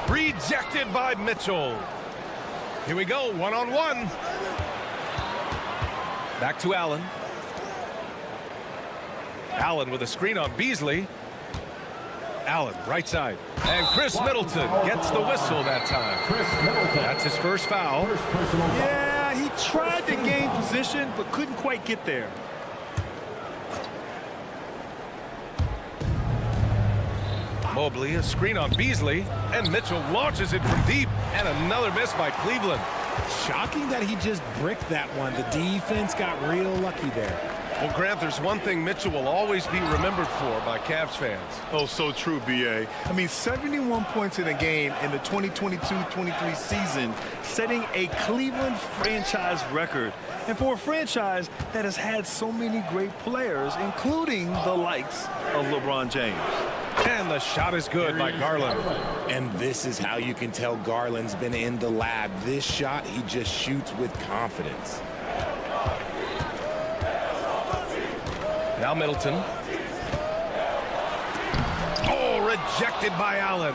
Rejected by Mitchell. Here we go, one-on-one. Back to Allen. Allen with a screen on Beasley. Allen, right side. And Chris Middleton gets the whistle that time. That's his first foul. Yeah, he tried to gain position, but couldn't quite get there. Mobley, a screen on Beasley, and Mitchell launches it from deep, and another miss by Cleveland. Shocking that he just bricked that one. The defense got real lucky there. Well, Grant, there's one thing Mitchell will always be remembered for by Cavs fans. Oh, so true, B.A. I mean, 71 points in a game in the 2022-23 season, setting a Cleveland franchise record. And for a franchise that has had so many great players, including the likes of LeBron James. And the shot is good by Garland. And this is how you can tell Garland's been in the lab. This shot, he just shoots with confidence. Now Middleton. Oh, rejected by Allen.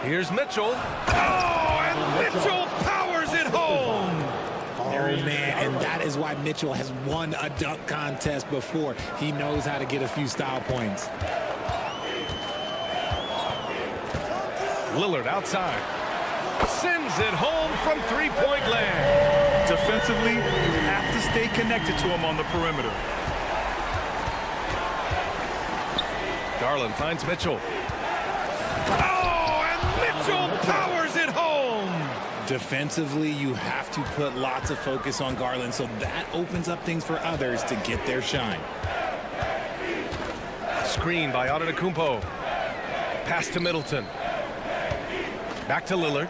Here's Mitchell. Oh, and Mitchell powers it home. Oh, man, and that is why Mitchell has won a dunk contest before. He knows how to get a few style points. Lillard outside. Sends it home from three-point land. Defensively, you have to stay connected to him on the perimeter. Garland finds Mitchell. Oh, and Mitchell powers it home. Defensively, you have to put lots of focus on Garland, so that opens up things for others to get their shine. Screen by Antetokounmpo. Pass to Middleton. Back to Lillard.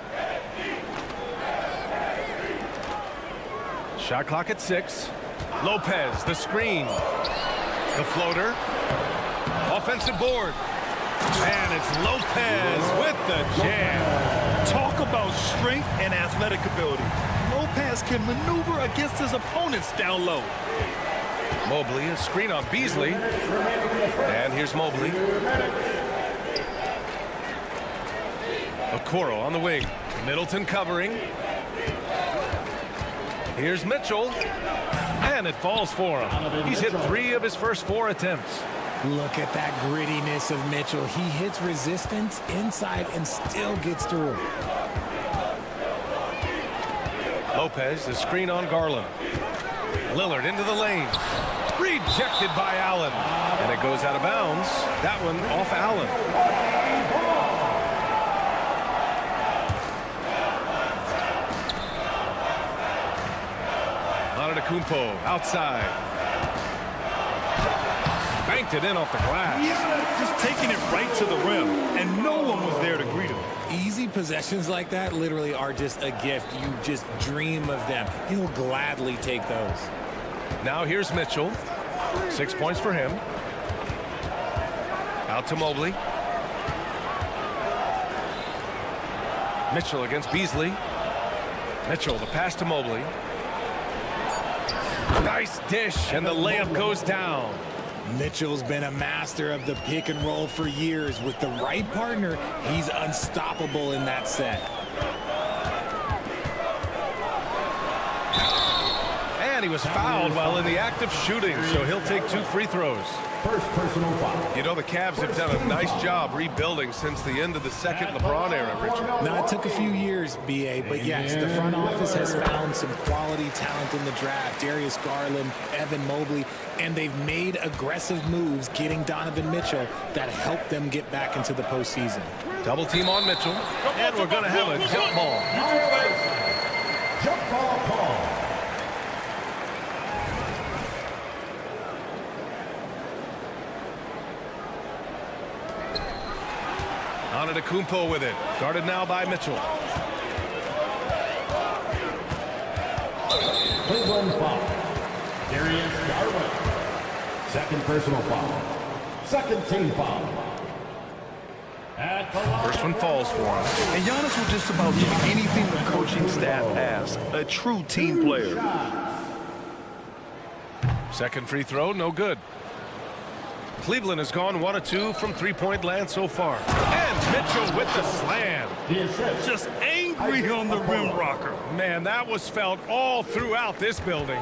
Shot clock at 6. Lopez, the screen. The floater. Offensive board. And it's Lopez with the jam. Talk about strength and athletic ability. Lopez can maneuver against his opponents down low. Mobley, a screen on Beasley. And here's Mobley. Okoro on the wing. Middleton covering. Here's Mitchell. And it falls for him. He's hit 3 of his first 4 attempts. Look at that grittiness of Mitchell. He hits resistance inside and still gets through. Lopez, the screen on Garland. Lillard into the lane. Rejected by Allen. And it goes out of bounds. That one off Allen. Antetokounmpo outside. Banked it in off the glass. He's just taking it right to the rim, and no one was there to greet him. Easy possessions like that literally are just a gift. You just dream of them. He'll gladly take those. Now here's Mitchell. 6 points for him. Out to Mobley. Mitchell against Beasley. Mitchell, the pass to Mobley. Nice dish, and the layup goes down. Mitchell's been a master of the pick and roll for years. With the right partner, he's unstoppable in that set. And And he was fouled while in the act of shooting, so he'll take 2 free throws. First personal foul. You know, the Cavs have done a nice job rebuilding since the end of the second LeBron era, Richard. Now, it took a few years, B.A., but yes, the front office has found some quality talent in the draft. Darius Garland, Evan Mobley, and they've made aggressive moves getting Donovan Mitchell that help them get back into the postseason. Double team on Mitchell, and we're going to have a jump ball. Jump ball call. Antetokounmpo with it. Guarded now by Mitchell. Cleveland foul. Darius Garland. Second personal foul. Second team foul. At the line. First one falls for him. And Giannis will just about do anything the coaching staff asks. A true team player. Second free throw, no good. Cleveland has gone 1 of 2 from three-point land so far. And Mitchell with the slam. Just angry on the rim rocker. Man, that was felt all throughout this building.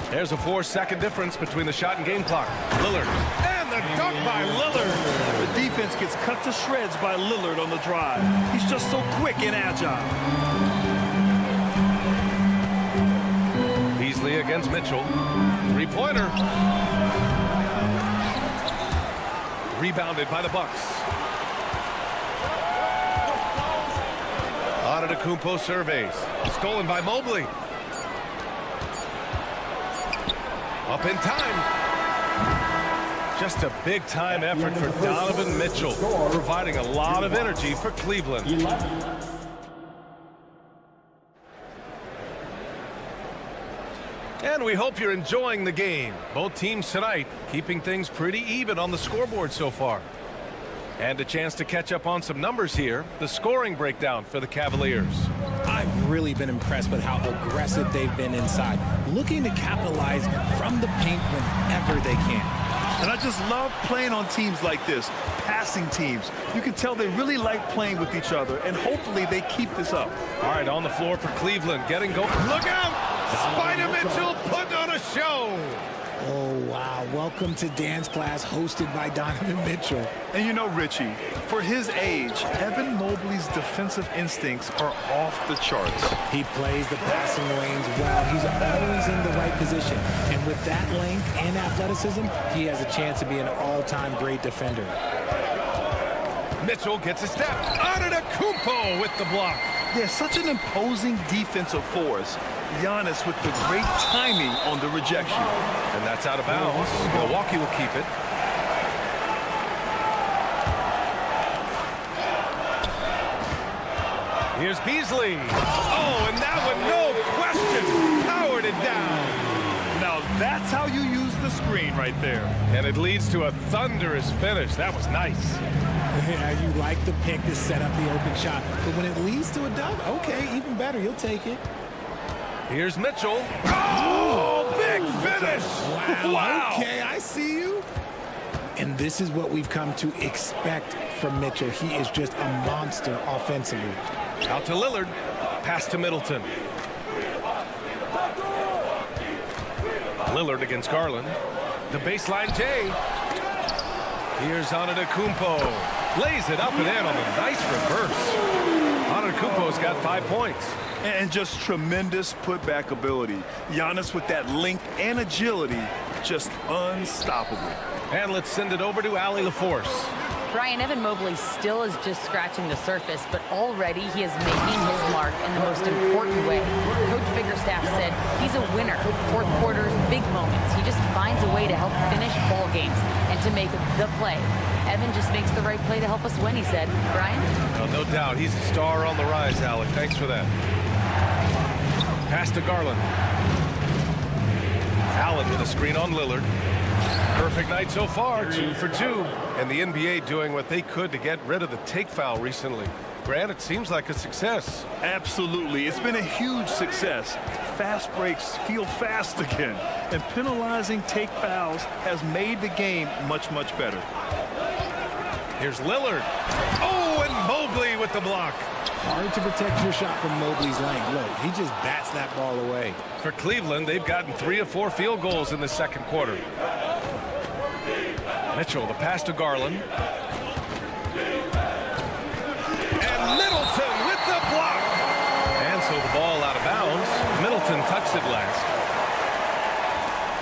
There's a 4-second difference between the shot and game clock. Lillard. And the dunk by Lillard. The defense gets cut to shreds by Lillard on the drive. He's just so quick and agile. Beasley against Mitchell. Three-pointer. Rebounded by the Bucks. Antetokounmpo surveys. Stolen by Mobley. Up in time. Just a big-time effort for Donovan Mitchell, providing a lot of energy for Cleveland. And we hope you're enjoying the game. Both teams tonight keeping things pretty even on the scoreboard so far. And a chance to catch up on some numbers here. The scoring breakdown for the Cavaliers. I've really been impressed with how aggressive they've been inside, looking to capitalize from the paint whenever they can. And I just love playing on teams like this, passing teams. You can tell they really like playing with each other, and hopefully they keep this up. All right, on the floor for Cleveland, getting going. Look out! Spider Mitchell putting on a show. Oh, wow. Welcome to dance class hosted by Donovan Mitchell. And you know, Richie, for his age, Evan Mobley's defensive instincts are off the charts. He plays the passing lanes well. He's always in the right position. And with that length and athleticism, he has a chance to be an all-time great defender. Mitchell gets a step. Antetokounmpo with the block. Yeah, such an imposing defensive force. Giannis with the great timing on the rejection. And that's out of bounds. Milwaukee will keep it. Here's Beasley. Oh, and that one, no question, powered it down. Now that's how you use the screen right there. And it leads to a thunderous finish. That was nice. Yeah, you like the pick to set up the open shot. But when it leads to a dunk, okay, even better. You'll take it. Here's Mitchell. Oh, big finish. Wow. Okay, I see you. And this is what we've come to expect from Mitchell. He is just a monster offensively. Out to Lillard. Pass to Middleton. Lillard against Garland. The baseline J. Here's Antetokounmpo. Lays it up and in on a nice reverse. Antetokounmpo's got 5 points. And just tremendous putback ability. Giannis with that length and agility, just unstoppable. And let's send it over to Allie LaForce. Brian, Evan Mobley still is just scratching the surface, but already he is making his mark in the most important way. Coach Bickerstaff said he's a winner. Fourth quarters, big moments. He just finds a way to help finish ball games and to make the play. Evan just makes the right play to help us win, he said. Brian? No doubt. He's a star on the rise, Allie. Thanks for that. Pass to Garland. Allen with a screen on Lillard. Perfect night so far, 2 for 2. And the NBA doing what they could to get rid of the take foul recently. Grant, it seems like a success. Absolutely. It's been a huge success. Fast breaks feel fast again. And penalizing take fouls has made the game much, much better. Here's Lillard. Oh, and Mobley with the block. Hard to protect your shot from Mobley's length. Look, he just bats that ball away. For Cleveland, they've gotten 3 of 4 field goals in the second quarter. Mitchell, the pass to Garland. And Middleton with the block. And so the ball out of bounds. Middleton touched it last.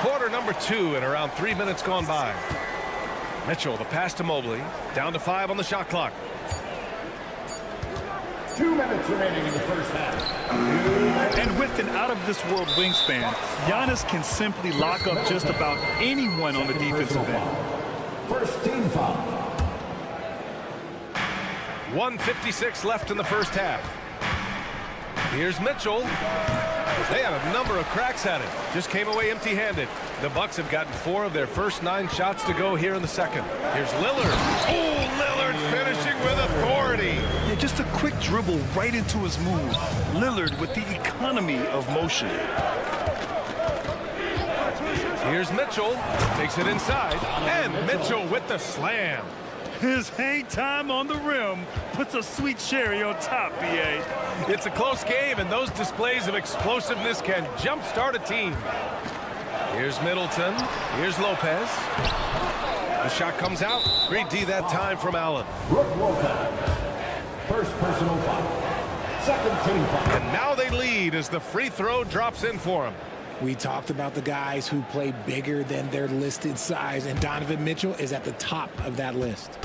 Quarter number 2 and around 3 minutes gone by. Mitchell, the pass to Mobley. Down to 5 on the shot clock. 2 minutes remaining in the first half. And with an out-of-this-world wingspan, Giannis can simply lock up just about anyone on the defensive end. First team foul. 1:56 left in the first half. Here's Mitchell. They had a number of cracks at it. Just came away empty-handed. The Bucks have gotten 4 of their first 9 shots to go here in the second. Here's Lillard. Oh, Lillard finishing with authority. Yeah, just a quick dribble right into his move. Lillard with the economy of motion. Here's Mitchell. Takes it inside. And Mitchell with the slam. His hang time on the rim puts a sweet cherry on top, B.A. It's a close game, and those displays of explosiveness can jumpstart a team. Here's Middleton. Here's Lopez. The shot comes out. Great D that time from Allen. Brooke Lopez. First personal foul. Second team foul. And now they lead as the free throw drops in for him. We talked about the guys who play bigger than their listed size, and Donovan Mitchell is at the top of that list.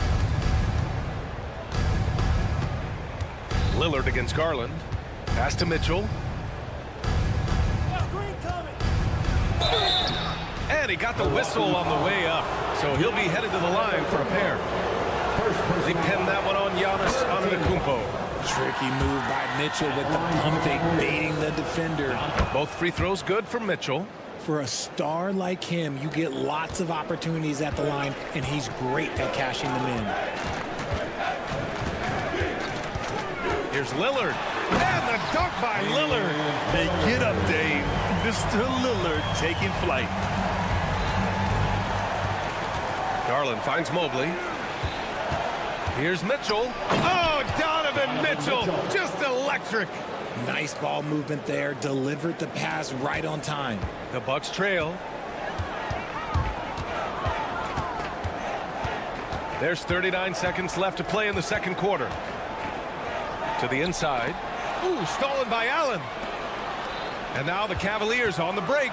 Lillard against Garland. Pass to Mitchell. And he got the whistle on the way up, so he'll be headed to the line for a pair. They pinned that one on Giannis Antetokounmpo. Tricky move by Mitchell with the pump fake, baiting the defender. Both free throws good for Mitchell. For a star like him, you get lots of opportunities at the line, and he's great at cashing them in. Here's Lillard. And the dunk by Lillard. Hey, get up, Dave. Mr. Lillard taking flight. Garland finds Mobley. Here's Mitchell. Oh, Donovan Mitchell, just electric. Nice ball movement there. Delivered the pass right on time. The Bucks trail. There's 39 seconds left to play in the second quarter. To the inside. Ooh, stolen by Allen. And now the Cavaliers on the break.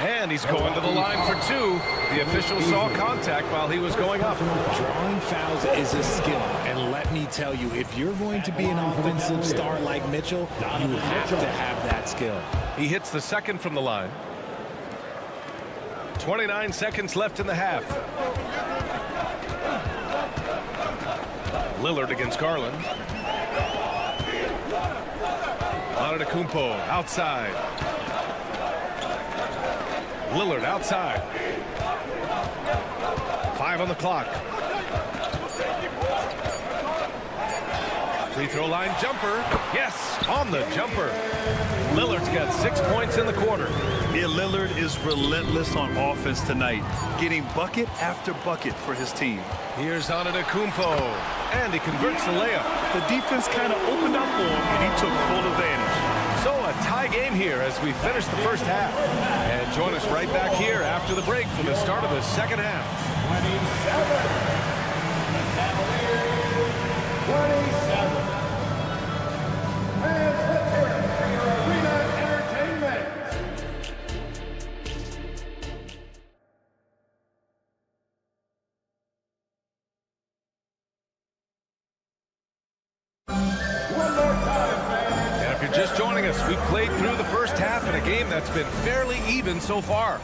And he's going to the line for 2. The official saw contact while he was going up. Drawing fouls is a skill, and let me tell you, if you're going to be an offensive star like Mitchell, you have to have that skill. He hits the second from the line. 29 seconds left in the half. Lillard against Garland. Antetokounmpo outside. Lillard outside. 5 on the clock. Free throw line jumper. Yes, on the jumper. Lillard's got 6 points in the quarter. Yeah, Lillard is relentless on offense tonight, getting bucket after bucket for his team. Here's Antetokounmpo, and he converts the layup. The defense kind of opened up for him, and he took full advantage. So a tie game here as we finish the first half. And join us right back here after the break for the start of the second half. 27. Fans, let's hear it for your arena entertainment. One more time, fans. And if you're just joining us, we've played through the first half in a game that's been fairly even so far.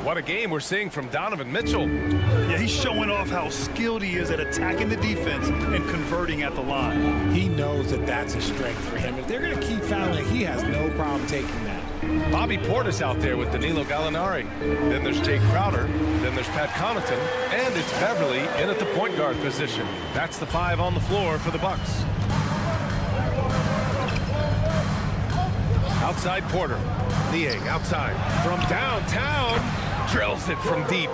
What a game we're seeing from Donovan Mitchell. Yeah, he's showing off how skilled he is at attacking the defense and converting at the line. He knows that that's a strength for him. If they're going to keep fouling, he has no problem taking that. Bobby Portis out there with Danilo Gallinari. Then there's Jay Crowder. Then there's Pat Connaughton. And it's Beverly in at the point guard position. That's the 5 on the floor for the Bucks. Outside Porter. Niang outside. From downtown. Drills it from deep.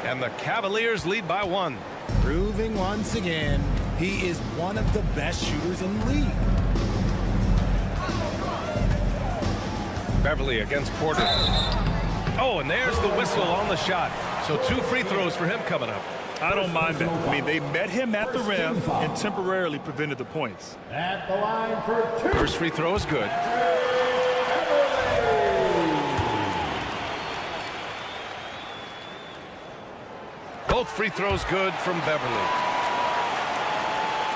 And the Cavaliers lead by 1. Proving once again, He is one of the best shooters in the league. Beverly against Porter. Oh, and there's the whistle on the shot. So 2 free throws for him coming up. I don't mind that. I mean, they met him at the rim and temporarily prevented the points. At the line for 2. First free throw is good. Both free throws good from Beverly.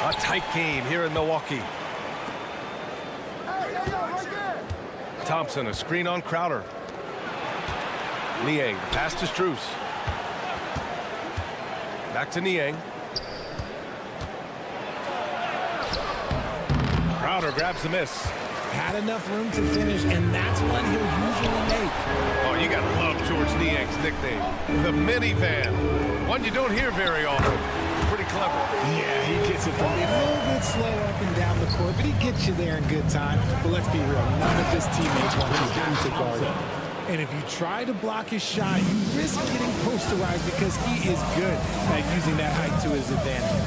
A tight game here in Milwaukee. Thompson, a screen on Crowder. Niang, pass to Strus. Back to Niang. Crowder grabs the miss. Had enough room to finish, and that's what he'll usually make. Oh, you got love George Niang's nickname. The minivan. One you don't hear very often. Pretty clever. Yeah, he gets it from a little bit slow up and down the court, but he gets you there in good time. But let's be real, none of his teammates want you to guard him. And if you try to block his shot, you risk getting posterized because he is good at using that height to his advantage.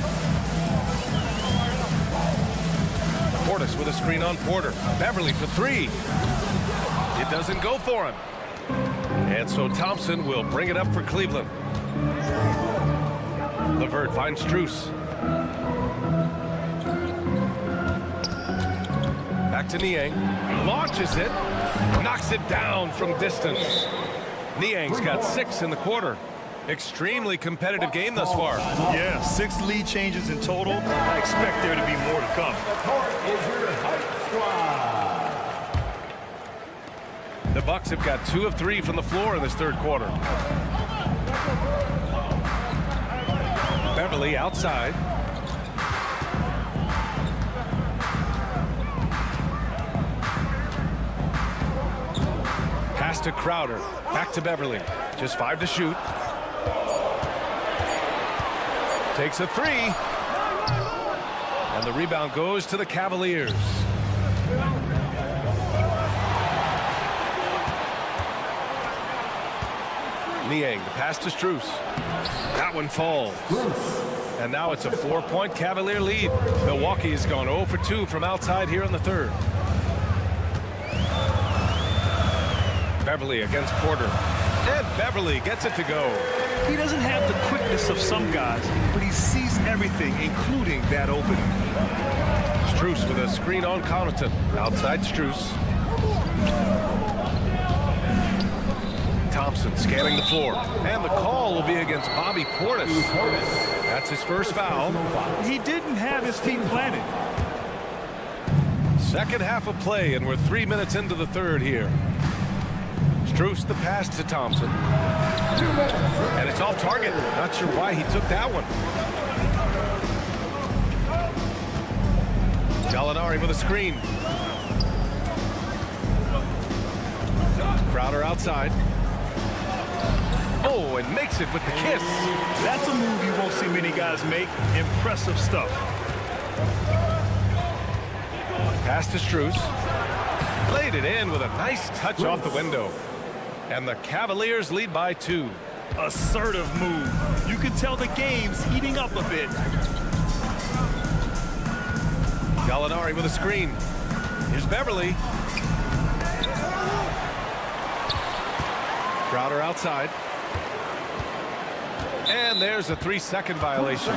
Portis with a screen on Porter. Beverly for 3. It doesn't go for him. And so Thompson will bring it up for Cleveland. LeVert finds Strus. Back to Niang. Launches it. Knocks it down from distance. Niang's got 6 in the quarter. Extremely competitive game thus far. Yeah, 6 lead changes in total. I expect there to be more to come. The Bucks have got 2 of 3 from the floor in this third quarter. Beverly outside. Pass to Crowder. Back to Beverly. Just 5 to shoot. Takes a 3. And the rebound goes to the Cavaliers. Niang, the pass to Strus. That one falls. And now it's a 4-point Cavalier lead. Milwaukee has gone 0 for 2 from outside here in the third. Beverly against Porter. And Beverly gets it to go. He doesn't have the quickness of some guys, but he sees everything, including that opening. Strus with a screen on Connaughton. Outside Strus. Thompson scanning the floor. And the call will be against Bobby Portis. That's his first foul. He didn't have his feet planted. Second half of play, and we're 3 minutes into the third here. Strus the pass to Thompson. And it's off target. Not sure why he took that one. Gallinari with a screen. Crowder outside. Oh, and makes it with the kiss. That's a move you won't see many guys make. Impressive stuff. Pass to Strus. Laid it in with a nice touch off the window. And the Cavaliers lead by 2. Assertive move. You can tell the game's heating up a bit. Gallinari with a screen. Here's Beverly. Crowder outside. And there's a 3-second violation.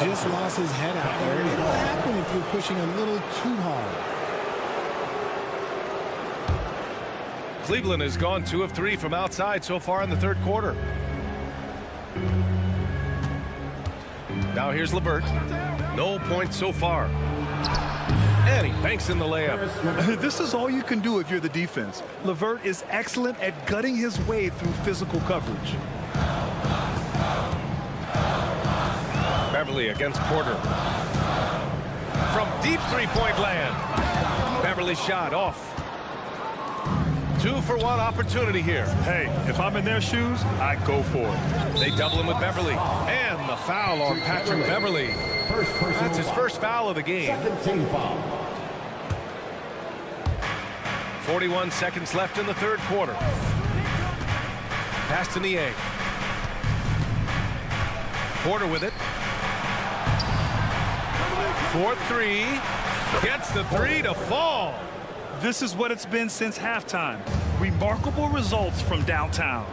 Just lost his head out there. It'll happen if you're pushing a little too hard. Cleveland has gone 2 of 3 from outside so far in the third quarter. Now here's LeVert. No points so far. And he banks in the layup. This is all you can do if you're the defense. LeVert is excellent at gutting his way through physical coverage. Beverly against Porter. From deep three-point land. Beverly shot off. 2-for-1 opportunity here. Hey, if I'm in their shoes, I go for it. They double him with Beverly. And the foul on Patrick Beverly. That's his first foul of the game. 41 seconds left in the third quarter. Pass to Niang. Porter with it. 4-3. Gets the three to fall. This is what it's been since halftime. Remarkable results from downtown.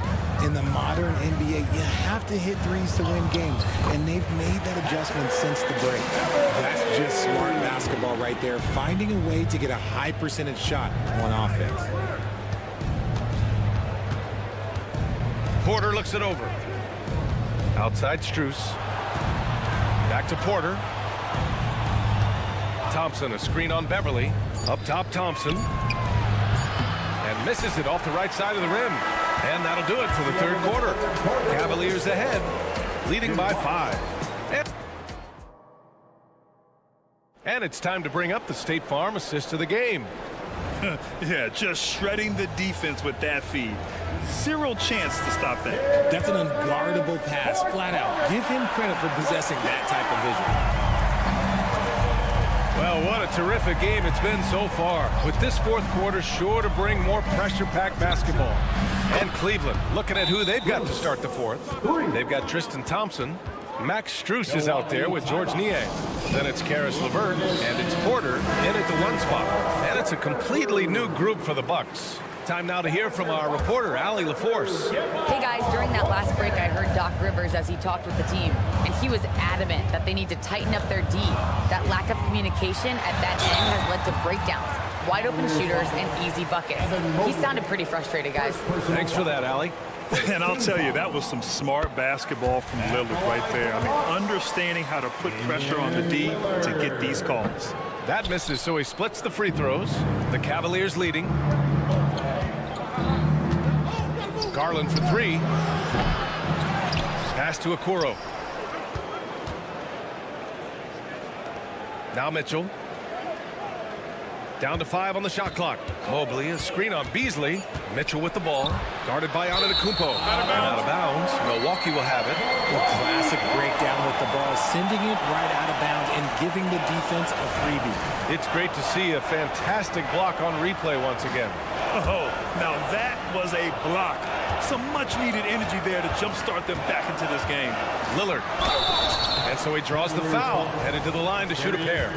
In the modern NBA, you have to hit threes to win games, and they've made that adjustment since the break. That's just smart basketball right there, finding a way to get a high percentage shot on offense. Porter looks it over. Outside Strus. Back to Porter. Thompson, a screen on Beverly. Up top, Thompson. And misses it off the right side of the rim. And that'll do it for the third quarter. Cavaliers ahead, leading by 5. And it's time to bring up the State Farm assist of the game. Yeah, just shredding the defense with that feed. Zero chance to stop that. That's an unguardable pass, flat out. Give him credit for possessing that type of vision. Well, what a terrific game it's been so far, with this fourth quarter sure to bring more pressure-packed basketball. And Cleveland looking at who they've got to start the fourth. They've got Tristan Thompson. Max Strus is out there with George Niang. Then it's Karis LeVert, and it's Porter in at the 1 spot. And it's a completely new group for the Bucks. Time now to hear from our reporter, Allie LaForce. Hey guys, during that last break, I heard Doc Rivers as he talked with the team, and he was adamant that they need to tighten up their D. That lack of communication at that end has led to breakdowns, wide open shooters, and easy buckets. He sounded pretty frustrated, guys. Thanks for that, Allie. And I'll tell you, that was some smart basketball from Lillard right there. I mean, understanding how to put pressure on the D to get these calls. That misses, so he splits the free throws. The Cavaliers leading. Garland for 3. Pass to Okoro. Now Mitchell. Down to 5 on the shot clock. Mobley, a screen on Beasley. Mitchell with the ball. Guarded by Antetokounmpo. Out of bounds. Milwaukee will have it. A classic breakdown with the ball, sending it right out of bounds and giving the defense a freebie. It's great to see a fantastic block on replay once again. Oh, now that was a block. Some much-needed energy there to jumpstart them back into this game. Lillard. And so he draws the foul. Headed to the line to shoot a pair.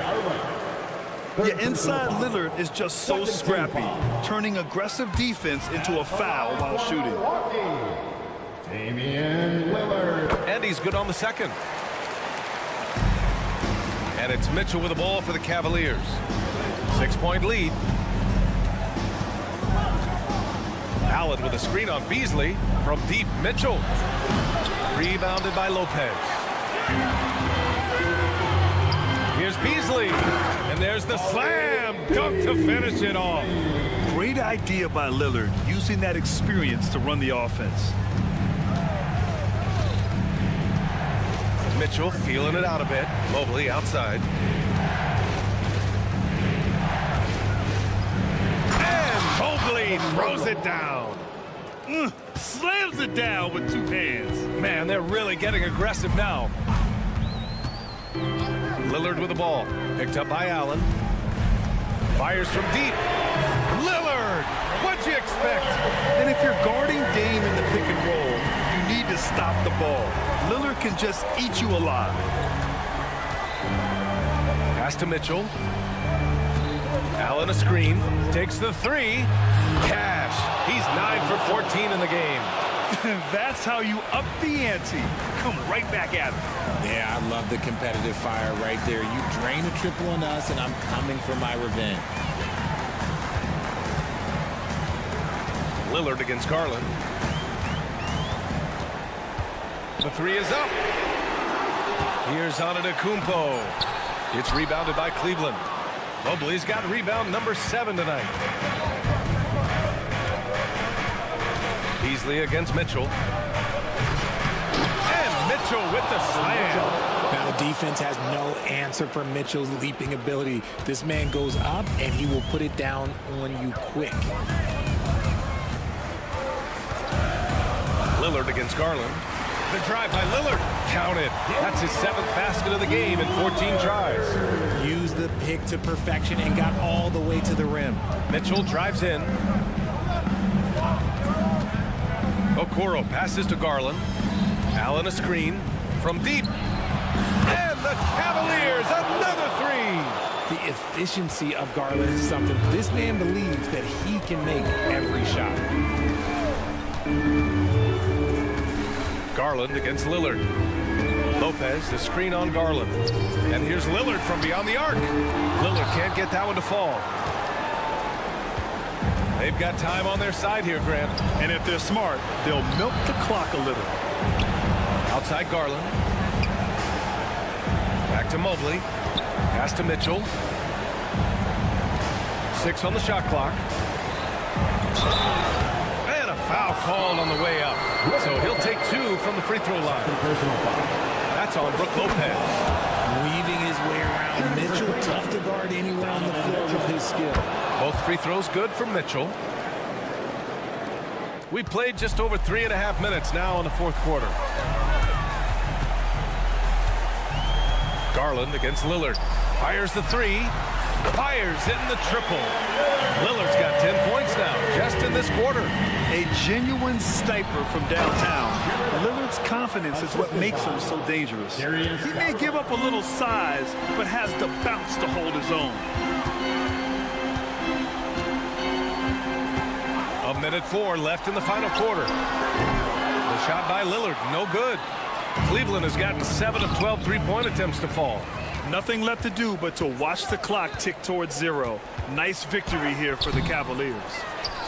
Yeah, inside Lillard is just so scrappy, turning aggressive defense into a foul while shooting. Damian Lillard. And he's good on the second. And it's Mitchell with the ball for the Cavaliers. 6-point lead. Allen with a screen on Beasley. From deep, Mitchell. Rebounded by Lopez. Here's Beasley. And there's the slam dunk to finish it off. Great idea by Lillard, using that experience to run the offense. Mitchell feeling it out a bit. Mobley outside. And Mobley throws it down. Slams it down with 2 hands. Man, they're really getting aggressive now. Lillard with the ball. Picked up by Allen. Fires from deep. Lillard! What'd you expect? And if you're guarding Dame in the pick and roll, you need to stop the ball. Lillard can just eat you alive. Pass to Mitchell. Allen a screen. Takes the 3. Cash. He's 9 for 14 in the game. That's how you up the ante. Come right back at him. Yeah, I love the competitive fire right there. You drain a triple on us, and I'm coming for my revenge. Lillard against Garland. The 3 is up. Here's Antetokounmpo. It's rebounded by Cleveland. Mobley's got rebound number 7 tonight. Beasley against Mitchell. And Mitchell with the slam. Now the defense has no answer for Mitchell's leaping ability. This man goes up and he will put it down on you quick. Lillard against Garland. The drive by Lillard. Counted. That's his 7th basket of the game in 14 tries. Used the pick to perfection and got all the way to the rim. Mitchell drives in. Okoro passes to Garland. Allen a screen from deep. And the Cavaliers, another three. The efficiency of Garland is something this man believes that he can make every shot. Garland against Lillard. Lopez, the screen on Garland. And here's Lillard from beyond the arc. Lillard can't get that one to fall. They've got time on their side here, Grant. And if they're smart, they'll milk the clock a little. Outside Garland. Back to Mobley. Pass to Mitchell. 6 on the shot clock. And a foul called on the way up. So he'll take 2 from the free throw line. That's on Brook Lopez. Weaving his way around Mitchell. Tough to guard anywhere on the floor with his skill. Both free throws good from Mitchell. We played just over 3.5 minutes now in the fourth quarter. Garland against Lillard. Fires the 3. Fires in the triple. Lillard's got 10 points now, just in this quarter. A genuine sniper from downtown. Lillard's confidence is what makes him so dangerous. He may give up a little size, but has the bounce to hold his own. 1:04 left in the final quarter. The shot by Lillard, no good. Cleveland has got 7 of 12 three-point attempts to fall. Nothing left to do but to watch the clock tick towards 0. Nice victory here for the Cavaliers.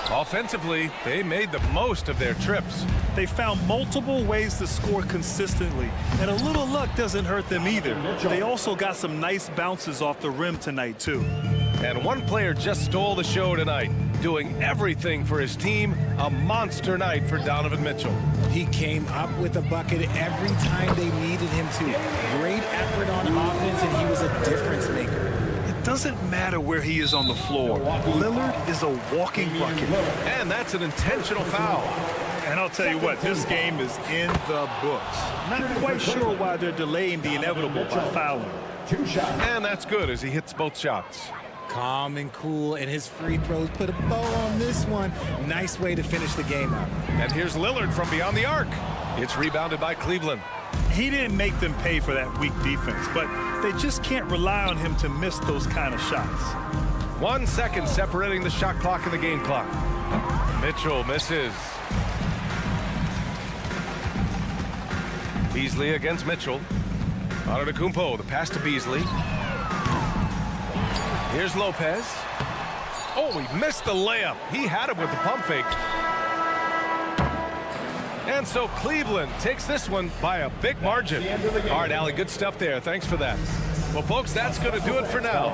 Offensively, they made the most of their trips. They found multiple ways to score consistently, and a little luck doesn't hurt them either. They also got some nice bounces off the rim tonight, too. And one player just stole the show tonight, doing everything for his team. A monster night for Donovan Mitchell. He came up with a bucket every time they needed him to. Great effort on offense, and he was a difference maker. It doesn't matter where he is on the floor. Lillard is a walking bucket. And that's an intentional foul. And I'll tell you what, this game is in the books. Not quite sure why they're delaying the inevitable by fouling. And that's good as he hits both shots. Calm and cool, and his free throws put a bow on this one. Nice way to finish the game up. And here's Lillard from beyond the arc. It's rebounded by Cleveland. He didn't make them pay for that weak defense, but they just can't rely on him to miss those kind of shots. 1 second separating the shot clock and the game clock. Mitchell misses. Beasley against Mitchell. Antetokounmpo, the pass to Beasley. Here's Lopez. Oh, he missed the layup. He had it with the pump fake. And so Cleveland takes this one by a big margin. All right, Allie, good stuff there. Thanks for that. Well, folks, that's going to do it for now.